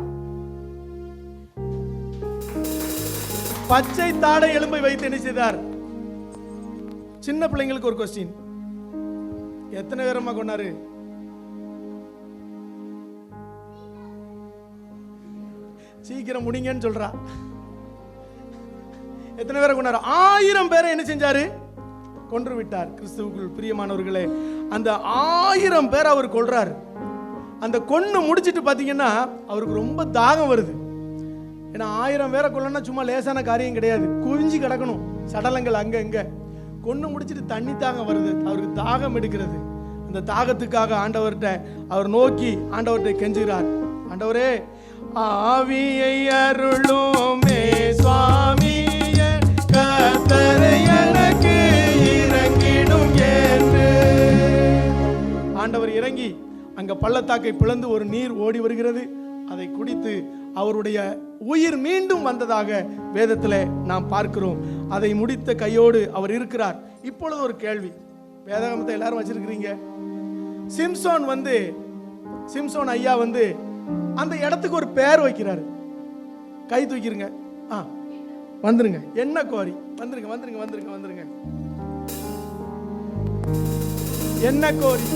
பச்சை தாடை எலும்பை வைத்து என்ன செய்தார்? சின்ன பிள்ளைங்களுக்கு ஒரு கொஸ்டின், எத்தனை பேரம்மா கொண்டாரு? சீக்கிரம் முடிங்கன்னு சொல்றா. எத்தனை பேரை கொண்டாரு? 1000 பேரை என்ன செஞ்சாரு? கொன்று விட்டார். கிறிஸ்துவுக்குள் பிரியமானவர்களே, அந்த 1000 பேரை அவர் கொல்றாரு. அந்த கொன்னு முடிச்சிட்டு பாத்தீங்கன்னா அவருக்கு ரொம்ப தாகம் வருது. ஏன்னா 1000 பேரை கொல்லனா சும்மா லேசான காரியம் கிடையாது, குவிஞ்சு கிடக்கணும் சடலங்கள் அங்க இங்க. கொன்னு முடிச்சிட்டு தண்ணி தாகம் வருது, அவருக்கு தாகம் எடுக்கிறது. அந்த தாகத்துக்காக ஆண்டவர்கிட்ட அவர் நோக்கி ஆண்டவர்கிட்ட கெஞ்சுகிறார், ஆண்டவரே ஆவியை அருளுமே சுவாமி, கர்த்தரை எனக்கு இறங்கிடும் என்று. ஆண்டவர் இறங்கி அங்க பள்ளத்தாக்கை பிளந்து ஒரு நீர் ஓடி வருகிறது. அதை குடித்து அவருடைய உயிர் மீண்டும் வந்ததாக வேதத்தில் நாம் பார்க்கிறோம். அதை முடித்த கையோடு அவர் இருக்கிறார். இப்பொழுது ஒரு கேள்வி, வேதாகமத்தை எல்லாரும் வச்சிருக்கிறீங்க. சிம்சோன் ஐயா அந்த இடத்துக்கு ஒரு பெயர் வைக்கிறாரு. கை தூக்கிருங்க, வந்துருங்க. என்ன கோரி? வந்துருங்க வந்துருங்க வந்துருங்க வந்துருங்க. என்ன கோரி?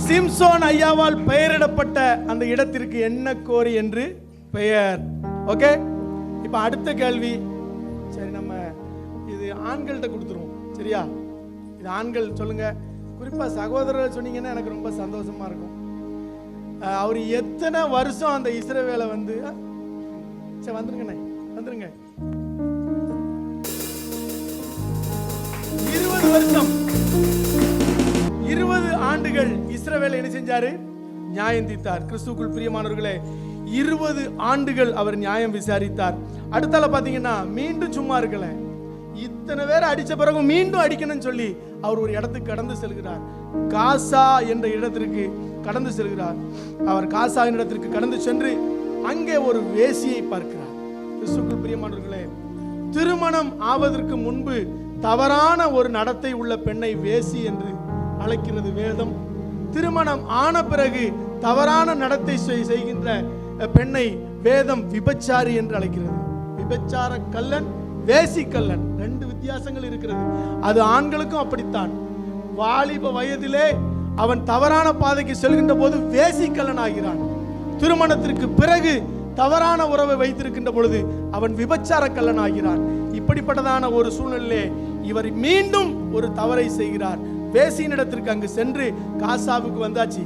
சிம்சோன் ஐயாவால் பெயரிடப்பட்ட அந்த இடத்திற்கு என்ன கோரி என்று பெயர். ஓகே, இப்ப அடுத்த கேள்வி. சரி, நம்ம இது ஆண்கள்கிட்ட கொடுத்துருவோம், சரியா? இது ஆண்கள் சொல்லுங்க, குறிப்பா சகோதரர் சொன்னீங்கன்னா எனக்கு ரொம்ப சந்தோஷமா இருக்கும். அவர் எத்தனை வருஷம் அந்த இஸ்ரவேலை சரி வந்துருங்க வந்துருங்க. 20 வருஷம் 20 ஆண்டுகள் இஸ்ரவேலை என்ன செஞ்சாரு? நியாயம் தீர்த்தார். கிறிஸ்துவுக்குள் பிரியமானவர்களே, 20 ஆண்டுகள் அவர் நியாயம் விசாரித்தார். அடுத்தால பாத்தீங்கன்னா மீண்டும் சும்மா இருக்கல, இத்தனை பேர் அடிச்ச பிறகு மீண்டும் அடிக்கணும்னு சொல்லி அவர் ஒரு இடத்துக்கு கடந்து செல்கிறார். காசா என்ற இடத்திற்கு கடந்து செல்கிறார். அவர் காசா இடத்திற்கு கடந்து சென்று அங்கே ஒரு வேசியை பார்க்கிறார். கிறிஸ்துவுக்குள் பிரியமானவர்களே, திருமணம் ஆவதற்கு முன்பு தவறான ஒரு நடத்தை உள்ள பெண்ணை வேசி என்று அழைக்கிறது வேதம். திருமணம் ஆன பிறகு தவறான நடத்தை செய்கின்ற பெண்ணை வேதம் விபச்சாரி என்று அழைக்கிறது. விபச்சார கல்லன், வேசி கல்லன், 2 வித்தியாசங்கள் இருக்கிறது. அது ஆண்களுக்கும் அப்படித்தான். வாலிப வயதிலே அவன் தவறான பாதைக்கு செல்கின்ற போது வேசி கல்லன் ஆகிறான். திருமணத்திற்கு பிறகு தவறான உறவை வைத்திருக்கின்ற பொழுது அவன் விபச்சார கல்லன் ஆகிறான். இப்படிப்பட்டதான ஒரு சூழ்நிலையிலே இவர் மீண்டும் ஒரு தவறை செய்கிறார். வேசியினிடத்திற்கு அங்கு சென்று காசாவுக்கு வந்தாச்சு.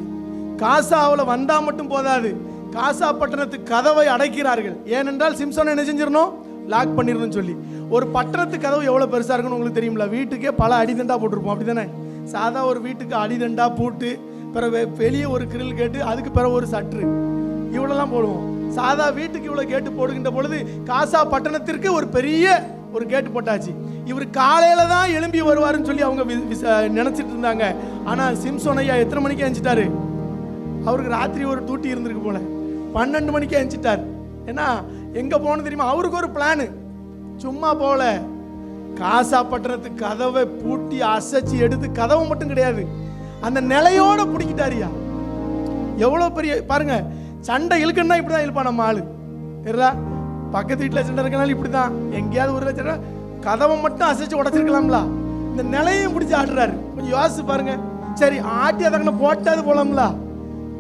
காசாவில் வந்தா மட்டும் போதாது, காசா பட்டணத்துக்கு கதவை அடைக்கிறார்கள். ஏனென்றால் சிம்சோன் என்ன செஞ்சிடணும்? லாக் பண்ணிடணும்னு சொல்லி. ஒரு பட்டணத்து கதவு எவ்வளவு பெருசா இருக்குன்னு உங்களுக்கு தெரியுங்களா? வீட்டுக்கே பல அடிதண்டா போட்டிருப்போம், அப்படித்தானே? சாதா ஒரு வீட்டுக்கு அடிதண்டா போட்டு பிறகு வெளியே ஒரு கிரில் கேட்டு அதுக்கு பிறகு ஒரு சற்று இவ்வளவுலாம் போடுவோம். சாதா வீட்டுக்கு இவ்வளவு கேட்டு போடுகின்ற பொழுது காசா பட்டணத்திற்கு ஒரு பெரிய ஒரு கேட்டு போட்டாச்சு. இவர் காலையில தான் எழும்பி வருவாருன்னு சொல்லி அவங்க நினைச்சிட்டு இருந்தாங்க. ஆனா சிம்சோன் ஐயா எத்தனை மணிக்கு எழுந்துட்டாரு? அவருக்கு ராத்திரி ஒரு டூட்டி இருந்திருக்கு போல, 12 மணிக்கு எழுந்துட்டார். ஏன்னா எங்க போகணும் தெரியுமா? அவருக்கு ஒரு பிளானு, சும்மா போல. காசா பட்டணத்துக்கு கதவை பூட்டி அசைச்சு எடுத்து, கதவை மட்டும் கிடையாது அந்த நிலையோட பிடிக்கிட்டாரியா. எவ்வளவு பெரிய பாருங்க, சண்டை இழுக்கணும்னா இப்படிதான் இழுப்பான் நம்ம ஆளு. தெரியல, பக்கத்து வீட்டுல சண்டை இருக்கனால இப்படிதான். எங்கேயாவது ஒரு சண்டை கதவை மட்டும் அசைச்சு உடச்சிருக்கலாம்ல, இந்த நிலையும் பிடிச்சி ஆடுறாரு. கொஞ்சம் யோசிச்சு பாருங்க. சரி, ஆட்டி அதனை போட்டாது போலாம்ல,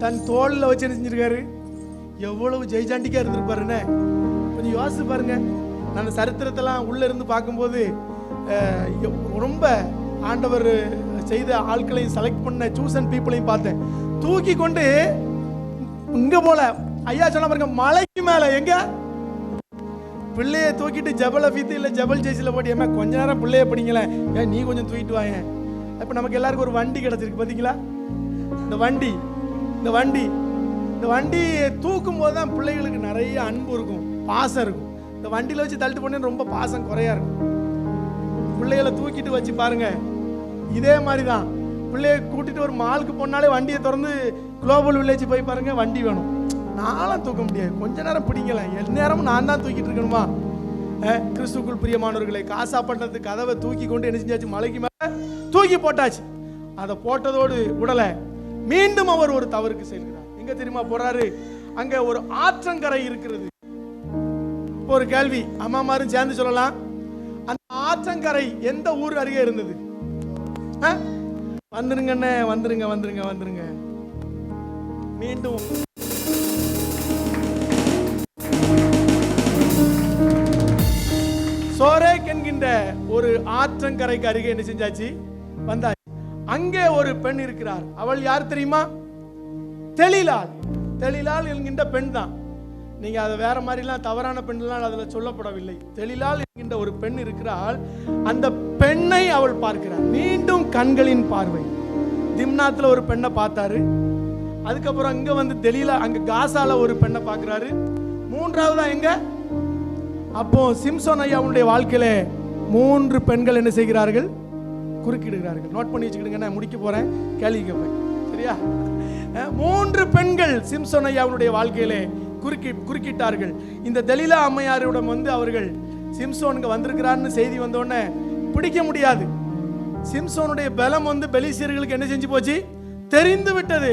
தன் தோல்ல வச்சு என்ன செஞ்சிருக்காரு? எவ்வளவு ஜெய்ஜாண்டிக்கா இருந்திருப்பாருன்னு கொஞ்சம் யோசிச்சு பாருங்க. நான் சரித்திரத்தெல்லாம் உள்ள இருந்து பார்க்கும்போது ரொம்ப ஆண்டவர் செய்த ஆட்களையும் செலக்ட் பண்ண சூசன் பீப்புளையும் பார்த்தேன். தூக்கி கொண்டு இங்க போல ஐயா சொன்ன பாருங்க, மலைக்கு மேல எங்க பிள்ளைய தூக்கிட்டு ஜபல் அஃபீத்து இல்ல ஜபல் ஜெய்சில போட்டு, ஏமா கொஞ்ச நேரம் பிள்ளைய படிங்கள, ஏன் நீ கொஞ்சம் தூக்கிட்டு வாங்க. இப்ப நமக்கு எல்லாருக்கும் ஒரு வண்டி கிடைச்சிருக்கு பாத்தீங்களா? இந்த வண்டி தூக்கும் போதுதான் பிள்ளைகளுக்கு நிறைய அன்பு இருக்கும், பாசம் இருக்கும். இந்த வண்டியில வச்சு தள்ளிட்டு போனேன்னு ரொம்ப பாசம் குறையா இருக்கும். பிள்ளைகளை தூக்கிட்டு வச்சு பாருங்க, இதே மாதிரிதான். பிள்ளைய கூட்டிட்டு ஒரு மாலுக்கு போனாலே வண்டியை திறந்து குளோபல் வில்லேஜ் போய் பாருங்க, வண்டி வேணும். நான்லாம் தூக்க முடியாது, கொஞ்ச நேரம் பிடிங்கல, எந்நேரமும் நான் தான் தூக்கிட்டு இருக்கணுமா? கிறிஸ்துவுக்குள் பிரியமானவர்களை, காசா பட்டணத்துக்கு கதவை தூக்கி கொண்டு என்ன செஞ்சாச்சு? மலைக்கு மேல தூக்கி போட்டாச்சு. அதை போட்டதோடு உடல மீண்டும் அவர் ஒரு தவறுக்கு செல்கிறார். எங்க தெரியுமா போறாரு? அங்க ஒரு ஆற்றங்கரை இருக்கிறது. இப்போ ஒரு கேள்வி, அம்மாமாரும் சேர்ந்து சொல்லலாம். அந்த ஆற்றங்கரை எந்த ஊர் அருகே இருந்தது? வந்துருங்க வந்துருங்க வந்துருங்க வந்துருங்க. மீண்டும் சோரேக் என்கின்ற ஒரு ஆற்றங்கரைக்கு அருகே என்ன செஞ்சாச்சு? வந்தாச்சு. அங்கே ஒரு பெண் இருக்கிறார். அவள் யார் தெரியுமா? தெளிலாள். தெளிலாள் என்கின்ற பெண் தான். நீங்க அதை வேற மாதிரிலாம் தவறான பெண்லாம் அதுல சொல்லப்படவில்லை. தெளிலாள் என்கின்ற ஒரு பெண் இருக்கிறாள். அந்த பெண்ணை அவள் பார்க்கிறார். மீண்டும் கண்களின் பார்வை. திம்னாத்துல ஒரு பெண்ணை பார்த்தாரு. அதுக்கப்புறம் இங்க வந்து தெளிலா, அங்க காசால ஒரு பெண்ணை பார்க்கிறாரு. மூன்றாவதா எங்க? அப்போ சிம்சோன் ஐயாவுடைய வாழ்க்கையில 3 பெண்கள் என்ன செய்கிறார்கள்? குறுக்கிடுகிறார்கள். நோட் பண்ணி வச்சுக்கிடுங்க, நான் முடிக்க போறேன், கேள்வி கேட்பேன், சரியா? 3 பெண்கள் சிம்சோன் ஐயாவுடைய வாழ்க்கையிலே குறுக்கிட்டார்கள். இந்த தெலீலா அம்மையாரிடம் வந்து அவர்கள் சிம்சோனுக்கு வந்திருக்கிறான்னு செய்தி வந்தோடனே பிடிக்க முடியாது. சிம்சோனுடைய பலம் வந்து பெலிஸ்தியர்களுக்கு என்ன செஞ்சு போச்சு? தெரிந்து விட்டது.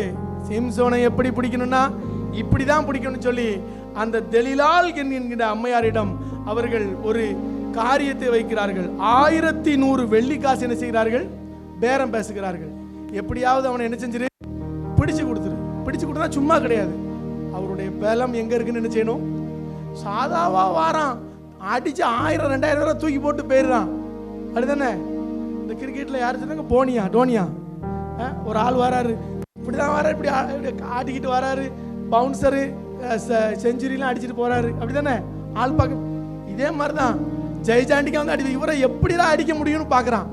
சிம்சோனை எப்படி பிடிக்கணும்னா இப்படிதான் பிடிக்கணும்னு சொல்லி அந்த தெலீலாள் என்கிற அம்மையாரிடம் அவர்கள் ஒரு காரியத்தை வைக்கிறார்கள். 1100 வெள்ளி காசு என்ன செய்கிறார்கள்? பேரம் பேசுகிறார்கள். எப்படியாவது அவனை என்ன செஞ்சிரு? பிடிச்சு கொடுத்துரு. பிடிச்சு கொடுத்தா சும்மா கிடையாது, அவருடைய பலம் எங்க இருக்குன்னு என்ன செய்யணும்? சாதாவா வாரான், அடிச்சு 1000 2000 ரூபாய் தூக்கி போட்டு போயிடுறான். அப்படிதானே? இந்த கிரிக்கெட்ல யாரு சொன்னாங்க? டோனியா ஒரு ஆள் வராரு, இப்படிதான் வராரு, இப்படி ஆட்டிக்கிட்டு வராரு, பவுன்சரு செஞ்சுரிலாம் அடிச்சுட்டு போறாரு. அப்படிதானே? ஆள் பார்க்க இதே மாதிரிதான் ஜெய்சாண்டிக்கு வந்து அடி, இவரை எப்படிதான் அடிக்க முடியும்னு பாக்குறான்.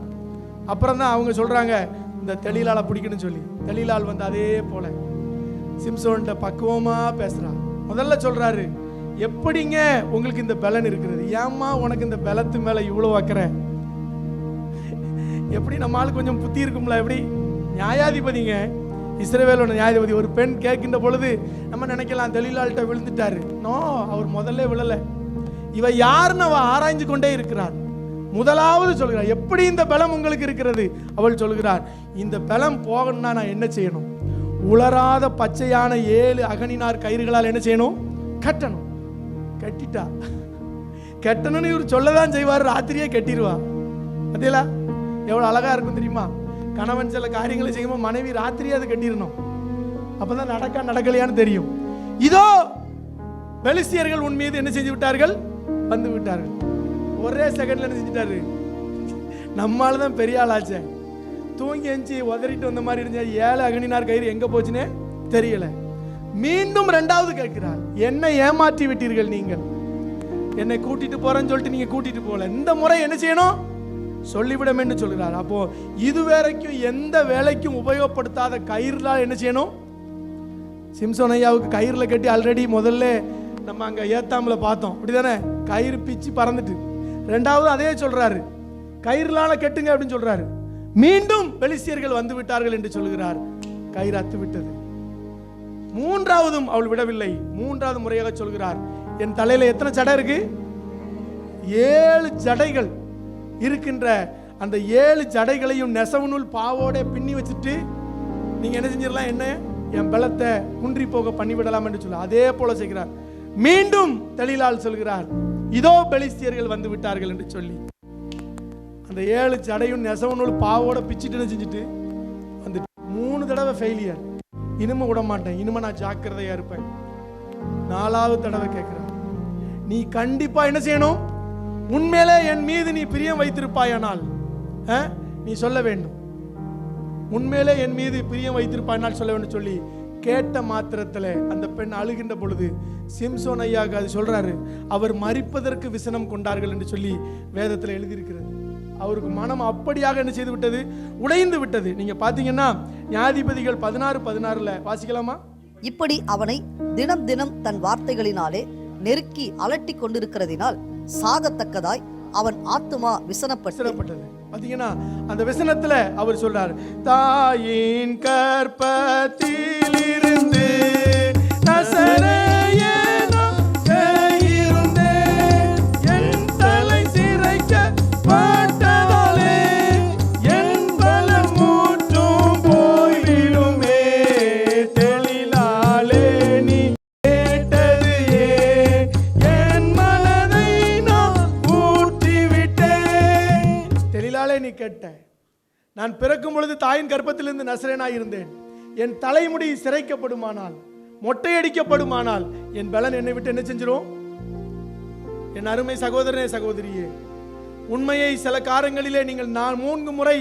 அப்புறம் தான் அவங்க சொல்றாங்க இந்த தெலீலாளை பிடிக்கணும்னு சொல்லி. தெலீலாள் வந்து அதே போல சிம்சோன்ட்ட பக்குவமா பேசுறா. முதல்ல சொல்றாரு, எப்படிங்க உங்களுக்கு இந்த பலன் இருக்கிறது? ஏம்மா உனக்கு இந்த பலத்து மேல இவ்வளவு வைக்கிற? எப்படி நம்மளால கொஞ்சம் புத்தி இருக்கும்ல? எப்படி நியாயாதிபதிங்க, இஸ்ரவேலோட நியாயாதிபதி ஒரு பெண் கேட்கின்ற பொழுது நம்ம நினைக்கலாம் தெலீலாள்கிட்ட விழுந்துட்டாரு. நோ, அவர் முதல்ல விழல. இவ யாருன்னு அவ ஆராய்ஞ்சு கொண்டே இருக்கிறார். முதலாவது சொல்கிறார், எப்படி இந்த பலம் உங்களுக்கு இருக்கிறது? அவள் சொல்கிறார், இந்த பலம் போகணும்னா நான் என்ன செய்யணும்? உலராத பச்சையான 7 அகனினார் கயிறுகளால் என்ன செய்யணும்? கட்டணும். கட்டிட்டா. கட்டணும்னு இவர் சொல்லதான் செய்வார், ராத்திரியே கட்டிடுவா. அதேலா எவ்வளவு அழகா இருக்கும் தெரியுமா? கணவன் சில காரியங்களை செய்யும்போது மனைவி ராத்திரியே அதை கட்டிடணும். அப்பதான் நடக்கலையான்னு தெரியும். இதோ பெலிஸ்தியர்கள் உன் மீது என்ன செஞ்சு விட்டார்கள்? வந்து விட்டார்கள். ஒரே செகண்ட்ல என்ன செஞ்சுட்டாரு? நம்மளாலதான் பெரிய ஆளாச்சே. தூங்கி எஞ்சி உதறிட்டு வந்த மாதிரி இருந்துச்சு. 7 அகனினார் கயிறு எங்க போச்சுன்னே தெரியல. மீண்டும் 2வது கேட்கிறார், என்னை ஏமாற்றி விட்டீர்கள் நீங்கள். என்னை கூட்டிட்டு போறேன்னு சொல்லிட்டு நீங்க கூட்டிட்டு போல. இந்த முறை என்ன செய்யணும்? சொல்லிவிடும் என்று சொல்கிறார். அப்போ இதுவரைக்கும் எந்த வேலைக்கும் உபயோகப்படுத்தாத கயிறுலாம் என்ன செய்யணும்? சிம்சோன் ஐயாவுக்கு கயிறுல கட்டி ஆல்ரெடி முதல்ல நம்ம அங்க ஏத்தாமல பார்த்தோம். அப்படிதானே? கயிறு பிச்சு பறந்துட்டு. 2வது அதே சொல்றாரு, கயிறுலால கட்டுங்க அப்படின்னு சொல்றாரு. மீண்டும் பெலிஸ்தியர்கள் வந்து விட்டார்கள் என்று சொல்கிறார். கயிறு அத்து விட்டது. 3வதும் அவள் விடவில்லை. 3வது முறையாக சொல்கிறார், என் தலையில எத்தனை ஜடை இருக்கு? 7 ஜடைகள் இருக்கின்ற அந்த 7 ஜடைகளையும் நெசவுநூல் பாவோட பின்னி வச்சுட்டு நீங்க என்ன செஞ்சிடலாம்? என்ன என் பலத்தை குன்றி போக பண்ணிவிடலாம் என்று சொல்ல. அதே போல செய்கிறார். மீண்டும் தெலீலாள் சொல்கிறார், இதோ பெலிஸ்தியர்கள் வந்து விட்டார்கள் என்று சொல்லி அந்த 7 ஜடையும் நெசவுநூல் பாவோட பிச்சுட்டு செஞ்சுட்டு வந்து 3 தடவை ஃபெயிலியர். இனிமே விட மாட்டேன், இனிமே நான் ஜாக்கிரதையா இருப்பேன். 4வது தடவை கேட்கிறேன், நீ கண்டிப்பா என்ன செய்யணும்? உண்மையிலே என் மீது நீ பிரியம் வைத்திருப்பாயானால் நீ சொல்ல வேண்டும். உண்மையிலே என் மீது பிரியம் வைத்திருப்பாயானால் சொல்ல வேண்டும் சொல்லி கேட்ட மாத்திரத்தில் அந்த பெண் அழுகின்ற பொழுது சிம்சோன் ஐயாவுக்கு அது சொல்றாரு, அவர் மரிப்பதற்கு விசனம் கொண்டார்கள் என்று சொல்லி வேதத்தில் எழுதியிருக்கிறது. அவருக்கு மனம் அப்படியாக என்ன செய்து விட்டது? உடைந்து விட்டது. நீங்க பாத்தீங்கன்னா நியாயாதிபதிகள் 16:16 வாசிக்கலாமா? இப்படி அவனை தினம் தினம் தன் வார்த்தைகளினாலே நெருக்கி அலட்டி கொண்டிருக்கிறதினால் சாகத்தக்கதாய் அவன் ஆத்துமா விசனப்பட்டது. பாத்தீங்கன்னா அந்த விசனத்துல அவர் சொல்றார், தாயின் கற்பத்தில் இருந்து கேட்ட. நான் பிறக்கும் பொழுது தாயின் கர்ப்பத்திலிருந்து நசரேனாய் இருந்தேன். என் தலைமுடி சிரைக்கப்படுமானால், மொட்டையடிக்கப்படுமானால் என் பலன் என்னை விட்டு என்ன செஞ்சிரும்? என் அருமை சகோதரனே சகோதரியே, உண்மையை சில காரியங்களிலே நீங்கள் 3 முறை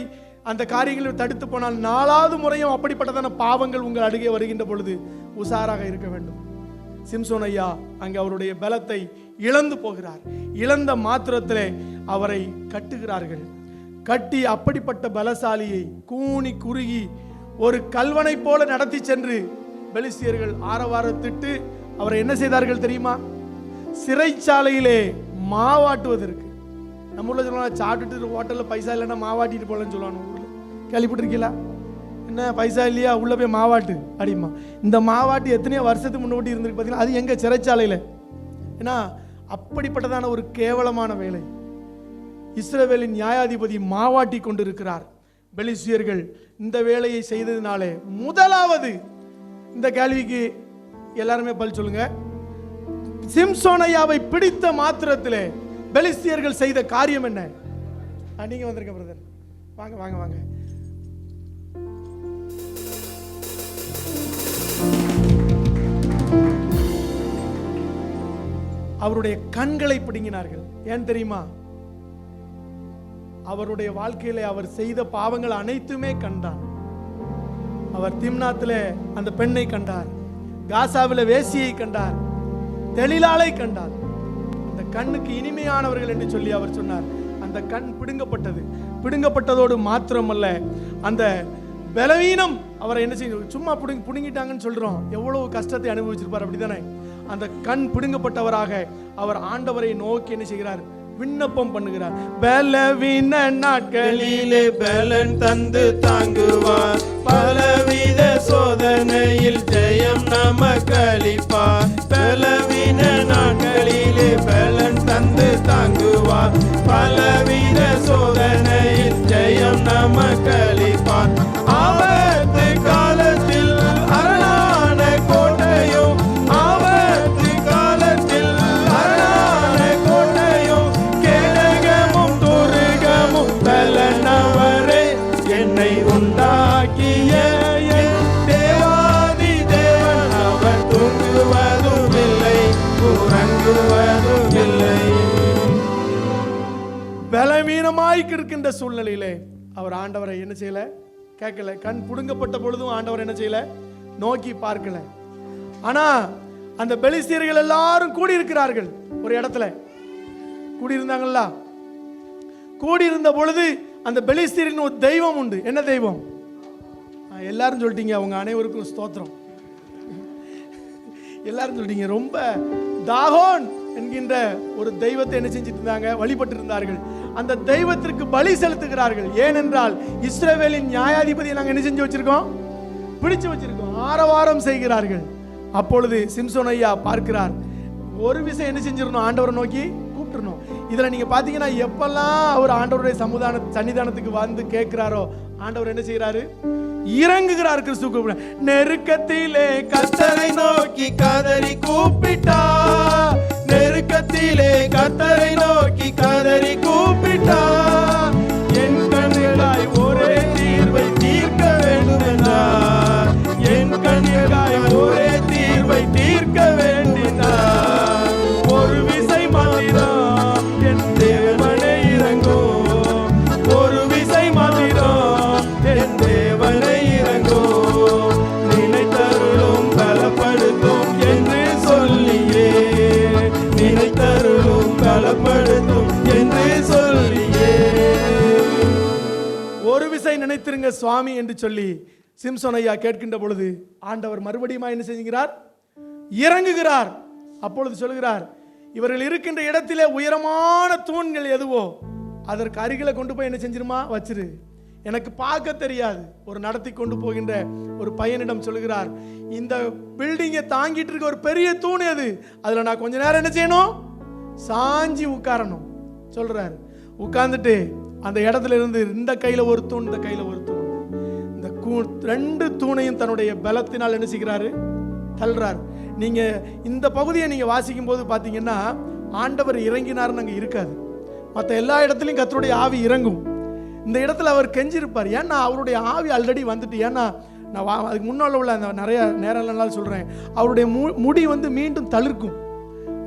அந்த காரியங்களை தடுத்து போனால் 4வது முறையும் அப்படிப்பட்டதான பாவங்கள் உங்கள் அருகே வருகின்ற பொழுது உஷாராக இருக்க வேண்டும். சிம்சோன் ஐயா அங்கே அவருடைய பலத்தை இழந்து போகிறார். இழந்த மாத்திரத்திலே அவரை கட்டுகிறார்கள். கட்டி அப்படிப்பட்ட பலசாலியை கூனி குறுகி ஒரு கல்வனை போல நடத்தி சென்று பெலிஸ்தியர்கள் ஆரவாரத்திட்டு அவரை என்ன செய்தார்கள் தெரியுமா? சிறைச்சாலையிலே மாவாட்டுவதற்கு. நம்ம ஊர்ல சொல்லுவாங்க, சாப்பிட்டுட்டு ஹோட்டலில் பைசா இல்லைன்னா மாவாட்டிட்டு போகலன்னு சொல்லுவாங்க. ஊரில் கேள்விப்பட்டிருக்கீங்களா? என்ன பைசா இல்லையா, உள்ள போய் மாவாட்டு அப்படிமா. இந்த மாவாட்டு எத்தனையோ வருஷத்துக்கு முன்னாடி இருந்திருக்கு பார்த்தீங்கன்னா, அது எங்க சிறைச்சாலையில். ஏன்னா அப்படிப்பட்டதான ஒரு கேவலமான வேலை. இஸ்ரவேலின் நியாயாதிபதி மாவாட்டி கொண்டிருக்கிறார். பெலிஸ்தியர்கள் இந்த வேலையை செய்ததினாலே முதலாவது இந்த கேள்விக்கு எல்லாருமே பதில் சொல்லுங்க. சிம்சோன் ஐயாவை பிடித்த மாத்திரத்திலே பெலிஸ்தியர்கள் செய்த காரியம் என்ன? நீங்க வந்திருக்க பிரதர், வாங்க வாங்க வாங்க. அவருடைய கண்களை பிடுங்கினார்கள். ஏன் தெரியுமா? அவருடைய வாழ்க்கையில அவர் செய்த பாவங்கள் அனைத்துமே கண்டார். அவர் திம்னாத்திலே அந்த பெண்ணை கண்டார், காசாவில வேசியை கண்டார், தெளிலாளை கண்டார். அந்த கண்ணுக்கு இனிமையானவர்கள் என்று சொல்லி அவர் சொன்னார். அந்த கண் பிடுங்கப்பட்டது. பிடுங்கப்பட்டதோடு மாத்திரமல்ல, அந்த பலவீனம் அவரை என்ன செய்யும்? சும்மா புடுங்கிட்டாங்கன்னு சொல்றோம், எவ்வளவு கஷ்டத்தை அனுபவிச்சிருப்பார், அப்படித்தானே? அந்த கண் பிடுங்கப்பட்டவராக அவர் ஆண்டவரை நோக்கி என்ன செய்கிறார்? விண்ணப்பம் பண்ணுகிறார். பலவீன நாட்களிலே பலன் தந்து தாங்குவார், பலவித சோதனையில் ஜெயம் நமக்கு அளிப்பார். பலவீன நாட்களிலே பலன் தந்து தாங்குவார், பலவித சோதனையில் ஜெயம் நமக்கு அளிப்பார். ஆபத்து காலத்தில் அரணான கோட்டையும், ஆபத்து காலத்தில் அரணான கோட்டையும், கேடகமும் துருகமும் பலனவரே. என்னை உண்டாக்கிய என் தேவாதி தேவன், அவர் தூங்குவதும் இல்லை, உறங்குவதும் இல்லை. பலவீனமாய் இருக்கின்ற சூழ்நிலையிலே அவர் ஆண்டவரை என்ன செய்யல? கேட்கல. கண் புடுங்கப்பட்ட பொழுதும் ஆண்டவர் என்ன செய்யல? நோக்கி பார்க்கல. ஆனா அந்த பெலிஸ்தியர்கள் எல்லாரும் கூடியிருக்கிறார்கள். ஒரு இடத்துல கூடியிருந்தாங்களா? கூடியிருந்த பொழுது அந்த பெலிஸ்தியரின் ஒரு தெய்வம் உண்டு. என்ன தெய்வம்? எல்லாரும் சொல்லிட்டீங்க. அவங்க அனைவருக்கும் ஸ்தோத்திரம். எல்லாரும் சொல்லிட்டீங்க. ரொம்ப தாகோன் என்கின்ற ஒரு தெய்வத்தை என்ன செஞ்சிட்டு இருந்தாங்க? வழிபட்டு இருந்தார்கள். அந்த தெய்வத்திற்கு பலி செலுத்துகிறார்கள். ஏனென்றால் இஸ்ரவேலின் நியாயாதிபதியை நாங்கள் என்ன செஞ்சு வச்சிருக்கோம்? பிடிச்சு வச்சிருக்கோம். ஆரவாரம் செய்கிறார்கள். அப்பொழுது சிம்சோன் ஐயா பார்க்கிறார். ஒரு விஷயம் என்ன செஞ்சிடணும்? ஆண்டவரை நோக்கி கூப்பிட்டுறணும். இதுல நீங்க பாத்தீங்கன்னா, எப்பெல்லாம் அவர் ஆண்டவருடைய சன்னிதானத்துக்கு வந்து கேட்கிறாரோ, ஆண்டவர் என்ன செய்யறாரு? இறங்குகிறார். கிறிஸ்து நெருக்கத்திலே கர்த்தரை நோக்கி கதறி கூப்பிட்டா, நெருக்கத்திலே கர்த்தரை நோக்கி கதறி கூப்பிட்டா, என் கண்களாய் ஒரே தீர்வை தீர்க்க வேண்டும் என்றார், என் கண்களாய் ஒரே தீர்வை தீர்க்க வேண்டினார். ஒரு விசை மாத்திரம் என் தேவனை இறங்கும், ஒரு விசை மாத்திரம் என் தேவனை இறங்கும், நினைத்தருளும் பலப்படுத்தும் என்று சொல்லியே, நினைத்தருளும் பலப்படுத்தும் என்று சொல்லியே. ஒரு விசை நினைத்திருங்க சுவாமி என்று சொல்லி சிம்சோன் ஐயா கேட்கின்ற பொழுது ஆண்டவர் மறுபடியும் என்ன செய்கிறார்? இறங்குகிறார். அப்பொழுது சொல்கிறார், இவர்கள் இருக்கின்ற இடத்திலே உயரமான தூண்கள் எதுவோ அதற்கு அருகில கொண்டு போய் என்ன செஞ்சிருமா? வச்சிரு. எனக்கு பார்க்க தெரியாது. ஒரு நடத்தி கொண்டு போகின்ற ஒரு பையனிடம் சொல்கிறார், இந்த பில்டிங்கை தாங்கிட்டு இருக்க ஒரு பெரிய தூண் எது, அதுல நான் கொஞ்ச நேரம் என்ன செய்யணும்? சாஞ்சி உட்காரணும் சொல்றாரு. உட்கார்ந்துட்டு அந்த இடத்துல இருந்து இந்த கையில ஒரு தூண், இந்த கையில ஒரு தூண், இந்த 2 தூணையும் தன்னுடைய பலத்தினால் என்ன செய்கிறாரு? தள்ளுறார். நீங்க இந்த பகுதியை நீங்க வாசிக்கும் போது பாத்தீங்கன்னா, ஆண்டவர் இறங்கினார்னு அங்க இருக்காது. மற்ற எல்லா இடத்துலையும் கர்த்தருடைய ஆவி இறங்கும். இந்த இடத்துல அவர் கெஞ்சிருப்பார். ஏன்னா அவருடைய ஆவி ஆல்ரெடி வந்துட்டு, ஏன்னா நான் அதுக்கு முன்னால் உள்ள அந்த நிறைய நேரம்லாம் சொல்கிறேன், அவருடைய முடி மீண்டும் தளிர்க்கும்.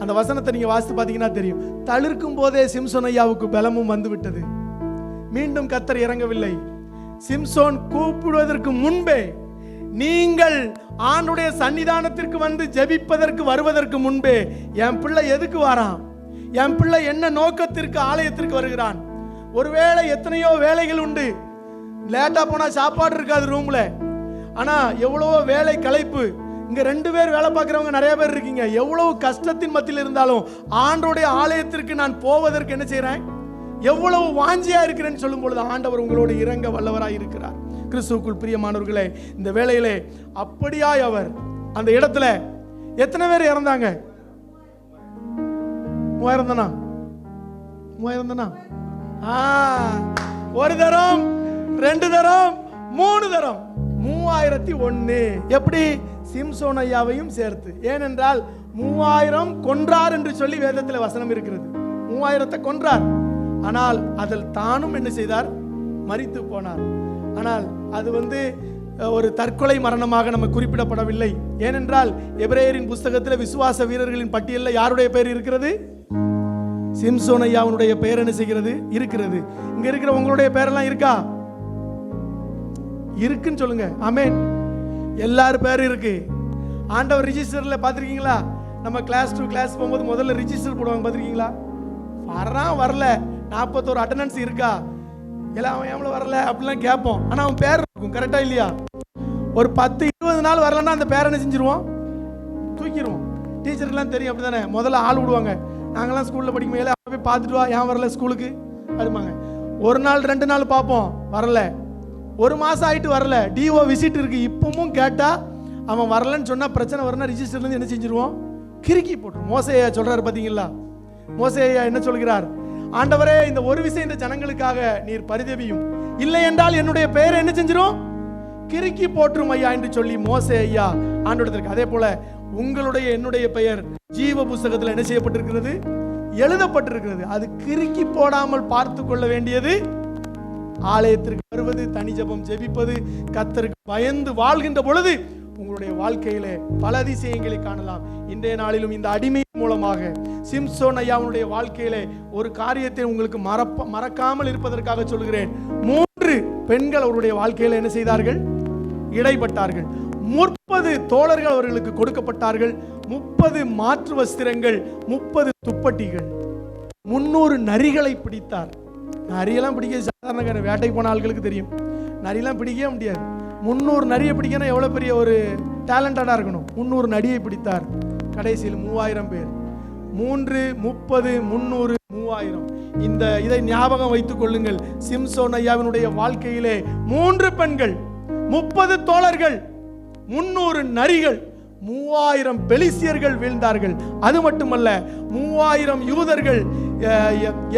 அந்த வசனத்தை நீங்கள் வாசித்து பார்த்தீங்கன்னா தெரியும். தளிர்க்கும் போதே சிம்சோன் ஐயாவுக்கு பலமும் வந்து விட்டது. மீண்டும் கர்த்தர் இறங்கவில்லை. சிம்சோன் கூப்பிடுவதற்கு முன்பே, நீங்கள் ஆண்டுடைய சன்னிதானத்திற்கு வந்து ஜெபிப்பதற்கு வருவதற்கு முன்பே, என் பிள்ளை எதுக்கு வாரான், என் பிள்ளை என்ன நோக்கத்திற்கு ஆலயத்திற்கு வருகிறான். ஒருவேளை எத்தனையோ வேலைகள் உண்டு, லேட்டா போனா சாப்பாடு இருக்காது ரூம்ல, ஆனா எவ்வளவோ வேலை களைப்பு. இங்க 2 பேர் வேலை பார்க்கிறவங்க நிறைய பேர் இருக்கீங்க. எவ்வளவு கஷ்டத்தின் மத்தியில் இருந்தாலும் ஆண்டோடைய ஆலயத்திற்கு நான் போவதற்கு என்ன செய்றேன், எவ்வளவு வாஞ்சியா இருக்கிறேன்னு சொல்லும் பொழுது ஆண்டவர் உங்களோடு இறங்க வல்லவராய் இருக்கிறார். கிறிஸ்துவுக்குள் பிரியமானவர்களே, இந்த வேளையிலே அப்படியாய் அவர் அந்த இடத்துல எத்தனை பேர் இறந்தாங்க? 3000 தானா? 3000 தானா? ஒரு தரம், 2 தரம், 3 தரம், 3001. எப்படி? சிம்சோன் ஐயாவையும் சேர்த்து. ஏனென்றால் 3000 கொன்றார் என்று சொல்லி வேதத்தில் வசனம் இருக்கிறது. 3000 கொன்றார். ஆனால் அதில் தானும் என்ன செய்தார்? மரித்து போனார். ஆனால் அது ஒரு தற்கொலை மரணமாக நம்ம குறிப்பிடப்படவில்லை. ஏனென்றால் எபிரேயரின் புஸ்தகத்தில் விசுவாச வீரர்களின் பட்டியலில் யாருடைய பெயர் இருக்கிறது? சிம்சோன் ஐயாவுடைய பெயர் என்ன செய்கிறது? இருக்கிறது. இங்க இருக்கிற உங்களுடைய பெயரெல்லாம் இருக்கா? இருக்குன்னு சொல்லுங்க. ஆமென். எல்லாரும் பேர் இருக்கு. ஆண்டவர் ரிஜிஸ்டர்ல பாத்திருக்கீங்களா? நம்ம கிளாஸ் 2 கிளாஸ் போகும்போது முதல்ல ரிஜிஸ்டர் போடுவாங்க, பாத்திருக்கீங்களா? வரல 41 அட்டெண்டன்ஸ் இருக்கா, எல்லாம் அவன் எவ்வளவு வரல அப்படிலாம் கேட்போம். ஆனா அவன் பேர் இருக்கும், கரெக்டா இல்லையா? ஒரு 10-20 நாள் வரலன்னா அந்த பேர் என்ன செஞ்சிருவோம்? தூக்கிடுவோம். டீச்சருக்குலாம் தெரியும் அப்படிதானே? முதல்ல ஆள் விடுவாங்க. நாங்கெல்லாம் ஸ்கூல்ல படிக்கும் போது போய் பார்த்துட்டு வா, ஏன் வரல ஸ்கூலுக்கு அப்படிம்பாங்க. 1 நாள் 2 நாள் பார்ப்போம், வரல. 1 மாசம் ஆயிட்டு வரல, டிஓ விசிட் இருக்கு, இப்பவும் கேட்டா அவன் வரலன்னு சொன்னா பிரச்சனை வரனா ரிஜிஸ்டர்ல இருந்து என்ன செஞ்சிருவோம்? கிறுக்கி போட்டுரும். மோசேயா சொல்றாரு பாத்தீங்களா? மோசேயா என்ன சொல்கிறார்? ஆண்டவரே, இந்த ஒரு விஷயம் இந்த ஜனங்களுக்காக நீர் பரிதவியும், இல்லை என்றால் என்னுடைய பெயரை என்ன செஞ்சிரும்? கிறுக்கி போற்றும் ஐயா என்று சொல்லி மோசே ஐயா ஆண்டவருக்கு. அதே போல உங்களுடைய என்னுடைய பெயர் ஜீவ புஸ்தகத்தில் என்ன செய்யப்பட்டிருக்கிறது? எழுதப்பட்டிருக்கிறது. அது கிறுக்கி போடாமல் பார்த்து கொள்ள வேண்டியது ஆலயத்திற்கு வருவது, தனி ஜெபம் ஜெபிப்பது, கர்த்தருக்கு பயந்து வாழ்கின்ற பொழுது உங்களுடைய வாழ்க்கையிலே பல அதிசயங்களை காணலாம். இன்றைய நாளிலும் இந்த அடிமை மூலமாக சிம்சோன் ஐயாவுடைய வாழ்க்கையிலே ஒரு காரியத்தை உங்களுக்கு மறக்காமல் இருப்பதற்காக சொல்கிறேன். 3 பெண்கள் அவருடைய வாழ்க்கையில என்ன செய்தார்கள்? இடைப்பட்டார்கள். 30 தோழர்கள் அவர்களுக்கு கொடுக்கப்பட்டார்கள். 30 மாற்று வஸ்திரங்கள், 30 துப்பட்டிகள், 300 நரிகளை பிடித்தார். நரியெல்லாம் பிடிக்க சாதாரண வேட்டைக்கு போன ஆட்களுக்கு தெரியும். நரியெல்லாம் பிடிக்கவே முடியாது. 300 நரியை பிடிக்கணும் எவ்வளவு பெரிய ஒரு டேலண்டடா இருக்கணும். 300 நரியை பிடித்தார். கடைசியில் 3000 பேர். 3, 30, 300, 3000. இதை ஞாபகம் வைத்துக் கொள்ளுங்கள். சிம்சோன் ஐயாவினுடைய வாழ்க்கையிலே 3 பெண்கள், 30 தோழர்கள், 300 நரிகள், 3000 பெலிசியர்கள் வீழ்ந்தார்கள். அது மட்டுமல்ல, 3000 யூதர்கள்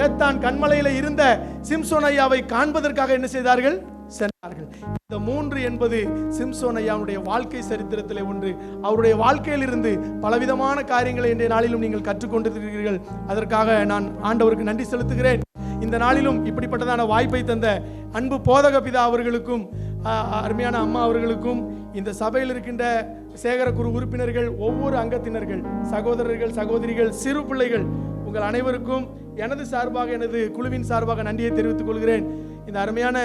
ஏத்தான் கண்மலையில இருந்த சிம்சோன் ஐயாவை காண்பதற்காக என்ன செய்தார்கள்? சென்றார்கள். இந்த 3 என்பது சிம்சோன் ஐயாவுடைய வாழ்க்கை சரித்திரத்திலே ஒன்று. அவருடைய வாழ்க்கையில் இருந்து பலவிதமான காரியங்களை இன்றைய நாளிலும் நீங்கள் கற்றுக்கொண்டிருக்கிறீர்கள். அதற்காக நான் ஆண்டவருக்கு நன்றி செலுத்துகிறேன். இந்த நாளிலும் இப்படிப்பட்டதான வாய்ப்பை தந்த அன்பு போதக பிதா அவர்களுக்கும் அருமையான அம்மா அவர்களுக்கும், இந்த சபையில் இருக்கின்ற சேகரக்குரு உறுப்பினர்கள், ஒவ்வொரு அங்கத்தினர்கள், சகோதரர்கள், சகோதரிகள், சிறு பிள்ளைகள், உங்கள் அனைவருக்கும் எனது சார்பாக, எனது குழுவின் சார்பாக நன்றியை தெரிவித்துக் கொள்கிறேன். இந்த அருமையான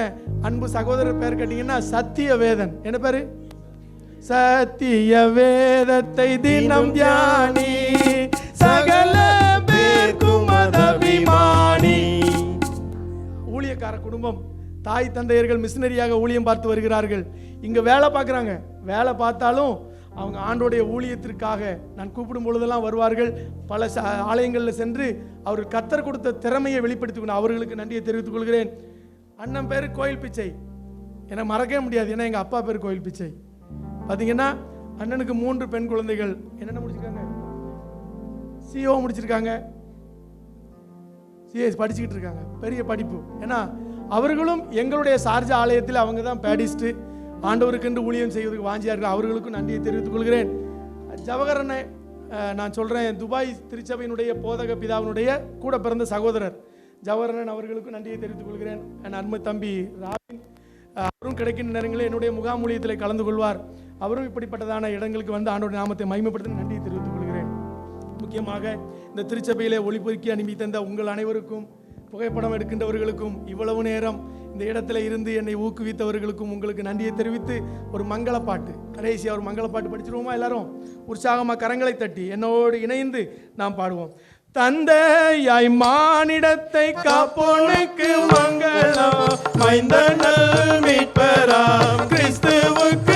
அன்பு சகோதரர் பேர் கேட்டீங்கன்னா சத்திய வேதன். என்ன பேரு? சத்திய வேதத்தை தினம் தியானி, சகல பேர்க்கும் அபிமானி. ஊழியக்கார குடும்பம், தாய் தந்தையர்கள் மிஷினரியாக ஊழியம் பார்த்து வருகிறார்கள். இங்க வேலை பார்க்குறாங்க. வேலை பார்த்தாலும் அவங்க ஆண்டோடைய ஊழியத்திற்காக நான் கூப்பிடும் பொழுதெல்லாம் வருவார்கள். பல ஆலயங்களில் சென்று அவர்கள் கர்த்தர் கொடுத்த திறமையை வெளிப்படுத்திக்கணும். அவர்களுக்கு நன்றியை தெரிவித்துக் கொள்கிறேன். அண்ணன் பேர் கோயில் பிச்சை. எனக்கு மறக்கவே முடியாது. ஏன்னா எங்கள் அப்பா பேர் கோயில் பிச்சை. பார்த்தீங்கன்னா அண்ணனுக்கு 3 பெண் குழந்தைகள். என்னென்ன முடிச்சிருக்காங்க? சிஓ முடிச்சிருக்காங்க, சிஎஸ் படிச்சுக்கிட்டு இருக்காங்க. பெரிய படிப்பு. ஏன்னா அவர்களும் எங்களுடைய சார்ஜ் ஆலயத்தில் அவங்க தான் பேடிஸ்ட்டு, ஆண்டவருக்கென்று ஊழியம் செய்வதற்கு வாஞ்சியா இருக்கிற அவர்களுக்கும் நன்றியை தெரிவித்துக் கொள்கிறேன். ஜவஹர் நான் சொல்கிறேன், துபாய் திருச்சபையினுடைய போதக பிதாவினுடைய கூட பிறந்த சகோதரர். ஜவஹர்லால் அவர்களுக்கும் நன்றியை தெரிவித்துக் கொள்கிறேன். என் அருமை தம்பி ராபின் அவரும் கிடைக்கின்ற நேரங்களில் என்னுடைய முகாமூலியத்தில் கலந்து கொள்வார். அவரும் இப்படிப்பட்டதான இடங்களுக்கு வந்து ஆண்டவருடைய நாமத்தை மகிமைப்படுத்த நன்றியை தெரிவித்துக் கொள்கிறேன். முக்கியமாக இந்த திருச்சபையிலே ஒளிபெருக்கி அனுப்பி தந்த உங்கள் அனைவருக்கும், புகைப்படம் எடுக்கின்றவர்களுக்கும், இவ்வளவு நேரம் இந்த இடத்துல இருந்து என்னை ஊக்குவித்தவர்களுக்கும் உங்களுக்கு நன்றியை தெரிவித்து ஒரு மங்கள பாட்டு, கடைசியாக ஒரு மங்கள பாட்டு படிச்சிருவோமா? எல்லாரும் உற்சாகமாக கரங்களை தட்டி என்னோடு இணைந்து நாம் பாடுவோம். தந்தையாய் மானிடத்தை காப்போனுக்கு மங்களம், மைந்தனல் மீட்பராம் கிறிஸ்துவுக்கு